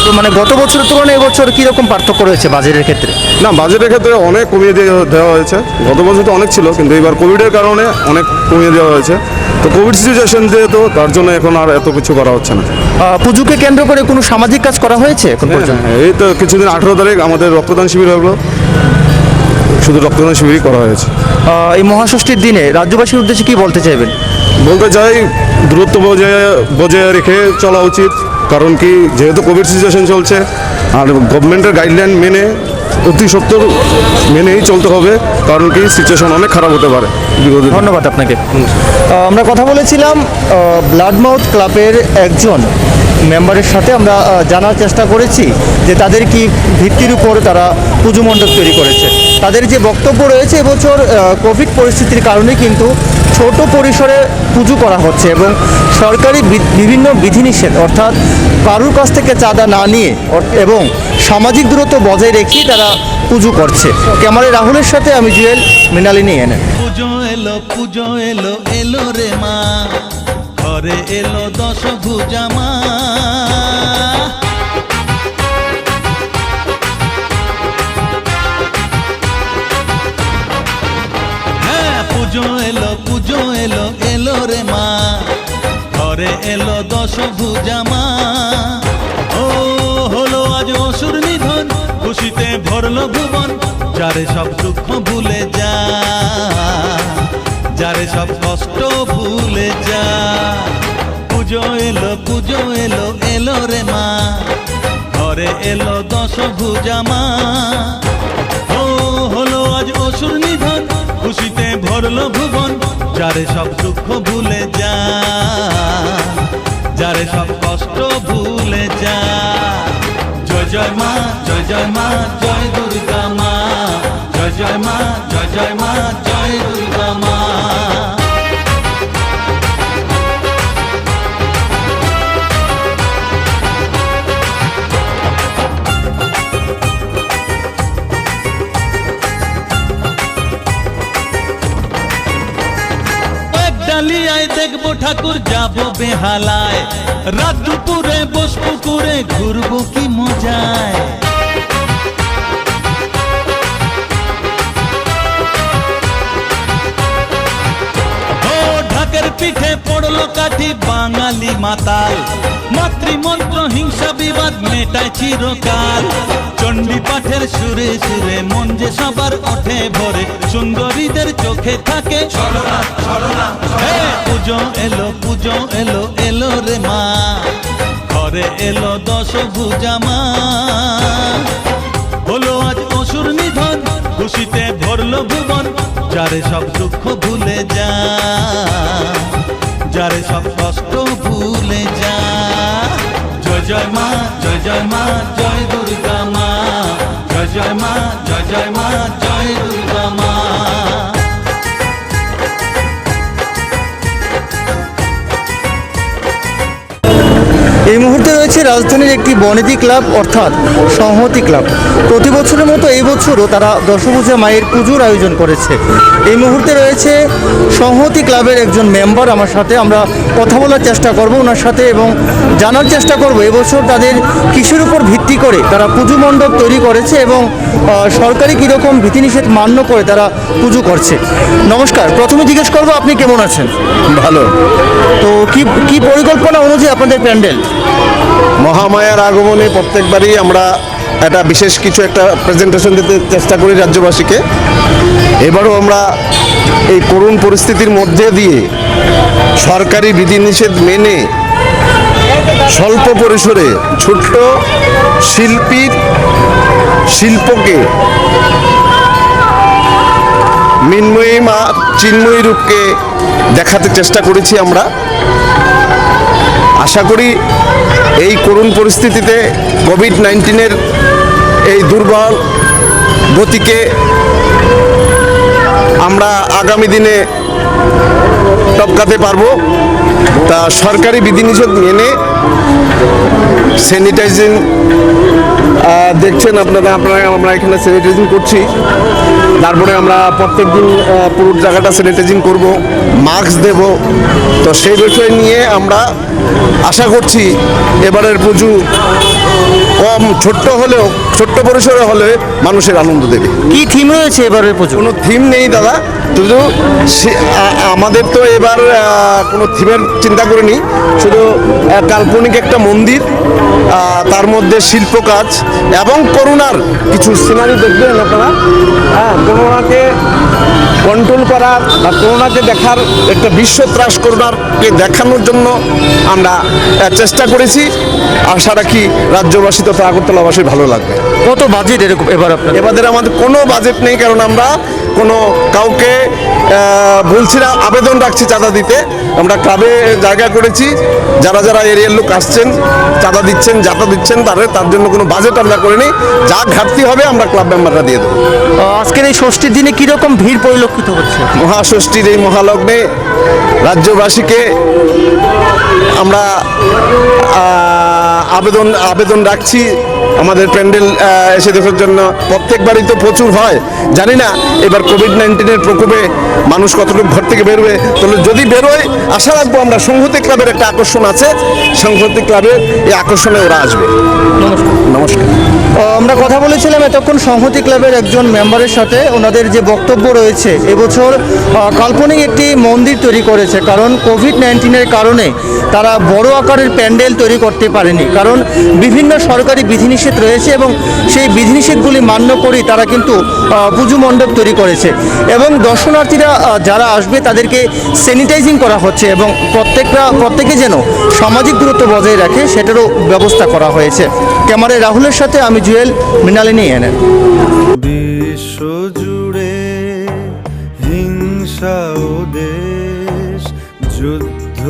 তো মানে গত বছরের তুলনায় এবছর কীরকম পার্থক্য রয়েছে বাজেটের ক্ষেত্রে? না, বাজেটের ক্ষেত্রে অনেক কমিয়ে দেওয়া হয়েছে। গত বছর তো অনেক ছিল, কিন্তু এবার কোভিডের কারণে অনেক কমিয়ে দেওয়া হয়েছে। তো কোভিড সিচুয়েশন যেহেতু, তার জন্য এখন আর এত কিছু করা হচ্ছে না। পুজোকে কেন্দ্র করে কোনো সামাজিক কাজ করা হয়েছে এখন পর্যন্ত? এই তো কিছুদিন 18 তারিখ আমাদের রক্তদান শিবির হলো, শুধু রক্তদান শিবিরই করা হয়েছে। এই মহাষষ্ঠীর দিনে রাজ্যবাসীর উদ্দেশ্যে কি বলতে চাইবেন? বলতে চাই দূরত্ব বজায় রেখে চলা উচিত, কারণ কি যেহেতু কোভিড সিচুয়েশন চলছে আর গভর্নমেন্টের গাইডলাইন মেনে অতি সত্বর মেনেই চলতে হবে, কারণ কি সিচুয়েশন অনেক খারাপ হতে পারে। ধন্যবাদ আপনাকে। আমরা কথা বলেছিলাম ব্লাড মাউথ ক্লাবের একজন মেম্বারের সাথে। আমরা জানার চেষ্টা করেছি যে তাদের কি ভিত্তির উপর তারা পুজো মণ্ডপ তৈরি করেছে। তাদের যে বক্তব্য রয়েছে, এবছর কোভিড পরিস্থিতির কারণে কিন্তু ছোট পরিসরে পুজো করা হচ্ছে এবং সরকারি বিভিন্ন বিধিনিষেধ অর্থাৎ কারুর কাছ থেকে চাঁদা না নিয়ে এবং সামাজিক দূরত্ব বজায় রেখেই তারা পুজো করছে। ক্যামেরায় রাহুলের সাথে আমি জুয়েল, মৃণালিনী এনে। পুজো এলো এলো রে মা, ঘরে এলো 10 ভুজা মা। হ্যাঁ, পুজো এলো এলো রে মা, ঘরে এলো দশভুজা মা। ও হলো আজ অসুর নিধন, খুশিতে ভরলো ভুবন, যারে সব দুঃখ ভুলে যা, যারে সব কষ্ট ভুলে যা। পুজো এলো এলো রে মা, ঘরে এলো দশভুজা মা। ও হলো আজ অসুর নিধন, খুশিতে ভরলো ভুবন, যারে সব দুঃখ ভুলে যা, যারে সব কষ্ট ভুলে যা। জয় জয় মা, জয় জয় মা, জয় দুর্গা মা, জয় জয় মা, জয় জয় মা, জয় দুর্গা মা। ডালিয়ায় দেখবো ঠাকুর, যাবো বেহালায়, রাত দুপুরে বসবো করে, ঘুরবো কি মজায়। ও ঢাকের পিঠে পড়লো কাঠি, বাঙালি মাতাল, মাতৃমন্ত্র হিংসা বিবাদ মেটায় চিরকাল। চণ্ডী পাঠের সুরে সুরে মন যে সবার ওঠে ভরে, সুন্দরীদের চোখে থাকে ছলনা ছলনা। পুজো এলো রে মা, ঘরে এলো দশভুজা মা। হলো আজ অসুর নিধন, খুশিতে ভরলো ভুবন, যারে সব দুঃখ ভুলে যা, যারে সব কষ্ট ভুলে যা। জয় জয় মা, জয় জয় মা, জয় দুর্গা মা, জয় জয় মা, জয় জয় মা, জয় দুর্গা মা। এই মুহূর্তে রয়েছে রাজধানীর একটি বনেদি ক্লাব অর্থাৎ সংহতি ক্লাব। প্রতি বছরের মতো এই বছরও তারা দশভুজা মায়ের পুজোর আয়োজন করেছে। এই মুহূর্তে রয়েছে সংহতি ক্লাবের একজন মেম্বার আমার সাথে, আমরা কথা বলার চেষ্টা করব ওনার সাথে এবং জানার চেষ্টা করব এবছর তাদের কিসের উপর ভিত্তি করে তারা পুজো মণ্ডপ তৈরি করেছে এবং সরকারি কীরকম বিধিনিষেধ মান্য করে তারা পুজো করছে। নমস্কার, প্রথমে জিজ্ঞেস করবো আপনি কেমন আছেন? ভালো। তো কি পরিকল্পনা অনুযায়ী আপনাদের প্যান্ডেল? মহামায়ার আগমনে প্রত্যেকবারই আমরা একটা বিশেষ কিছু একটা প্রেজেন্টেশন দিতে চেষ্টা করি রাজ্যবাসীকে। এবারও আমরা এই করুণ পরিস্থিতির মধ্যে দিয়ে সরকারি বিধিনিষেধ মেনে স্বল্প পরিসরে ছোট্ট শিল্পকে মৃন্ময়ী মা চিন্ময়ী রূপকে দেখাতে চেষ্টা করেছি আমরা। আশা করি এই করুণ পরিস্থিতিতে কোভিড-19 এই দুর্বল গতিকে আমরা আগামী দিনে টপকাতে পারবো। তা সরকারি বিধিনিষেধ মেনে স্যানিটাইজিং দেখছেন আপনারা আমরা এখানে স্যানিটাইজিং করছি। তারপরে আমরা প্রত্যেক দিন পুরো জায়গাটা স্যানিটাইজিং করব, মাস্ক দেব। তো সেই বিষয় নিয়ে আমরা আশা করছি এবারের পুজো ছোট্ট পরিসরে হলে মানুষের আনন্দ দেবে। কি থিম রয়েছে এবারের পুজো? কোনো থিম নেই দাদা, শুধু আমাদের তো এবার কোনো থিমের চিন্তা করিনি, শুধু কাল্পনিক একটা মন্দির, তার মধ্যে শিল্প কাজ এবং করোনার কিছু সিনারি দেখবেন আপনারা। করোনাকে কন্ট্রোল করার বা করোনাকে দেখার একটা বিশ্ব ত্রাস করোনাকে দেখানোর জন্য আমরা চেষ্টা করেছি। আশা রাখি রাজ্যবাসী তথা আগরতলাবাসী ভালো লাগবে। কত বাজেট এরকম এবারে আমাদের কোনো বাজেট নেই, কারণ আমরা কোনো কাউকে বলছি না, আবেদন রাখছি চাঁদা দিতে। আমরা ক্লাবে জায়গা করেছি, যারা যারা এরিয়ার লোক আসছেন চাঁদা দিচ্ছেন যাতা দিচ্ছেন তার জন্য কোনো বাজেট আমরা করিনি। যা ঘাটতি হবে আমরা ক্লাব মেম্বাররা দিয়ে দেবো। আজকের এই ষষ্ঠীর দিনে কীরকম ভিড় পরিলক্ষিত হচ্ছে? মহাষষ্ঠীর এই মহালগ্নে রাজ্যবাসীকে আমরা আবেদন রাখছি আমাদের প্যান্ডেল এসে দেখার জন্য। প্রত্যেকবারই তো প্রচুর হয়, জানি না এবার কোভিড-19 প্রকোপে মানুষ কতটুকু ঘর থেকে বেরোবে। তাহলে যদি বেরোয় আশা রাখবো আমরা সংহতি ক্লাবের একটা আকর্ষণ আছে, সংহতি ক্লাবের এই আকর্ষণে ওরা আসবে। নমস্কার। আমরা কথা বলেছিলাম এতক্ষণ সংহতি ক্লাবের একজন মেম্বারের সাথে। ওনাদের যে বক্তব্য রয়েছে, এবছর কাল্পনিক একটি মন্দির তৈরি করেছে, কারণ কোভিড-19-এর কারণে তারা বড় আকারের প্যান্ডেল তৈরি করতে পারেনি, কারণ বিভিন্ন সরকারি বিধিনিষেধ রয়েছে এবং সেই বিধিনিষেধগুলি মান্য করেই তারা কিন্তু পুজো মণ্ডপ তৈরি করেছে। এবং দর্শনার্থীরা যারা আসবে তাদেরকে স্যানিটাইজিং করা হচ্ছে এবং প্রত্যেকে যেন সামাজিক দূরত্ব বজায় রাখে সেটারও ব্যবস্থা করা হয়েছে। ক্যামেরায় রাহুলের সাথে আমি জুয়েল, মৃণালিনী এনএন। বিশ্ব জুড়ে হিংসা ও দেশ, যুদ্ধ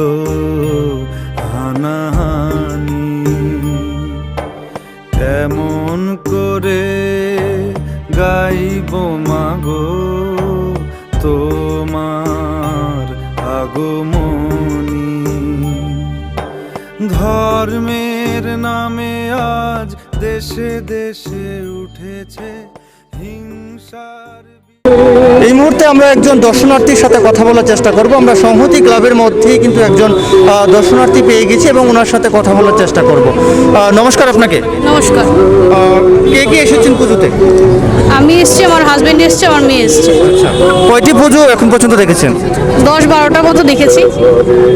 হানাহানি, কেমন করে গাইব মাগো তোমার আগমনী। ধর্মের নামে আজ দেশে দেশে উঠেছে হিংসার। এই মুহূর্তে আমরা একজন দর্শনার্থীর সাথে কথা বলার চেষ্টা করব। আমরা সংহতি ক্লাবের মধ্যেই কিন্তু একজন দর্শনার্থী পেয়ে গেছি এবং ওনার সাথে কথা বলার চেষ্টা করব। নমস্কার আপনাকে। নমস্কার। কে কে এসেছেন পুজোতে? আমি এসছি, আমার হাজবেন্ড এসছে, আমার মেয়ে এসছে। কয়টি পুজো এখন পর্যন্ত দেখেছেন? 10-12টার মতো দেখেছি।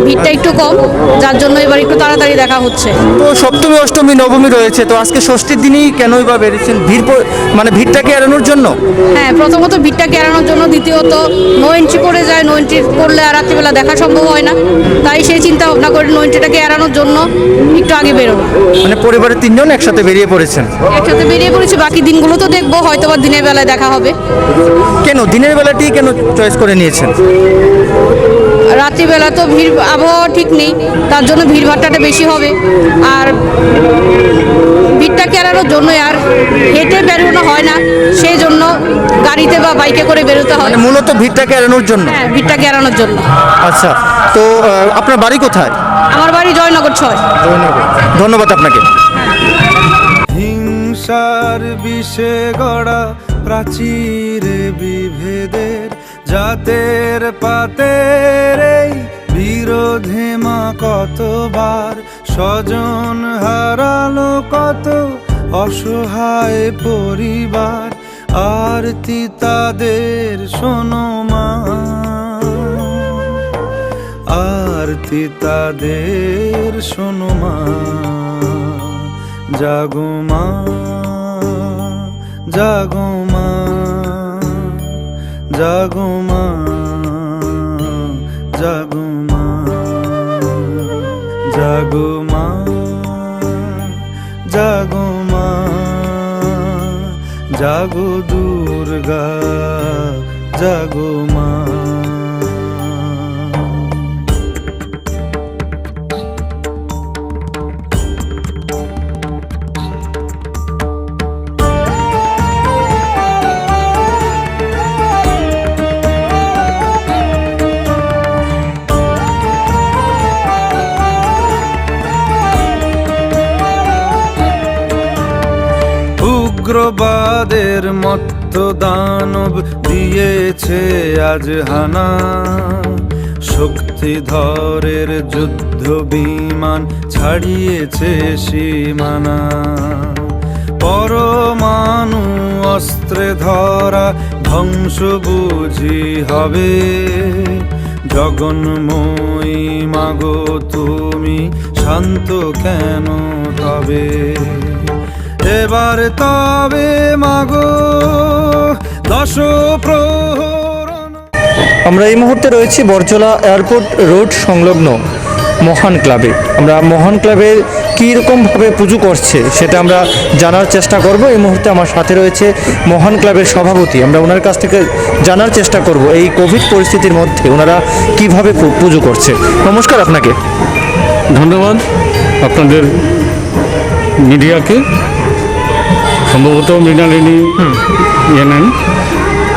ভিড়টা একটু কম, যার জন্য এবার একটু তাড়াতাড়ি দেখা হচ্ছে। তো সপ্তমী, অষ্টমী, নবমী রয়েছে, তো আজকে ষষ্ঠীর দিনই কেনই বা বেরিয়েছেন? মানে ভিড়টাকে এড়ানোর জন্য? হ্যাঁ, প্রথমত ভিড়টাকে এড়ানোর জন্য, দ্বিতীয়ত নো এন্ট্রি করে যায়। নো এন্ট্রি করলে আর রাত্রিবেলা দেখা সম্ভব হয় না, তাই সেই চিন্তা ভাবনা করে নো এন্ট্রিটাকে এড়ানোর জন্য একটু আগে বেরোনো। মানে পরিবারের 3 জন একসাথে বেরিয়ে পড়েছেন? একসাথে বেরিয়ে পড়েছি, বাকি দিনগুলো তো দেখবো, হয়তো বা দিনের বেলায় দেখা হবে। কেন দিনের বেলাটি কেন চয়েস করে নিয়েছেন? রাত্রিবেলা তো ভিড়, আবহাওয়া ঠিক নেই, তার জন্য ভিড় ভাট্টাটা বেশি হবে। আর ভিড়টাকে এড়ানোর জন্য আর হেঁটে বেরোনো হয় না, সেই জন্য গাড়িতে বা বাইকে করে বেরোতে হয়। মানে মূলত ভিড়টাকে এড়ানোর জন্য? হ্যাঁ, ভিড়টাকে এড়ানোর জন্য। আচ্ছা, তো আপনার বাড়ি কোথায়? আমার বাড়ি জয়নগর 6। ধন্যবাদ আপনাকে। হিংসার বিষে গড়া প্রাচীরে বিভেদের, জাতের পাতের এই বিরোধে মা কতবার স্বজন হারালো, কত অসহায় পরিবার। আরতি তাদের শোনো মা, আরতি তাদের শোনো মা। জাগো মা, জাগো মা, জাগো মা, জাগো মা, জাগো মা, জাগো মা, জাগো দুর্গা, জাগো মা। উগ্রবাদের মত্ত দানব দিয়েছে আজ হানা, শক্তিধরের যুদ্ধ বিমান ছাড়িয়েছে সীমানা। পরমাণু অস্ত্রে ধরা ধ্বংস বুঝি হবে, জগন্ময়ী মাগো তুমি শান্ত কেন তবে? এবার তবে মাগো দশ প্রহর। আমরা এই মুহূর্তে রয়েছি বরজলা এয়ারপোর্ট রোড সংলগ্ন মহান ক্লাবে। আমরা মহান ক্লাবের কীরকমভাবে পুজো করছে সেটা আমরা জানার চেষ্টা করব। এই মুহূর্তে আমার সাথে রয়েছে মহান ক্লাবের সভাপতি। আমরা ওনার কাছ থেকে জানার চেষ্টা করব এই কোভিড পরিস্থিতির মধ্যে ওনারা কিভাবে পুজো করছে। নমস্কার আপনাকে। ধন্যবাদ আপনাদের মিডিয়াকে, সম্ভবত মৃণালিনী এনএন।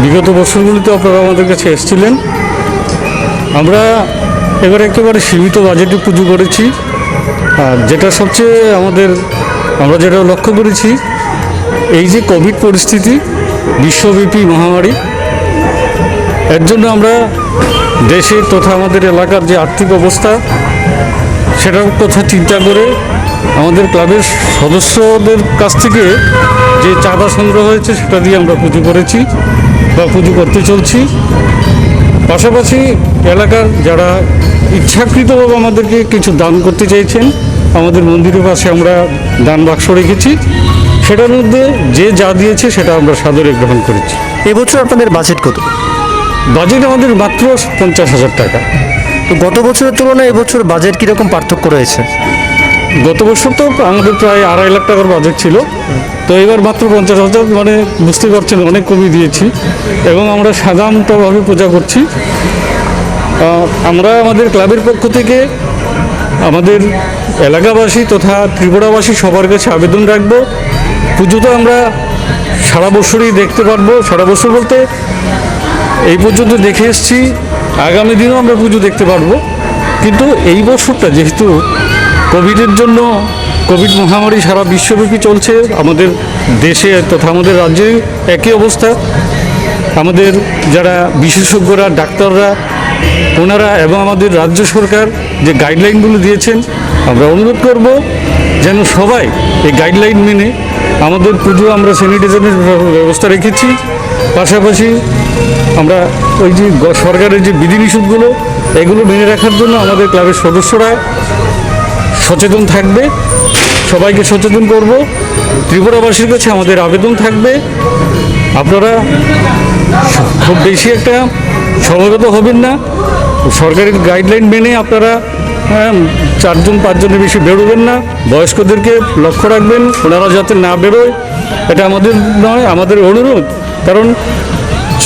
বিগত বছরগুলিতে আপনারা আমাদের কাছে এসেছিলেন। আমরা এবার একেবারে সীমিত বাজেটে পুজো করেছি। আর যেটা সবচেয়ে আমরা যেটা লক্ষ্য করেছি, এই যে কোভিড পরিস্থিতি, বিশ্বব্যাপী মহামারী, এর জন্য আমরা দেশের তথা আমাদের এলাকার যে আর্থিক অবস্থা সেটার কথা চিন্তা করে আমাদের ক্লাবের সদস্যদের কাছ থেকে যে চাঁদা সংগ্রহ হয়েছে সেটা দিয়ে আমরা পুজো করেছি বা পুজো করতে চলছি। পাশাপাশি এলাকার যারা ইচ্ছাকৃতভাবে আমাদেরকে কিছু দান করতে চাইছেন, আমাদের মন্দিরের পাশে আমরা দান বাক্স রেখেছি, সেটার মধ্যে যে যা দিয়েছে সেটা আমরা সাদরে গ্রহণ করেছি। এবছর আপনাদের বাজেট কত? বাজেট আমাদের মাত্র 50,000 টাকা। তো গত বছরের তুলনায় এবছর বাজেট কীরকম পার্থক্য রয়েছে? গত বছর তো আমাদের প্রায় 2.5 লাখ টাকার বাজেট ছিল, তো এবার মাত্র 50,000, মানে বুঝতে পারছেন অনেক কমিয়ে দিয়েছি এবং আমরা সাধারণতভাবে পূজা করছি। আমরা আমাদের ক্লাবের পক্ষ থেকে আমাদের এলাকাবাসী তথা ত্রিপুরাবাসী সবার কাছে আবেদন রাখবো, পুজো তো আমরা সারা বছরই দেখতে পারবো। সারা বছর বলতে এই পর্যন্ত দেখে এসেছি, আগামী দিনও আমরা পুজো দেখতে পারবো, কিন্তু এই বছরটা যেহেতু কোভিডের জন্য, কোভিড মহামারী সারা বিশ্বব্যাপী চলছে, আমাদের দেশে তথা আমাদের রাজ্যে একই অবস্থা। আমাদের যারা বিশেষজ্ঞরা, ডাক্তাররা, ওনারা এবং আমাদের রাজ্য সরকার যে গাইডলাইনগুলো দিয়েছেন, আমরা অনুরোধ করব যেন সবাই এই গাইডলাইন মেনে আমাদের পুজো, আমরা স্যানিটাইজারের ব্যবস্থা রেখেছি। পাশাপাশি আমরা ওই যে সরকারের যে বিধিনিষেধগুলো, এগুলো মেনে রাখার জন্য আমাদের ক্লাবের সদস্যরা সচেতন থাকবে, সবাইকে সচেতন করব। ত্রিপুরাবাসীর কাছে আমাদের আবেদন থাকবে, আপনারা খুব বেশি একটা সমাগত হবেন না, সরকারের গাইডলাইন মেনে আপনারা 4-5 জনের বেশি বেরোবেন না, বয়স্কদেরকে লক্ষ্য রাখবেন, ওনারা যাতে না বেরোয়, এটা আমাদের নয়, আমাদের অনুরোধ। কারণ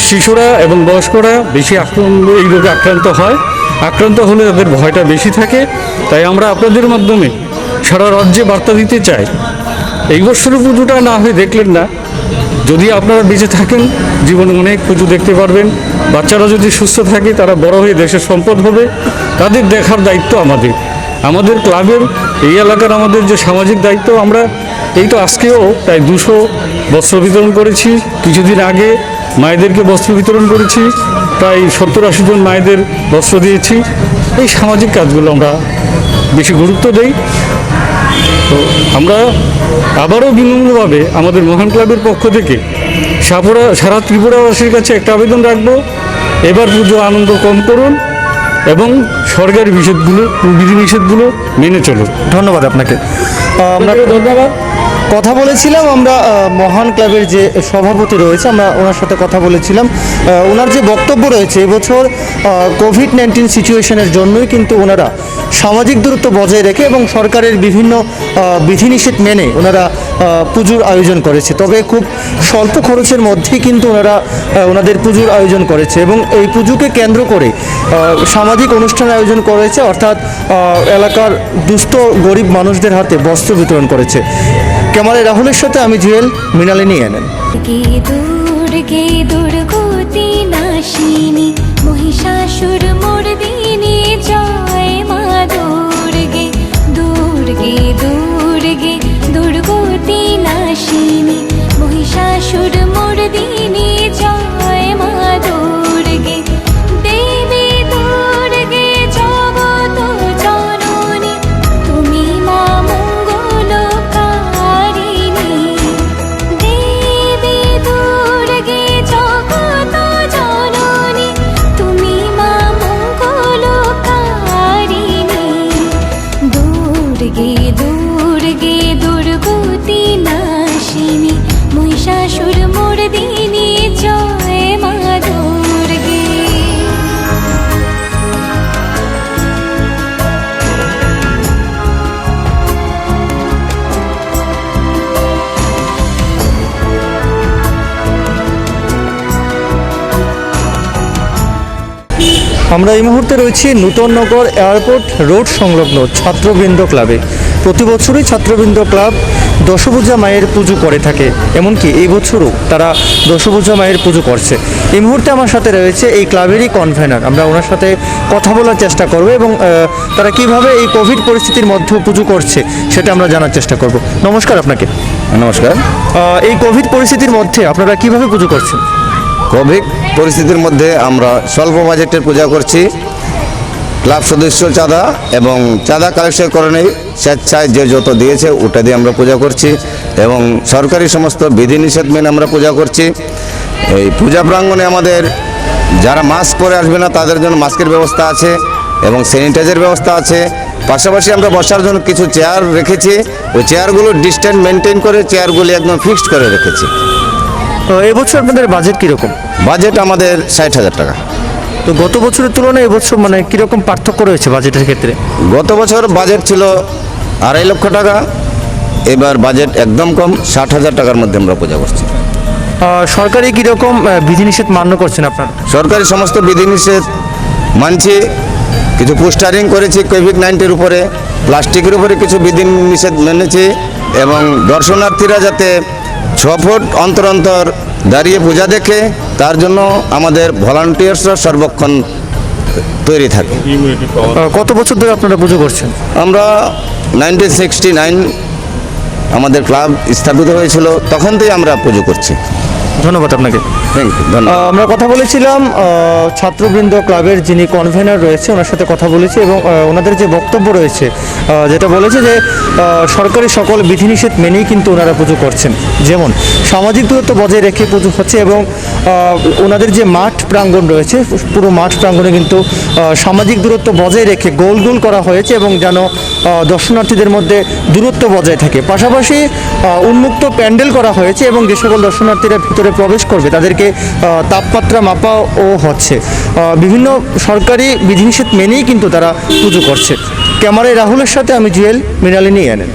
শিশুরা এবং বয়স্করা বেশি এই রোগে আক্রান্ত হয়, আক্রান্ত হলে তাদের ভয়টা বেশি থাকে। তাই আমরা আপনাদের মাধ্যমে সারা রাজ্যে বার্তা দিতে চাই, এই বছরের পুজোটা না হয়ে দেখলেন না, যদি আপনারা বেঁচে থাকেন জীবনে অনেক পুজো দেখতে পারবেন। বাচ্চারা যদি সুস্থ থাকে, তারা বড় হয়ে দেশের সম্পদ হবে, তাদের দেখার দায়িত্ব আমাদের। আমাদের ক্লাবের এই এলাকার আমাদের যে সামাজিক দায়িত্ব, আমরা এই তো আজকেও প্রায় 200 বস্ত্র বিতরণ করেছি, কিছুদিন আগে মায়েদেরকে বস্ত্র বিতরণ করেছি, প্রায় 70-80 জন মায়েদের বস্ত্র দিয়েছি। এই সামাজিক কাজগুলো আমরা বেশি গুরুত্ব দেই। তো আমরা আবারও বিনম্রভাবে আমাদের মহান ক্লাবের পক্ষ থেকে সারা ত্রিপুরাবাসীর কাছে একটা আবেদন রাখবো, এবার পুজো আনন্দ কম করুন এবং সরকারি বিধিনিষেধগুলো মেনে চলুন। ধন্যবাদ আপনাকে। আমরা ধন্যবাদ। কথা বলেছিলাম আমরা মহান ক্লাবের যে সভাপতি রয়েছে, আমরা ওনার সাথে কথা বলেছিলাম। ওনার যে বক্তব্য রয়েছে, এবছর কোভিড-19 সিচুয়েশনের জন্যই কিন্তু ওনারা সামাজিক দূরত্ব বজায় রেখে এবং সরকারের বিভিন্ন বিধিনিষেধ মেনে ওনারা পুজোর আয়োজন করেছে। তবে খুব স্বল্প খরচের মধ্যেই কিন্তু ওনারা ওনাদের পুজোর আয়োজন করেছে এবং এই পুজোকে কেন্দ্র করে সামাজিক অনুষ্ঠান আয়োজন করেছে, অর্থাৎ এলাকার দুস্থ গরিব মানুষদের হাতে বস্ত্র বিতরণ করেছে। ক্যামেরায় রাহুলের সাথে আমি জুয়েল, মৃণালিনী এনএন। দুর্গে দুর্গতি নাশিনী মহিষাসুর মর্দিনী জয় মা দুর্গে। দুর্গে দুর্গে দুর্গতি নাশিনী মহিষাসুর মর্দিনী জয় মা দুর্গে। দেবী দুর্গে জগত জননী তুমি মা মঙ্গলকারিণী। দেবী দুর্গে জগত জননী তুমি মা মঙ্গলকারিণী। দুর্গে দুর্গে দুর্গতি নাশিনী মহিষাসুর মর্দিনী জয় মা দুর্গে। আমরা এই মুহূর্তে রয়েছি নূতননগর এয়ারপোর্ট রোড সংলগ্ন ছাত্রবৃন্দ ক্লাবে। প্রতি বছরই ছাত্রবৃন্দ ক্লাব দশভূজা মায়ের পুজো করে থাকে, এমনকি এই বছরও তারা দশভূজা মায়ের পুজো করছে। এই মুহূর্তে আমার সাথে রয়েছে এই ক্লাবেরই কনভেনার, আমরা ওনার সাথে কথা বলার চেষ্টা করব এবং তারা কিভাবে এই কোভিড পরিস্থিতির মধ্যেও পুজো করছে সেটা আমরা জানার চেষ্টা করব। নমস্কার আপনাকে। নমস্কার। এই কোভিড পরিস্থিতির মধ্যে আপনারা কিভাবে পুজো করছেন? কোভিড পরিস্থিতির মধ্যে আমরা স্বল্প বাজেটের পূজা করছি। ক্লাব সদস্য চাঁদা এবং চাঁদা কালেকশন করে নেই, স্বেচ্ছায় যে যত দিয়েছে ওটা দিয়ে আমরা পূজা করছি এবং সরকারি সমস্ত বিধিনিষেধ মেনে আমরা পূজা করছি। এই পূজা প্রাঙ্গণে আমাদের যারা মাস্ক পরে আসবে না তাদের জন্য মাস্কের ব্যবস্থা আছে এবং স্যানিটাইজার ব্যবস্থা আছে। পাশাপাশি আমরা বসার জন্য কিছু চেয়ার রেখেছি, ওই চেয়ারগুলো ডিস্টেন্স মেনটেন করে চেয়ারগুলি একদম ফিক্সড করে রেখেছি। তো এবছর আপনাদের বাজেট কীরকম? বাজেট আমাদের 60,000 টাকা। তো গত বছরের তুলনায় এবছর মানে কীরকম পার্থক্য রয়েছে বাজেটের ক্ষেত্রে? গত বছর বাজেট ছিল 2.5 লক্ষ টাকা, এবার বাজেট একদম কম, 60,000 টাকার মধ্যে আমরা পূজা করছি। সরকারি কীরকম বিধিনিষেধ মান্য করছেন আপনারা? সরকারি সমস্ত বিধিনিষেধ মানছি, কিছু পোস্টারিং করেছি কোভিড-19 উপরে, প্লাস্টিকের উপরে কিছু বিধিনিষেধ মেনেছি এবং দর্শনার্থীরা যাতে 6 ফুট অন্তর অন্তর দাঁড়িয়ে পূজা দেখে তার জন্য আমাদের ভলান্টিয়ার্সরা সর্বক্ষণ তৈরি থাকে। কত বছর ধরে আপনারা পুজো করছেন? আমরা 1969 আমাদের ক্লাব স্থাপিত হয়েছিল, তখন থেকে আমরা পুজো করছি। ধন্যবাদ আপনাকে। থ্যাংক ইউ, ধন্যবাদ। আমরা কথা বলেছিলাম ছাত্রবৃন্দ ক্লাবের যিনি কনভেনার রয়েছে ওনার সাথে কথা বলেছি এবং ওনাদের যে বক্তব্য রয়েছে যেটা বলেছে যে সরকারি সকল বিধিনিষেধ মেনেই কিন্তু ওনারা পুজো করছেন, যেমন সামাজিক দূরত্ব বজায় রেখে পুজো হচ্ছে এবং ওনাদের যে মাঠ প্রাঙ্গণ রয়েছে পুরো মাঠ প্রাঙ্গণে কিন্তু সামাজিক দূরত্ব বজায় রেখে গোল গোল করা হয়েছে এবং যেন দর্শনার্থীদের মধ্যে দূরত্ব বজায় থাকে। পাশাপাশি উন্মুক্ত প্যান্ডেল করা হয়েছে এবং যে সকল দর্শনার্থীরা ভিতরে প্রবেশ করবে তাদেরকে তাপমাত্রা মাপাও হচ্ছে। বিভিন্ন সরকারি বিধিনিষেধ মেনেই কিন্তু তারা পুজো করছে। ক্যামেরায় রাহুলের সাথে আমি জুয়েল, মৃণালিনী এনএন।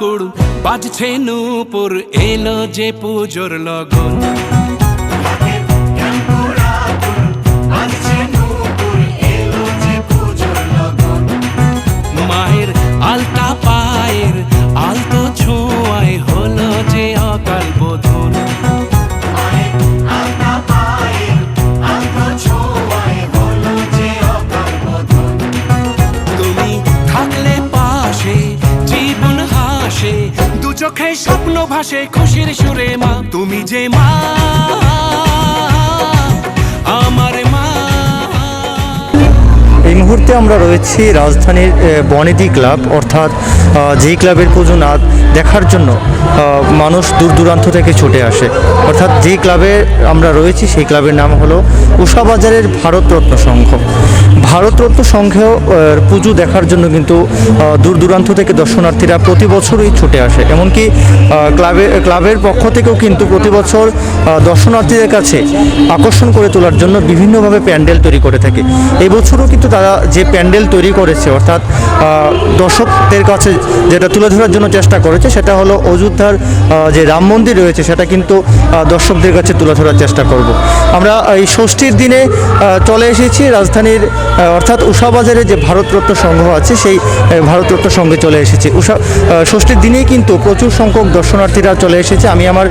কুড় বাজছে নূপুর, এলো যে পুজোর লগন। মায়ের আলতা পায়ের আলতো ছোঁয়ায় হলো যে অকাল বোধন। তুমি থাকলে পাশে জীবন হাসে, দু চোখে স্বপ্ন ভাসে খুশির সুরে মা। তুমি যে মা, আমার মা। এই মুহূর্তে আমরা রয়েছি রাজধানীর বনেদি ক্লাব, অর্থাৎ যেই ক্লাবের পুজো না দেখার জন্য মানুষ দূর দূরান্ত থেকে ছুটে আসে। অর্থাৎ যেই ক্লাবে আমরা রয়েছি সেই ক্লাবের নাম হলো উষাবাজারের ভারতরত্ন সংঘ। ভারতরত্ন সংঘেও পুজো দেখার জন্য কিন্তু দূর দূরান্ত থেকে দর্শনার্থীরা প্রতি বছরই ছুটে আসে। এমনকি ক্লাবের পক্ষ থেকেও কিন্তু প্রতি বছর দর্শনার্থীদের কাছে আকর্ষণ করে তোলার জন্য বিভিন্নভাবে প্যান্ডেল তৈরি করে থাকে। এই বছরও কিন্তু তারা যে প্যান্ডেল তৈরি করেছে, অর্থাৎ দর্শকদের কাছে যেটা তুলে ধরার জন্য চেষ্টা করেছে, সেটা হলো অযোধ্যার যে রাম মন্দির রয়েছে সেটা কিন্তু দর্শকদের কাছে তুলে ধরার চেষ্টা করব। আমরা এই ষষ্ঠীর দিনে চলে এসেছি রাজধানীর অর্থাৎ উষাবাজারে যে ভারতরত্ন সংঘ আছে সেই ভারতরত্ন সংঘে চলে এসেছি। ষষ্ঠীর দিনেই কিন্তু প্রচুর সংখ্যক দর্শনার্থীরা চলে এসেছে। আমি আমার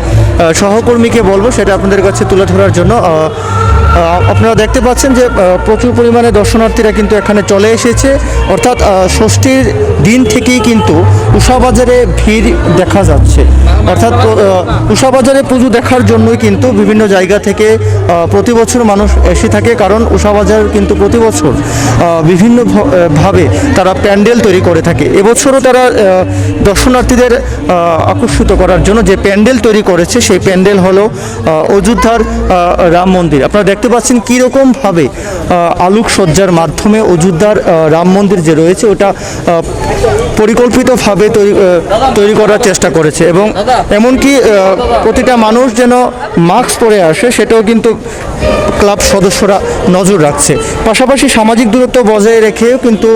সহকর্মীকে বলবো সেটা আপনাদের কাছে তুলে ধরার জন্য। আপনারা দেখতে পাচ্ছেন যে প্রচুর পরিমাণে দর্শনার্থীরা কিন্তু এখানে চলে এসেছে, অর্থাৎ ষষ্ঠীর দিন থেকেই কিন্তু উষাবাজারে ভিড় দেখা যাচ্ছে। অর্থাৎ উষাবাজারে পুজো দেখার জন্যই কিন্তু বিভিন্ন জায়গা থেকে প্রতি বছর মানুষ এসে থাকে, কারণ উষাবাজার কিন্তু প্রতি বছর বিভিন্ন ভাবে তারা প্যান্ডেল তৈরি করে থাকে। এবছরও তারা দর্শনার্থীদের আকর্ষিত করার জন্য যে প্যান্ডেল তৈরি করেছে, সেই প্যান্ডেল হলো অযোধ্যার রাম মন্দির। আপনারা দেখতে পাচ্ছেন কীরকমভাবে আলোকসজ্জার মাধ্যমে অযোধ্যার রাম মন্দির যে রয়েছে ওটা পরিকল্পিতভাবে তৈরি করার চেষ্টা করেছে, এবং এমনকি প্রতিটা মানুষ যেন মাস্ক পরে আসে সেটাও কিন্তু ক্লাব সদস্যরা নজর রাখছে। পাশাপাশি সামাজিক দূরত্ব বজায় রেখেও কিন্তু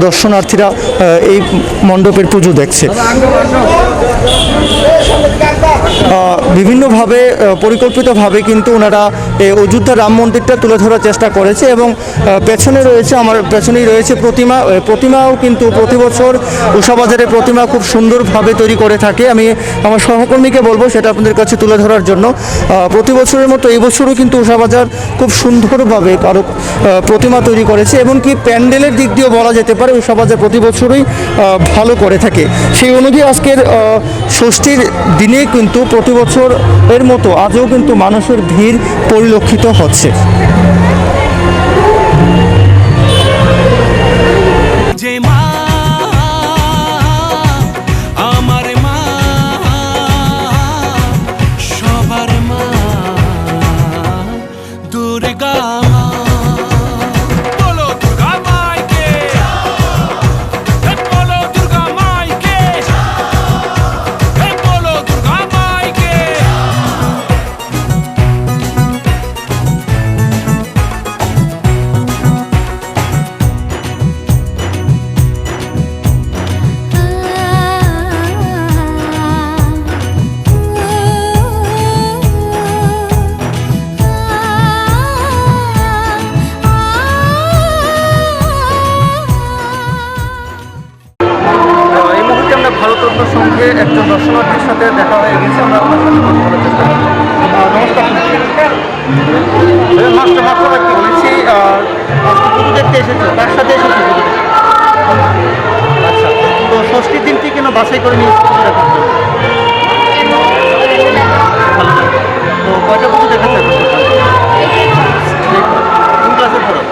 দর্শনার্থীরা এই মণ্ডপের পুজো দেখছে। বিভিন্নভাবে পরিকল্পিতভাবে কিন্তু ওনারা এই অযোধ্যা রাম মন্দিরটা তুলে ধরার চেষ্টা করেছে, এবং পেছনেই রয়েছে প্রতিমাও কিন্তু প্রতি বছর উষাবাজারে প্রতিমা খুব সুন্দরভাবে তৈরি করে থাকে। আমি আমার সহকর্মীকে বলবো সেটা আপনাদের কাছে তুলে ধরার জন্য। প্রতি বছরের মতো এই বছরও কিন্তু উষাবাজার খুব সুন্দরভাবে কারো প্রতিমা তৈরি করেছে, এমনকি প্যান্ডেলের দিক দিয়েও বলা যেতে পারে উষাবাজার প্রতি বছরই ভালো করে থাকে। সেই অনুযায়ী আজকের ষষ্ঠীর দিনে কিন্তু প্রতি বছর এর মতো আজও কিন্তু মানুষের ভিড় পরিলক্ষিত হচ্ছে। যে মা আমার মা সবার মা দুর্গা মা, বলো দুর্গা মাইকে, বলো দুর্গা মাইকে, বলো দুর্গা মাইকে। এই মুহূর্তে আমরা ভারতরত্ন সঙ্গে একজন দর্শনার্থীর সাথে দেখা হয়ে গেছে, আমরা আপনার সাথে কথা বলার চেষ্টা করি। নমস্কার, বলেছি পুজো দেখতে এসেছো, তার সাথে এসেছো? আচ্ছা, তো ষষ্ঠীর দিনটি কেন বাছাই করে নিয়েছি পুজো দেখার জন্য? তো কয়টা পুজো দেখাচ্ছে? কোন ক্লাসে পড়ো?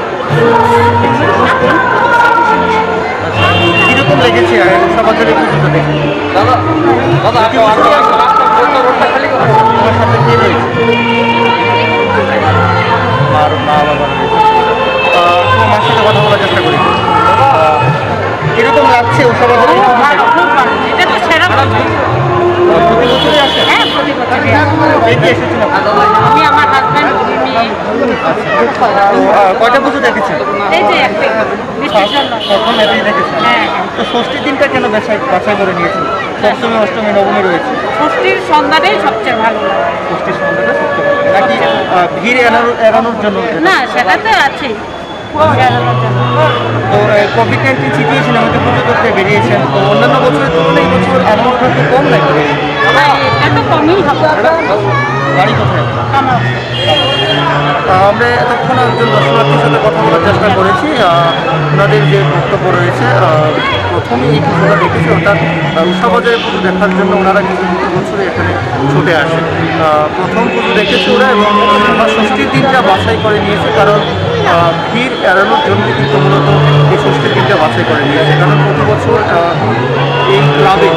কিরকম লেগেছে উষাবাজারে পুজোটা দেখে? তোমার সাথে কে রয়েছে? আর মা বাবা রয়েছে। তোমার মার সাথে কথা বলার চেষ্টা করি। কিরকম লাগছে উষাবাজারে? প্রতি বছরই আসে? এসেছিলাম আমি আমার হাজব্যান্ড কয়টা পুজো দেখেছেন? এই যে একটা প্রথম এটাই দেখেছেন। তো ষষ্ঠীর দিনটা কেন বাছাই করে নিয়েছেন? সপ্তমী, অষ্টমী, নবমী রয়েছে। ষষ্ঠীর সন্ধ্যাটাই সবচেয়ে ভালো লাগে। ষষ্ঠীর সন্ধ্যাটা সবচেয়ে ভালো নাকি ভিড় এড়ানোর জন্য? না, সেটা তো আছেই। তো কোভিড-19 সিচুয়েশন আমাদের পুজো করতে বেরিয়েছেন, তো অন্যান্য বছরের তুলনায় এই বছর অ্যামাউন্টটা একটু কম লাগে। এটা তো কমই হবে। বাড়ি কোথায়? আমরা এতক্ষণ একজন দর্শনার্থীর সাথে কথা বলার চেষ্টা করেছি। ওনাদের যে বক্তব্য রয়েছে, প্রথমেই এই পুজোটা দেখেছি, অর্থাৎ উষাবাজারে পুজো দেখার জন্য ওনারা কিন্তু প্রতি বছরই এখানে ছুটে আসে। প্রথম পুজো দেখেছে ওরা, এবং ষষ্ঠীর দিনটা বাছাই করে নিয়েছে, কারণ ভিড় এড়ানোর জন্য কিন্তু মূলত এই ষষ্ঠীর দিনটা বাছাই করে নিয়েছে, কারণ প্রতি বছর এই ক্লাবে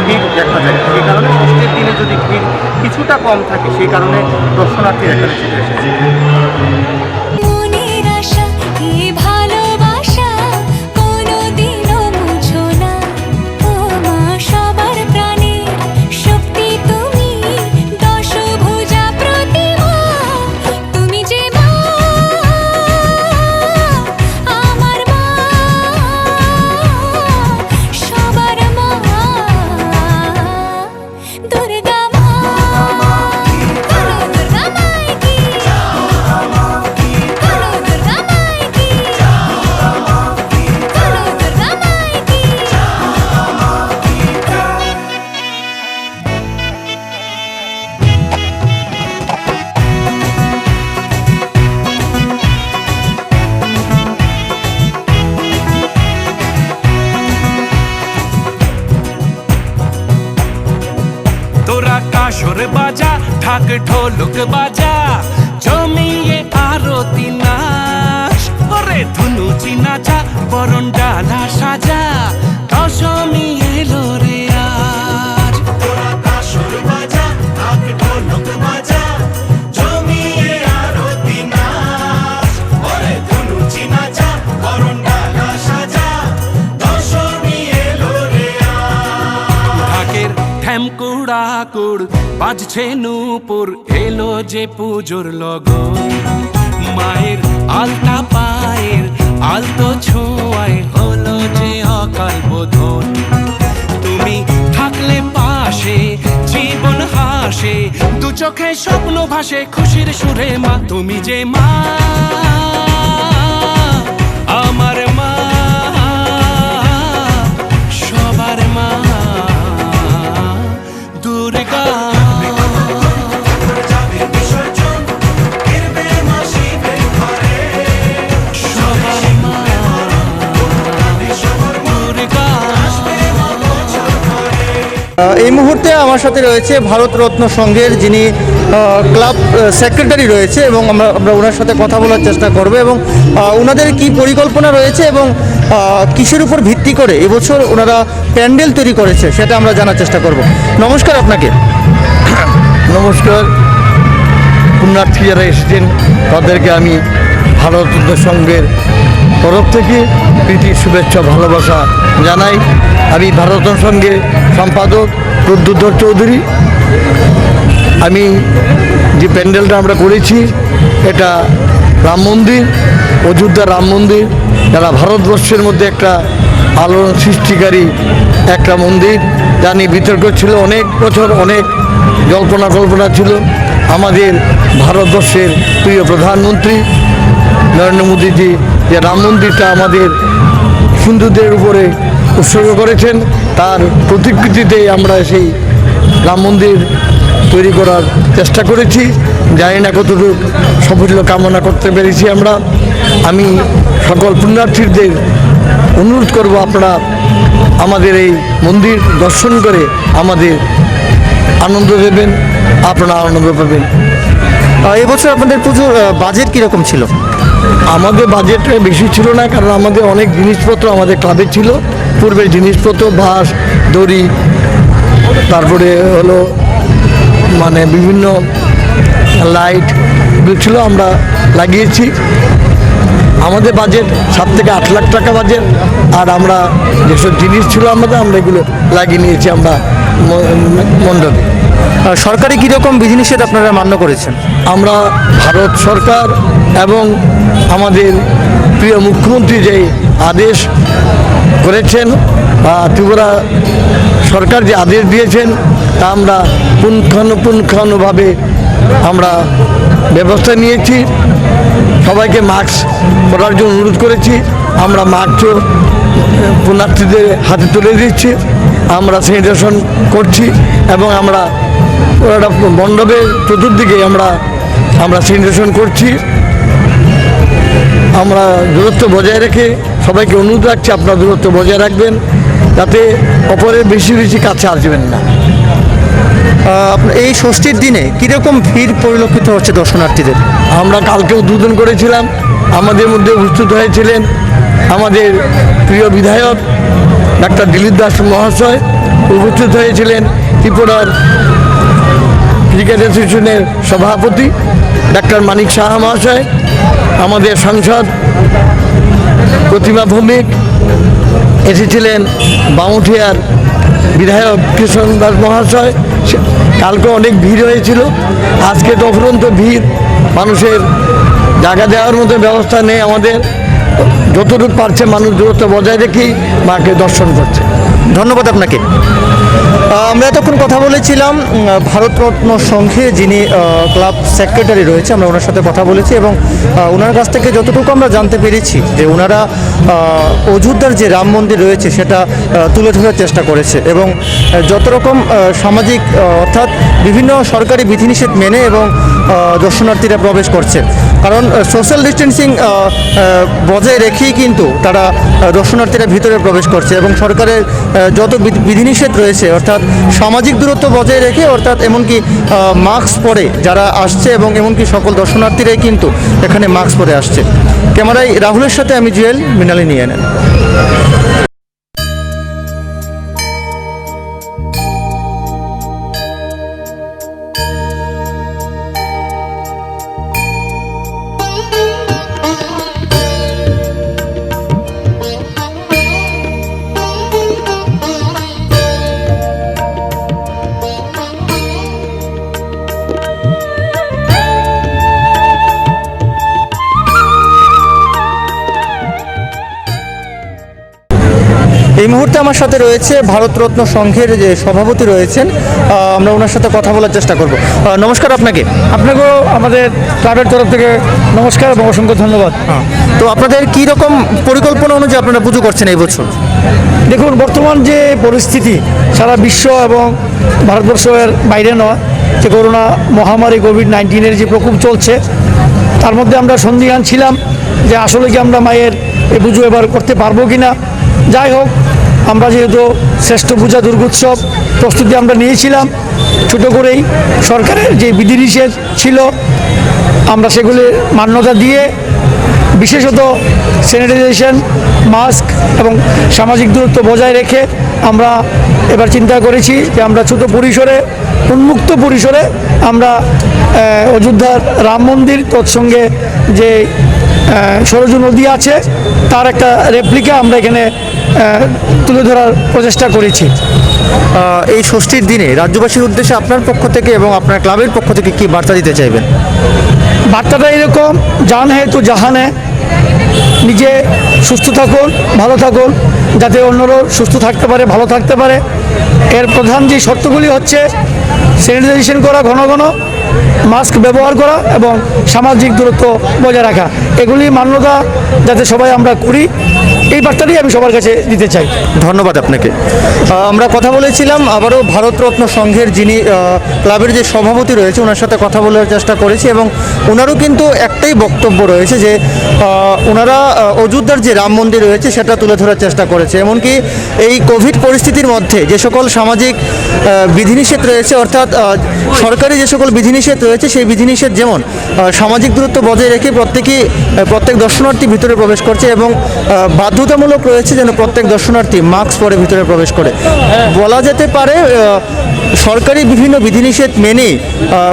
ভিড় দেখা যায়। সেই কারণে ষষ্ঠীর দিনে যদি ভিড় কিছুটা কম থাকে, সেই কারণে দর্শনার্থীরা এখানে ছুটে এসেছে। মনের আশা এই ভালোবাসা কোনোদিনও মুছো না, ও মা সবার প্রাণের শক্তি তুমি, দশভুজা প্রতিমা তুমি যে মা, আমার মা, সবার মা, দুর্গা মা, দুর্গা মাই কি বাজা ঢাক ঢোলক বাজা জমিয়ে আরতি নাচ ওরে ধুনুচি নাচা বরণ ডালা সাজা দশমী এলো রে আজ তোরা কাসর বাজা ঢাক ঢোলক বাজা জমিয়ে আরতি নাচ ওরে ধুনুচি নাচা বরণ ডালা সাজা দশমী এলো রে আজ ঢাকের ঠ্যামকুড়া কুড় বাজছে নূপুর এলো যে পুজোর লগন মায়ের আলতা পায়ের আলতো ছোঁয়ায় হলো যে অকাল বোধন তুমি থাকলে পাশে জীবন হাসে দু চোখে স্বপ্ন ভাসে খুশির সুরে মা তুমি যে মা আমার মা সবার মা দুর্গা এই মুহূর্তে আমার সাথে রয়েছে ভারতরত্ন সংঘের যিনি ক্লাব সেক্রেটারি রয়েছে এবং আমরা ওনার সাথে কথা বলার চেষ্টা করব এবং ওনাদের কি পরিকল্পনা রয়েছে এবং কিসের উপর ভিত্তি করে এবছর ওনারা প্যান্ডেল তৈরি করেছে সেটা আমরা জানার চেষ্টা করব। নমস্কার আপনাকে। নমস্কার। পুণ্যার্থী যারা এসেছেন তাদেরকে আমি ভারতরত্ন সংঘের তরফ থেকে প্রীতি শুভেচ্ছা ভালোবাসা জানাই। আমি ভারতরত্ন সংঘের সম্পাদক প্রদ্যুৎ চৌধুরী। আমি যে প্যান্ডেলটা আমরা করেছি এটা রাম মন্দির, অযোধ্যা রাম মন্দির, যারা ভারতবর্ষের মধ্যে একটা আলোড়ন সৃষ্টিকারী একটা মন্দির, যা নিয়ে বিতর্ক ছিল অনেক বছর, অনেক জল্পনা কল্পনা ছিল। আমাদের ভারতবর্ষের প্রিয় প্রধানমন্ত্রী নরেন্দ্র মোদীজি যে রাম মন্দিরটা আমাদের হিন্দুদের উপরে উৎসর্গ করেছেন, তার প্রতিকৃতিতে আমরা সেই রাম মন্দির তৈরি করার চেষ্টা করেছি। জানি না কতটুকু সাফল্য কামনা করতে পেরেছি আমরা। আমি সকল পুণ্যার্থীদের অনুরোধ করব, আপনারা আমাদের এই মন্দির দর্শন করে আমাদের আনন্দ দেবেন, আপনারা আনন্দ পাবেন। এবছর আপনাদের পুজোর বাজেট কীরকম ছিল? আমাদের বাজেট বেশি ছিল না, কারণ আমাদের অনেক জিনিসপত্র আমাদের ক্লাবে ছিল, পূর্বের জিনিসপত্র, বাঁশ, দড়ি, তারপরে হলো মানে বিভিন্ন লাইট ছিল, আমরা লাগিয়েছি। আমাদের বাজেট 7 থেকে 8 লাখ টাকা বাজেট, আর আমরা যেসব জিনিস ছিল আমরা এগুলো লাগিয়ে নিয়েছি আমরা মণ্ডপে। সরকারি কীরকম বিধিনিষেধ আপনারা মান্য করেছেন? আমরা ভারত সরকার এবং আমাদের প্রিয় মুখ্যমন্ত্রী যে আদেশ করেছেন বা ত্রিপুরা সরকার যে আদেশ দিয়েছেন তা আমরা পুঙ্খানুপুঙ্খানুভাবে আমরা ব্যবস্থা নিয়েছি। সবাইকে মাস্ক পরার জন্য অনুরোধ করেছি। আমরা মাস্কও পুণ্যার্থীদের হাতে তুলে দিচ্ছি, আমরা স্যানিটেশন করছি এবং আমরা মণ্ডপের চতুর্দিকে আমরা স্যানিটেশন করছি। আমরা দূরত্ব বজায় রেখে সবাইকে অনুরোধ রাখছি, আপনারা দূরত্ব বজায় রাখবেন, যাতে অপরের বেশি বেশি কাছে আসবেন না। এই ষষ্ঠীর দিনে কীরকম ভিড় পরিলক্ষিত হচ্ছে দর্শনার্থীদের? আমরা কালকে উদ্বোধন করেছিলাম, আমাদের মধ্যে উপস্থিত হয়েছিলেন আমাদের প্রিয় বিধায়ক ডাক্তার দিলীপ দাস মহাশয়, উপস্থিত হয়েছিলেন ত্রিপুরার ক্রিকেট অ্যাসোসিয়েশনের সভাপতি ডাক্তার মানিক সাহা মহাশয়, আমাদের সাংসদ প্রতিমা ভৌমিক, এসেছিলেন বামুঠিয়ার বিধায়ক কৃষ্ণ দাস মহাশয়। কালকে অনেক ভিড় হয়েছিল, আজকে তো অফুরন্ত ভিড়, মানুষের জায়গা দেওয়ার মতো ব্যবস্থা নেই। আমাদের যতটুকু পারছে মানুষ দূরত্ব বজায় রেখেই মাকে দর্শন করছে। ধন্যবাদ আপনাকে। আমরা এতক্ষণ কথা বলেছিলাম ভারতরত্ন সংঘে যিনি ক্লাব সেক্রেটারি রয়েছে, আমরা ওনার সাথে কথা বলেছি এবং ওনার কাছ থেকে যতটুকু আমরা জানতে পেরেছি যে ওনারা অযোধ্যার যে রাম মন্দির রয়েছে সেটা তুলে ধরার চেষ্টা করেছে এবং যত রকম সামাজিক অর্থাৎ বিভিন্ন সরকারি বিধিনিষেধ মেনে এবং দর্শনার্থীরা প্রবেশ করছে, কারণ সোশ্যাল ডিস্টেন্সিং বজায় রেখেই কিন্তু তারা দর্শনার্থীরা ভিতরে প্রবেশ করছে এবং সরকারের যত বিধিনিষেধ রয়েছে অর্থাৎ সামাজিক দূরত্ব বজায় রেখে অর্থাৎ এমনকি মাস্ক পরে যারা আসছে এবং এমনকি সকল দর্শনার্থীরাই কিন্তু এখানে মাস্ক পরে আসছে। ক্যামেরায় রাহুলের সাথে আমি জুয়েল, মৃণালী নিয়ে নেন। এই মুহূর্তে আমার সাথে রয়েছে ভারতরত্ন সংঘের যে সভাপতি রয়েছেন, আমরা ওনার সাথে কথা বলার চেষ্টা করব। নমস্কার আপনাকে। আপনাকেও আমাদের ক্লাবের তরফ থেকে নমস্কার এবং অসংখ্য ধন্যবাদ। তো আপনাদের কী রকম পরিকল্পনা অনুযায়ী আপনারা পুজো করছেন এই বছর? দেখুন, বর্তমান যে পরিস্থিতি সারা বিশ্ব এবং ভারতবর্ষের বাইরে নয়, যে করোনা মহামারী কোভিড-19 যে প্রকোপ চলছে, তার মধ্যে আমরা সন্দিহান ছিলাম যে আসলে কি আমরা মায়ের এই পুজো এবার করতে পারবো কি না। যাই হোক, আমরা যেহেতু শ্রেষ্ঠ পূজা দুর্গোৎসব প্রস্তুতি আমরা নিয়েছিলাম, ছোটো করেই সরকারের যে বিধিনিষেধ ছিল আমরা সেগুলির মান্যতা দিয়ে বিশেষত স্যানিটাইজেশন, মাস্ক এবং সামাজিক দূরত্ব বজায় রেখে আমরা এবার চিন্তা করেছি যে আমরা ছোটো পরিসরে, উন্মুক্ত পরিসরে আমরা অযোধ্যার রাম মন্দির তৎসঙ্গে যে সরজু নদী আছে তার একটা রেপ্লিকা আমরা এখানে তুলে ধরার প্রচেষ্টা করেছি। এই ষষ্ঠীর দিনে রাজ্যবাসীর উদ্দেশ্যে আপনার পক্ষ থেকে এবং আপনার ক্লাবের পক্ষ থেকে কী বার্তা দিতে চাইবেন? বার্তাটা এরকম, জান হে তো জাহানে, নিজে সুস্থ থাকুন, ভালো থাকুন, যাতে অন্যরাও সুস্থ থাকতে পারে, ভালো থাকতে পারে। এর প্রধান যে শর্তগুলি হচ্ছে স্যানিটাইজেশন করা, ঘন ঘন মাস্ক ব্যবহার করা এবং সামাজিক দূরত্ব বজায় রাখা, এগুলি মান্যতা যাতে সবাই আমরা করি, এই বার্তাটি আমি সবার কাছে দিতে চাই। ধন্যবাদ আপনাকে। আমরা কথা বলেছিলাম আবারও ভারতরত্ন সংঘের যিনি ক্লাবের যে সভাপতি রয়েছে ওনার সাথে কথা বলার চেষ্টা করেছি এবং ওনারও কিন্তু একটাই বক্তব্য রয়েছে যে ওনারা অযোধ্যার যে রাম মন্দির রয়েছে সেটা তুলে ধরার চেষ্টা করেছে। এমনকি এই কোভিড পরিস্থিতির মধ্যে যে সকল সামাজিক বিধিনিষেধ রয়েছে অর্থাৎ সরকারি যে সকল বিধিনিষেধ রয়েছে সেই বিধিনিষেধ যেমন সামাজিক দূরত্ব বজায় রেখে প্রত্যেক দর্শনার্থী ভিতরে প্রবেশ করছে এবং বাধ্যতামূলক রয়েছে যেন প্রত্যেক দর্শনার্থী মাস্ক পরে ভিতরে প্রবেশ করে। বলা যেতে পারে সরকারি বিভিন্ন বিধিনিষেধ মেনে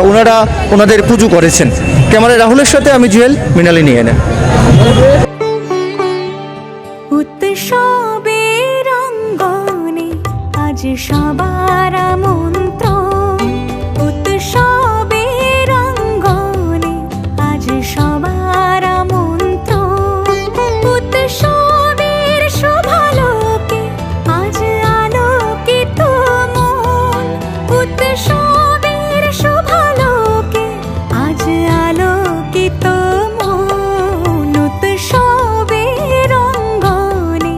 ওনারা ওনাদের পুজো করেছেন। ক্যামেরায় রাহুলের সাথে আমি জুয়েল, মৃণালী নিয়ে নেন। উৎসবের অঙ্গনে আজ সবার আমন্ত্রণ, উৎসবের অঙ্গনে আজ সবার আমন্ত্রণ, উৎসবের শোভালোকে আজ আলোকিত মন, উৎসবের শোভালোকে আজ আলোকিত মন, উৎসবের অঙ্গনে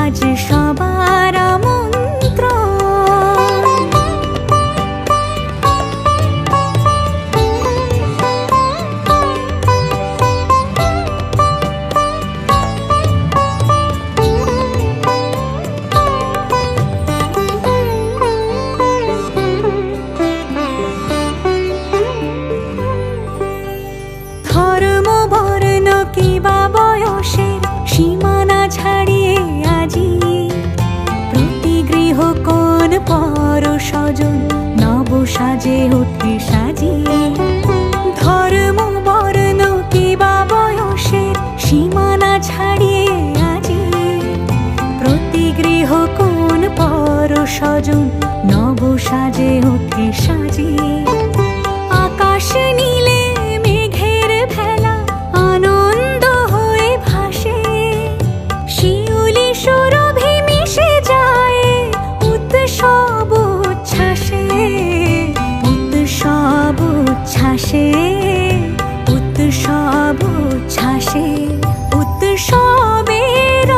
আজ সবার আমন্ত্রণ। ধর্ম বর্ণ কিবা বয়সের সীমানা ছাড়িয়ে আজি প্রতি গৃহ কোন পর স্বজন নব সাজে ওঠে সাজিয়ে। ধর্ম বর্ণ কিবা বয়সের সীমানা ছাড়িয়ে আজি প্রতি গৃহ কোন পর স্বজন নব সাজে ওঠে সাজিয়ে। আকাশ নীলে মেঘের ভেলা আনন্দ হয়ে ভাসে, শিউলি সুরভি মিশে যায় উৎসব উচ্ছ্বাসে, উৎসব উচ্ছ্বাসে, উৎসব উচ্ছ্বাসে, উৎসবের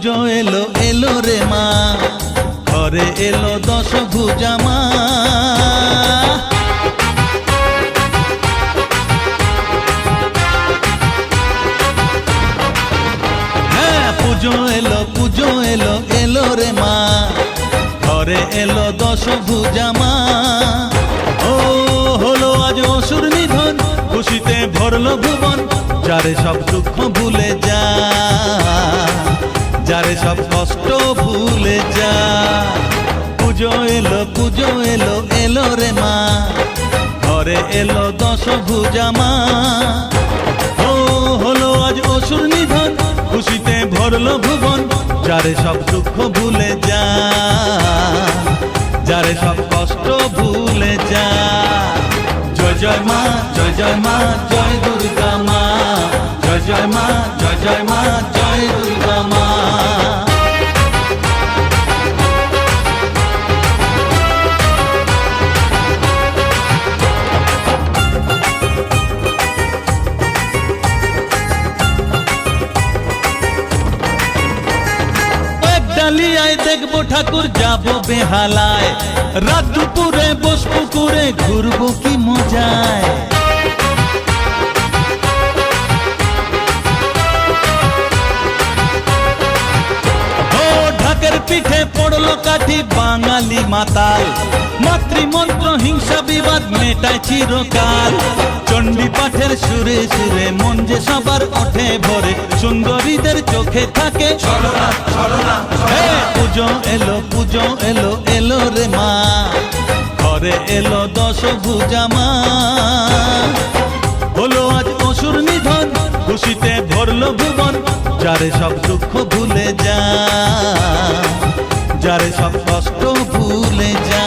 পুজো এলো এলো রে মা, ঘরে এলো দশভুজা মা। হ্যাঁ, পুজো এলো এলো রে মা, ঘরে এলো দশভুজা মা। ও হলো আজ অসুর নিধন, খুশিতে ভরলো ভুবন, যারে সব দুঃখ ভুলে যা, যারে সব কষ্ট ভুলে যা। পুজো এলো এলো রে মা, ঘরে এলো দশভুজা মা। ও হলো আজ অসুর নিধন, খুশিতে ভরলো ভুবন, যারে সব দুঃখ ভুলে যা, যারে সব কষ্ট ভুলে যা। জয় জয় মা, জয় জয় মা, জয় দুর্গা মা, জয় জয় মা, জয় জয় মা, জয় দুর্গা মা। ডালিয়ায় দেখবো ঠাকুর, যাবো বেহালায়, রাত দুপুরে বসবো করে ঘুরবো কি মজায়। ও ঢাকের পিঠে পড়লো কাঠি, বাঙালি মাতাল, মাতৃমন্ত্র হিংসা বিবাদ মেটায় চিরকাল। চণ্ডী পাঠের সুরে সুরে মন যে সবার ওঠে ভরে, সুন্দরীদের চোখে থাকে ছলনা ছলনা। পুজো এলো এলো রে মা, ঘরে এলো দশভুজা মা। হলো আজ অসুর নিধন, খুশিতে ভরলো ভুবন, যারে সব দুঃখ ভুলে যা, যারে সব কষ্ট ভুলে যা।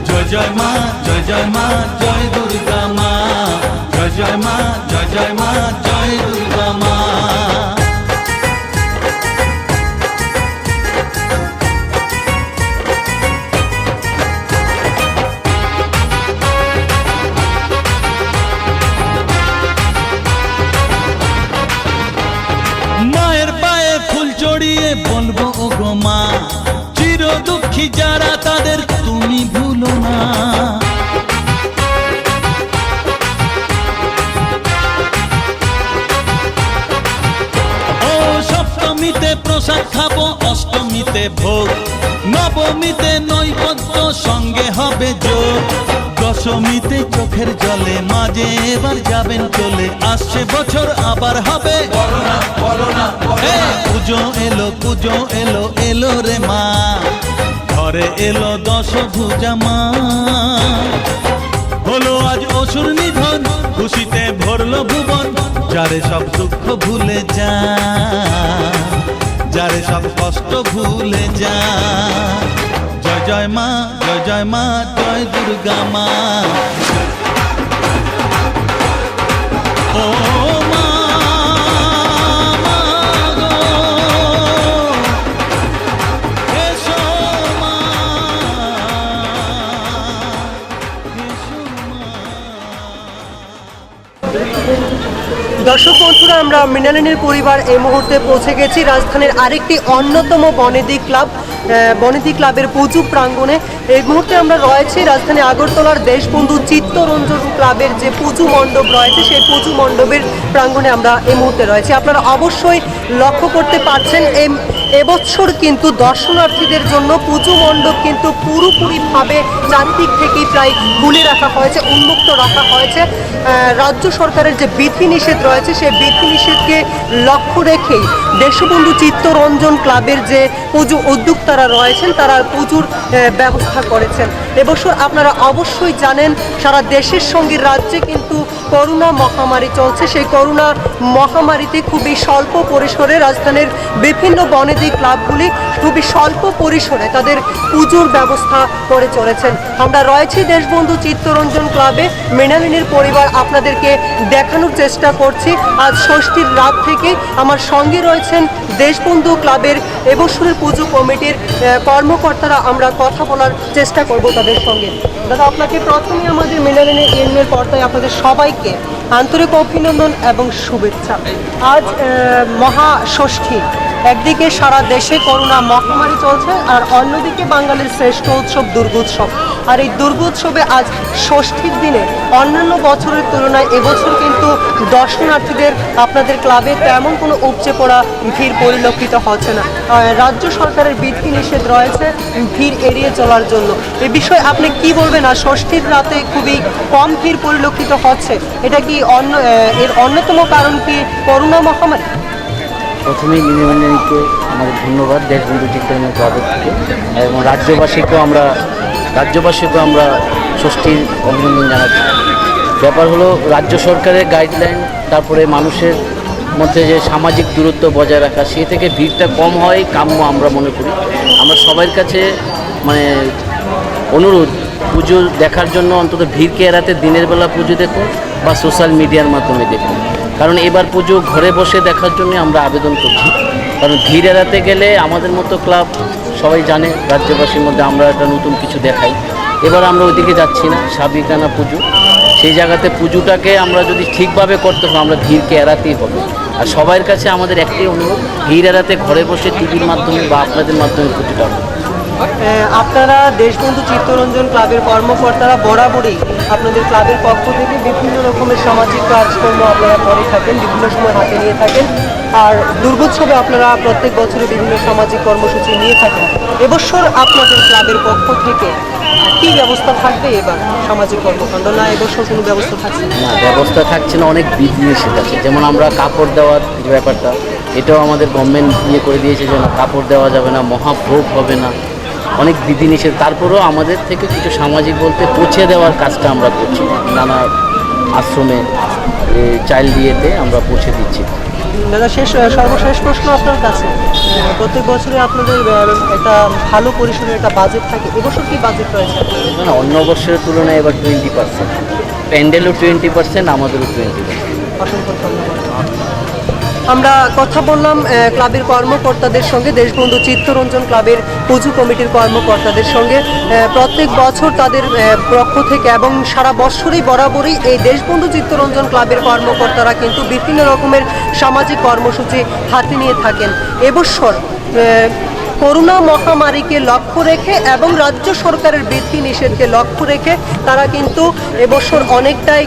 জয় জয় মা, জয় জয় মা, জয় দুর্গা মা, জয় জয় মা, জয় জয় মা, জয় দুর্গা মা। মায়ের পায়ে ফুল চড়িয়ে বলবো ও গো মা, চির দুঃখী যারা তাদের তুমি ভুলো না। ও সপ্তমীতে প্রসাদ খাবো, অষ্টমীতে ভোগ, নবমীতে নৈবেদ্য সঙ্গে হবে যোগ, দশমীতে চোখের জলে মাঝে এবার যাবেন চলে, আসছে বছর আবার হবে পুজো এলো এলো রে মা, ঘরে এলো দশভুজা মা। হলো আজ অসুর নিধন, খুশিতে ভরলো ভুবন, যারে সব দুঃখ ভুলে যা, যারে সব কষ্ট ভুলে যা। জয় জয় মা, জয় জয় মা, জয় দুর্গা মা। ও মা, মা গো, এসো মা, এসো মা। দর্শক বন্ধুরা, আমরা মৃণালিনীর পরিবার এই মুহূর্তে পৌঁছে গেছি রাজধানীর আরেকটি অন্যতম বনেদি ক্লাব, বনেদি ক্লাবের পুজো প্রাঙ্গণে। এই মুহূর্তে আমরা রয়েছি রাজধানী আগরতলার দেশবন্ধু চিত্তরঞ্জন ক্লাবের যে পুজো মণ্ডপ রয়েছে, সেই পুজো মণ্ডপের প্রাঙ্গণে আমরা এই মুহূর্তে রয়েছি। আপনারা অবশ্যই লক্ষ্য করতে পারছেন এবছর কিন্তু দর্শনার্থীদের জন্য পুজো মণ্ডপ কিন্তু পুরোপুরিভাবে চারদিক থেকেই প্রায় খুলে রাখা হয়েছে, উন্মুক্ত রাখা হয়েছে। রাজ্য সরকারের যে বিধিনিষেধ রয়েছে, সেই বিধিনিষেধকে লক্ষ্য রেখেই দেশবন্ধু চিত্তরঞ্জন ক্লাবের যে পুজো উদ্যোক্তারা রয়েছেন, তারা পুজোর ব্যবস্থা করেছেন। এবছর আপনারা অবশ্যই জানেন, সারা দেশের সঙ্গে রাজ্যে কিন্তু করোনা মহামারী চলছে। সেই করোনা মহামারীতে খুবই স্বল্প পরিসরে রাজধানীর বিভিন্ন বনেদি ক্লাবগুলি খুবই স্বল্প পরিসরে তাদের পুজোর ব্যবস্থা করে চলেছেন। আমরা রয়েছি দেশবন্ধু চিত্তরঞ্জন ক্লাবে, মৃণালিনীর পরিবার আপনাদেরকে দেখানোর চেষ্টা করছি। আজ ষষ্ঠীর রাত থেকে আমার সঙ্গে রয়েছেন দেশবন্ধু ক্লাবের এবছরের পুজো কমিটির কর্মকর্তারা। আমরা কথা বলার চেষ্টা করব তাদের সঙ্গে। দাদা, আপনাকে প্রথমে আমাদের মৃণালিনী এর পর্দায় আপনাদের সবাইকে আন্তরিক অভিনন্দন এবং শুভেচ্ছা। আজ মহাষষ্ঠী, একদিকে সারা দেশে করোনা মহামারী চলছে, আর অন্যদিকে বাঙালির শ্রেষ্ঠ উৎসব দুর্গোৎসব। আর এই দুর্গোৎসবে আজ ষষ্ঠীর দিনে অন্যান্য বছরের তুলনায় এবছর কিন্তু দর্শনার্থীদের আপনাদের ক্লাবে তেমন কোনো উপচে পড়া ভিড় পরিলক্ষিত হচ্ছে না। রাজ্য সরকারের বিধিনিষেধ রয়েছে ভিড় এড়িয়ে চলার জন্য। এ বিষয়ে আপনি কি বলবেন? আর ষষ্ঠীর রাতে খুবই কম ভিড় পরিলক্ষিত হচ্ছে, এটা কি এর অন্যতম কারণ কি করোনা মহামারী? প্রথমেই মিনিমানিকে আমাদের ধন্যবাদ দেশবন্ধু চিত্তরঞ্জন ক্লাবের থেকে, এবং রাজ্যবাসীকেও আমরা ষষ্ঠীর অভিনন্দন জানাচ্ছি। ব্যাপার হলো রাজ্য সরকারের গাইডলাইন, তারপরে মানুষের মধ্যে যে সামাজিক দূরত্ব বজায় রাখা, সেই থেকে ভিড়টা কম হয় কাম্য আমরা মনে করি। আমরা সবার কাছে মানে অনুরোধ, পুজো দেখার জন্য অন্তত ভিড়কে এড়াতে দিনের বেলা পুজো দেখুন বা সোশ্যাল মিডিয়ার মাধ্যমে দেখুন। কারণ এবার পুজো ঘরে বসে দেখার জন্য আমরা আবেদন করছি, কারণ ভিড় এড়াতে গেলে আমাদের মতো ক্লাব সবাই জানে রাজ্যবাসীর মধ্যে আমরা একটা নতুন কিছু দেখাই। এবার আমরা ওইদিকে যাচ্ছি না, সাবিকানা পুজো, সেই জায়গাতে পুজোটাকে আমরা যদি ঠিকভাবে করতে হয় আমরা ভিড়কে এড়াতেই হবে। আর সবার কাছে আমাদের একটাই অনুরোধ, ভিড় এড়াতে ঘরে বসে টিভির মাধ্যমে বা আপনাদের মাধ্যমে পুজোটা হবে। আপনারা দেশবন্ধু চিত্তরঞ্জন ক্লাবের কর্মকর্তারা বরাবরই আপনাদের ক্লাবের পক্ষ থেকে বিভিন্ন রকমের সামাজিক কাজকর্ম আপনারা করে থাকেন, বিভিন্ন সময় হাতে নিয়ে থাকেন। আর দুর্গোৎসবে আপনারা প্রত্যেক বছরে বিভিন্ন সামাজিক কর্মসূচি নিয়ে থাকেন। এবছর আপনাদের ক্লাবের পক্ষ থেকে কি ব্যবস্থা থাকবে এবার সামাজিক কর্মকাণ্ড? না এবছর কোনো ব্যবস্থা থাকছে না? ব্যবস্থা থাকছে না, অনেক বিধিনিষেধ আছে। যেমন আমরা কাপড় দেওয়ার যে ব্যাপারটা, এটাও আমাদের গভর্নমেন্ট করে দিয়েছে যে না, কাপড় দেওয়া যাবে না, মহাভোগ হবে না, অনেক বিধিনিষেধ। তারপরেও আমাদের থেকে কিছু সামাজিক বলতে পৌঁছে দেওয়ার কাজটা আমরা করছি, নানা আশ্রমে চাইল্ড ইয়েতে আমরা পৌঁছে দিচ্ছি। দাদা, সর্বশেষ প্রশ্ন আপনার কাছে, প্রত্যেক বছরে আপনাদের একটা ভালো পরিসরের একটা বাজেট থাকে, এবছর কি বাজেট রয়েছে? না, অন্য বছরের তুলনায় এবার 20%, প্যান্ডেলও 20%, আমাদেরও 20%। অসংখ্য ধন্যবাদ। আমরা কথা বললাম ক্লাবের কর্মকর্তাদের সঙ্গে, দেশবন্ধু চিত্তরঞ্জন ক্লাবের পুজো কমিটির কর্মকর্তাদের সঙ্গে। প্রত্যেক বছর তাদের পক্ষ থেকে এবং সারা বছরই বরাবরই এই দেশবন্ধু চিত্তরঞ্জন ক্লাবের কর্মকর্তারা কিন্তু বিভিন্ন রকমের সামাজিক কর্মসূচি হাতে নিয়ে থাকেন। এবছর করোনা মহামারীকে লক্ষ্য রেখে এবং রাজ্য সরকারের বিধিনিষেধকে লক্ষ্য রেখে তারা কিন্তু এবছর অনেকটাই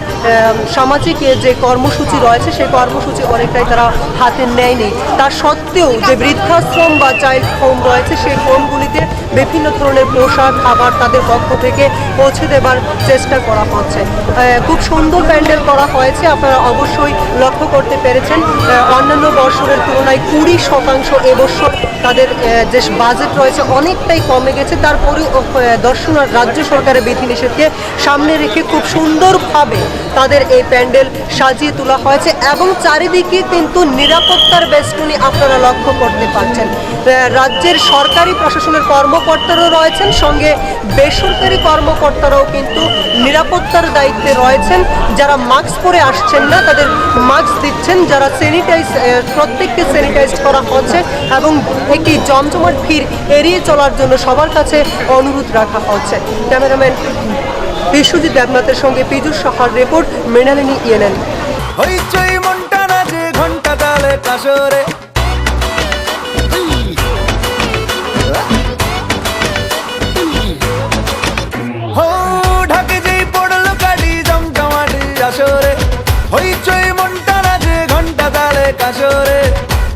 সামাজিক যে কর্মসূচি রয়েছে সেই কর্মসূচি অনেকটাই তারা হাতে নেয়নি। তার সত্ত্বেও যে বৃদ্ধাশ্রম বা চাইল্ড হোম রয়েছে সেই হোমগুলিতে বিভিন্ন ধরনের পোশাক, খাবার তাদের পক্ষ থেকে পৌঁছে দেবার চেষ্টা করা হচ্ছে। খুব সুন্দর প্যান্ডেল করা হয়েছে, আপনারা অবশ্যই লক্ষ্য করতে পেরেছেন। অন্যান্য বছরের তুলনায় 20% এবছর তাদের যে বাজেট রয়েছে অনেকটাই কমে গেছে। তারপরেও রাজ্য সরকারের বিধিনিষেধকে সামনে রেখে খুব সুন্দরভাবে তাদের এই প্যান্ডেল সাজিয়ে তোলা হয়েছে এবং চারিদিকে কিন্তু নিরাপত্তার বেষ্টনী আপনারা লক্ষ্য করতে পারছেন। রাজ্যের সরকারি প্রশাসনের কর্মকর্তারাও রয়েছেন, সঙ্গে বেসরকারি কর্মকর্তারাও কিন্তু নিরাপত্তার দায়িত্বে রয়েছেন। যারা মাস্ক পরে আসছেন না তাদের মাস্ক দিচ্ছেন, যারা প্রত্যেককে স্যানিটাইজ করা হচ্ছে এবং একটি জমজমাট ভিড় এড়িয়ে চলার জন্য সবার কাছে অনুরোধ রাখা হচ্ছে। ক্যামেরাম্যান বিশ্বজিৎ দেবনাথের সঙ্গে পীযুষ সাহার রিপোর্ট, মৃণালিনী ইএনএন। হইচই মনটা নাচে ঘন্টা তালে কাশরে, ঢাকে যেই পড়লো কাটি জমজমাটি আসরে। হইচই মনটা নাচে ঘন্টা তালে কাশরে,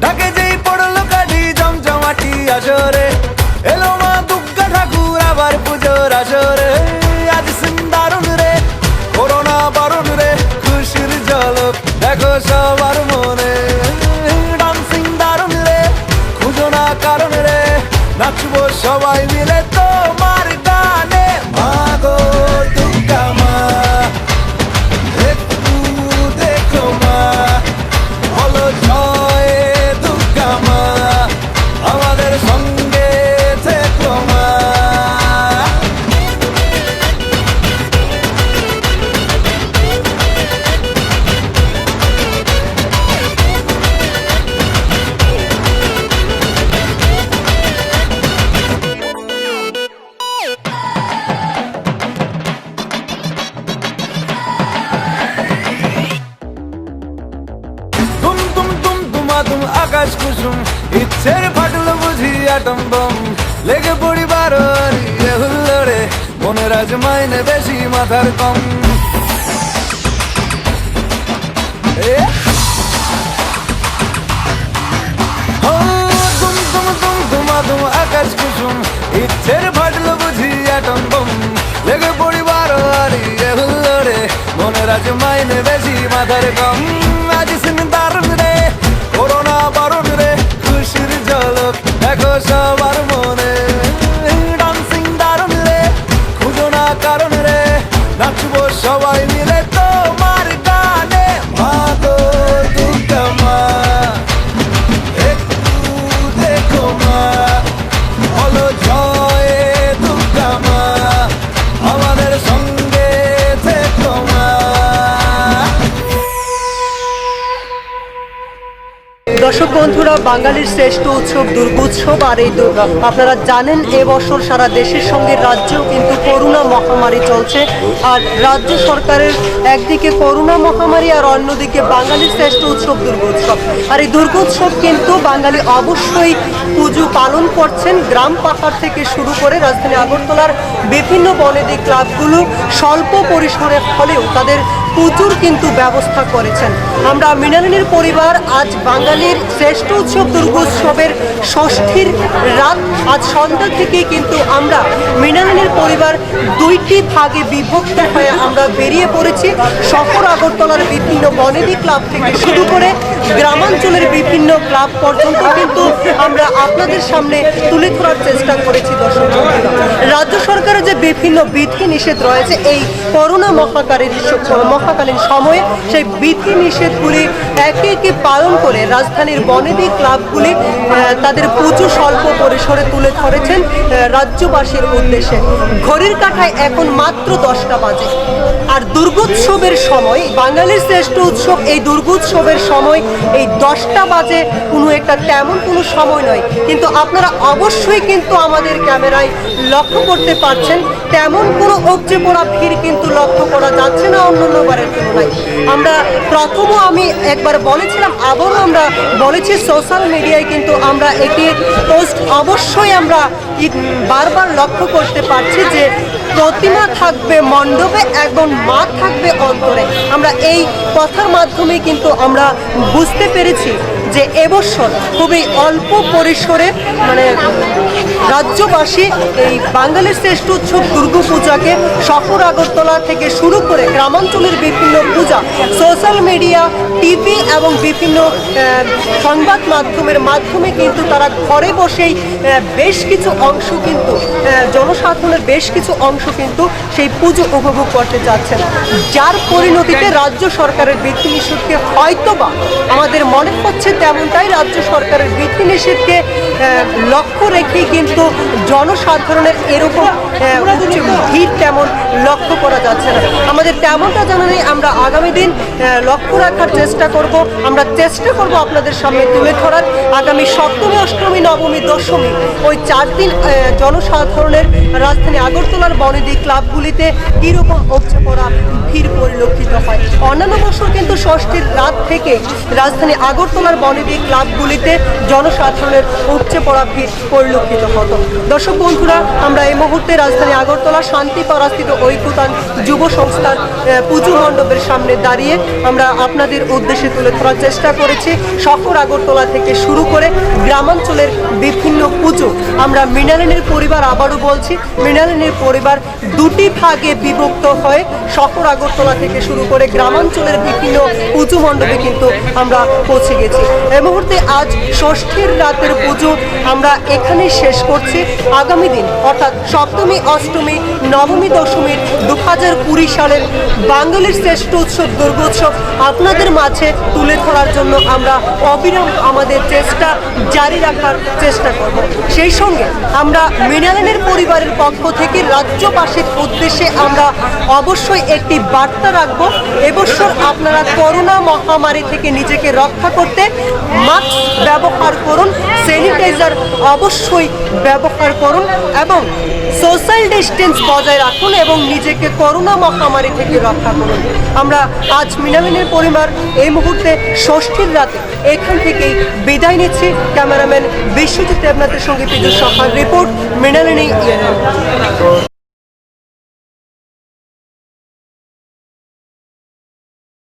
ঢাকে যেই পড়লো কাটি জমজমাটি আসরে। এলো মা দুর্গা ঠাকুর আবার পুজোর আসরে। আজ সিন্দারুন রে, করোনা বারণ রে, খুশির ঝলক দেখো সবার মনে। ডান্সিং দারুন রে, খুঁজো না কারণ রে, নাচবো সবাই মিলে তোমার গানে। মা গো দুর্গা মা, একটু দেখো মা, বলো জয় দুর্গা মা, আমাদের সঙ্গে থেকো মা। আকাশ কুসুম ইচ্ছের ফাটলো বুঝি আটম বম লেগে পড়িবার হুল্লোড়ে মনের আজ মাইনে বেশি মাথার কম তুম আকাশ কুসুম ইচ্ছের ফাটলো বুঝি আটম বম লেগে পড়িবার হুল্লোড়ে মনের আজ মাইনে বেশি মাথার কম আজ সিন দারুণ রে করোনা বারণ রে খুশির ঝলক দেখো সবার মনে ডান্সিং দারুণ রে খুঁজো না কারণ রে নাচবো সবাই মিলে তোমার গানে মা গো দুর্গা মা একটু দেখো মা বলো জয় দুর্গা মা আমাদের সঙ্গে থেকো মা। দর্শক বন্ধুরা, বাঙালির শ্রেষ্ঠ উৎসব দুর্গোৎসব, আর এই আপনারা জানেন এবছর সারা দেশের সঙ্গে রাজ্যেও কিন্তু করোনা মহামারী চলছে। আর রাজ্য সরকারের একদিকে করোনা মহামারী আর অন্যদিকে বাঙালির শ্রেষ্ঠ উৎসব দুর্গোৎসব। আর এই দুর্গোৎসব কিন্তু বাঙালি অবশ্যই পুজো পালন করছেন। গ্রাম পাহাড় থেকে শুরু করে রাজধানী আগরতলার বিভিন্ন বনেদি ক্লাবগুলো স্বল্প পরিসরে হলেও তাদের পুজোর কিন্তু ব্যবস্থা করেছেন। আমরা মৃণালিনীর পরিবার আজ বাঙালির শ্রেষ্ঠ উৎসব দুর্গোৎসবের ষষ্ঠীর রাত আজ সন্ধ্যা থেকেই কিন্তু আমরা মৃণালিনীর পরিবার দুইটি ভাগে বিভক্ত হয়ে আমরা বেরিয়ে পড়েছি। শহর আগরতলার বিভিন্ন বনেদি ক্লাব থেকে শুরু করে গ্রামাঞ্চলের বিভিন্ন ক্লাব পর্যন্ত কিন্তু আমরা আপনাদের সামনে তুলে ধরার চেষ্টা করেছি। দর্শক বন্ধুরা, রাজ্য সরকারের যে বিভিন্ন বিধি নিষেধ রয়েছে এই করোনা মহাকালীন সময়ে, সেই বিধি নিষেধগুলি একে একে পালন করে রাজধানীর বনেদি ক্লাবগুলি তাদের পুজো স্বল্প পরিসরে তুলে ধরেছেন রাজ্যবাসীর উদ্দেশ্যে। ঘড়ির কাঁটায় এখন মাত্র 10টা বাজে। আর দুর্গোৎসবের সময়, বাঙালির শ্রেষ্ঠ উৎসব এই দুর্গোৎসবের সময় এই 10টা বাজে কোনো একটা তেমন কোনো সময় নয়, কিন্তু আপনারা অবশ্যই কিন্তু আমাদের ক্যামেরায় লক্ষ্য করতে পারছেন তেমন কোনো উপচে পড়া ভিড় কিন্তু লক্ষ্য করা যাচ্ছে না অন্যান্য বারের তুলনায়। আমরা প্রথমও আমি একবার বলেছিলাম, আবারও আমরা বলেছি, সোশ্যাল মিডিয়ায় কিন্তু আমরা একটি পোস্ট অবশ্যই আমরা বারবার লক্ষ্য করতে পারছি যে প্রতিমা থাকবে মণ্ডপে এবং মা থাকবে অন্তরে। আমরা এই কথার মাধ্যমে কিন্তু আমরা বুঝতে পেরেছি যে এবছর খুবই অল্প পরিসরে মানে রাজ্যবাসী এই বাঙালির শ্রেষ্ঠ উৎসব দুর্গাপূজাকে শহর আগরতলা থেকে শুরু করে গ্রামাঞ্চলের বিভিন্ন পূজা সোশ্যাল মিডিয়া, টিভি এবং বিভিন্ন সংবাদ মাধ্যমে কিন্তু তারা ঘরে বসেই বেশ কিছু অংশ কিন্তু জনসাধারণের বেশ কিছু অংশ কিন্তু সেই পুজো উপভোগ করতে যাচ্ছেন, যার পরিণতিতে রাজ্য সরকারের বিধিনিষেধকে হয়তোবা আমাদের মনে হচ্ছে তেমনটাই রাজ্য সরকারের বিধিনিষেধকে লক্ষ্য রেখেই কিন্তু জনসাধারণের এরকম ভিড় তেমন লক্ষ্য করা যাচ্ছে না। আমাদের তেমনটা জানা নেই। আমরা আগামী দিন লক্ষ্য রাখার চেষ্টা করব। আমরা চেষ্টা করব আপনাদের সামনে তুলে ধরার আগামী সপ্তমী, অষ্টমী, নবমী, দশমী ওই 4 দিন জনসাধারণের রাজধানী আগরতলার বনেদি ক্লাবগুলিতে কীরকম উপচে পড়া ভিড় পরিলক্ষিত হয়। অন্যান্য বছর কিন্তু ষষ্ঠীর রাত থেকে রাজধানী আগরতলার বনেদি ক্লাবগুলিতে জনসাধারণের উপচে পড়া ভিড় পরিলক্ষিত হতো। দর্শক বন্ধুরা, আমরা এই মুহূর্তে রাজধানী আগরতলা শান্তিপাড়াস্থিত ঐক্যতান যুব সংস্থার পুজো মণ্ডপের সামনে দাঁড়িয়ে আমরা আপনাদের উদ্দেশ্যে তুলে ধরার চেষ্টা করেছি শহর আগরতলা থেকে শুরু করে গ্রামাঞ্চলের বিভিন্ন পুজো। আমরা মৃণালিনীর পরিবার, আবারও বলছি, মৃণালিনীর পরিবার দুটি ভাগে বিভক্ত হয়ে শহর আগরতলা থেকে শুরু করে গ্রামাঞ্চলের বিভিন্ন পুজো মণ্ডপে কিন্তু আমরা পৌঁছে গেছি। এই মুহূর্তে আজ ষষ্ঠীর রাতের পুজো আমরা এখানেই শেষ করছি। আগামী দিন অর্থাৎ সপ্তমী, অষ্টমী, নবমী, দশমীর 2020 সালের বাঙালির শ্রেষ্ঠ উৎসব দুর্গোৎসব আপনাদের মাঝে তুলে ধরার জন্য আমরা অবিরাম আমাদের চেষ্টা জারি রাখার চেষ্টা করব। সেই সঙ্গে আমরা মৃণালিনীর পরিবারের পক্ষ থেকে রাজ্যবাসীর উদ্দেশ্যে আমরা অবশ্যই একটি বার্তা রাখবো। এবছর আপনারা করোনা মহামারী থেকে নিজেকে রক্ষা করতে মাস্ক ব্যবহার করুন, স্যানিটাইজার স্যানিটাইজার অবশ্যই ব্যবহার করুন এবং সোশ্যাল ডিস্টেন্স বজায় রাখুন এবং নিজেকে করোনা মহামারী থেকে রক্ষা করুন। আমরা আজ মৃণালিনীর পরিবার এই মুহূর্তে ষষ্ঠীর রাতে এখান থেকেই বিদায় নিচ্ছি। ক্যামেরাম্যান বিশ্বজিৎ দেবনাথের সঙ্গে পীযুষ সাহার রিপোর্ট, মৃণালিনী।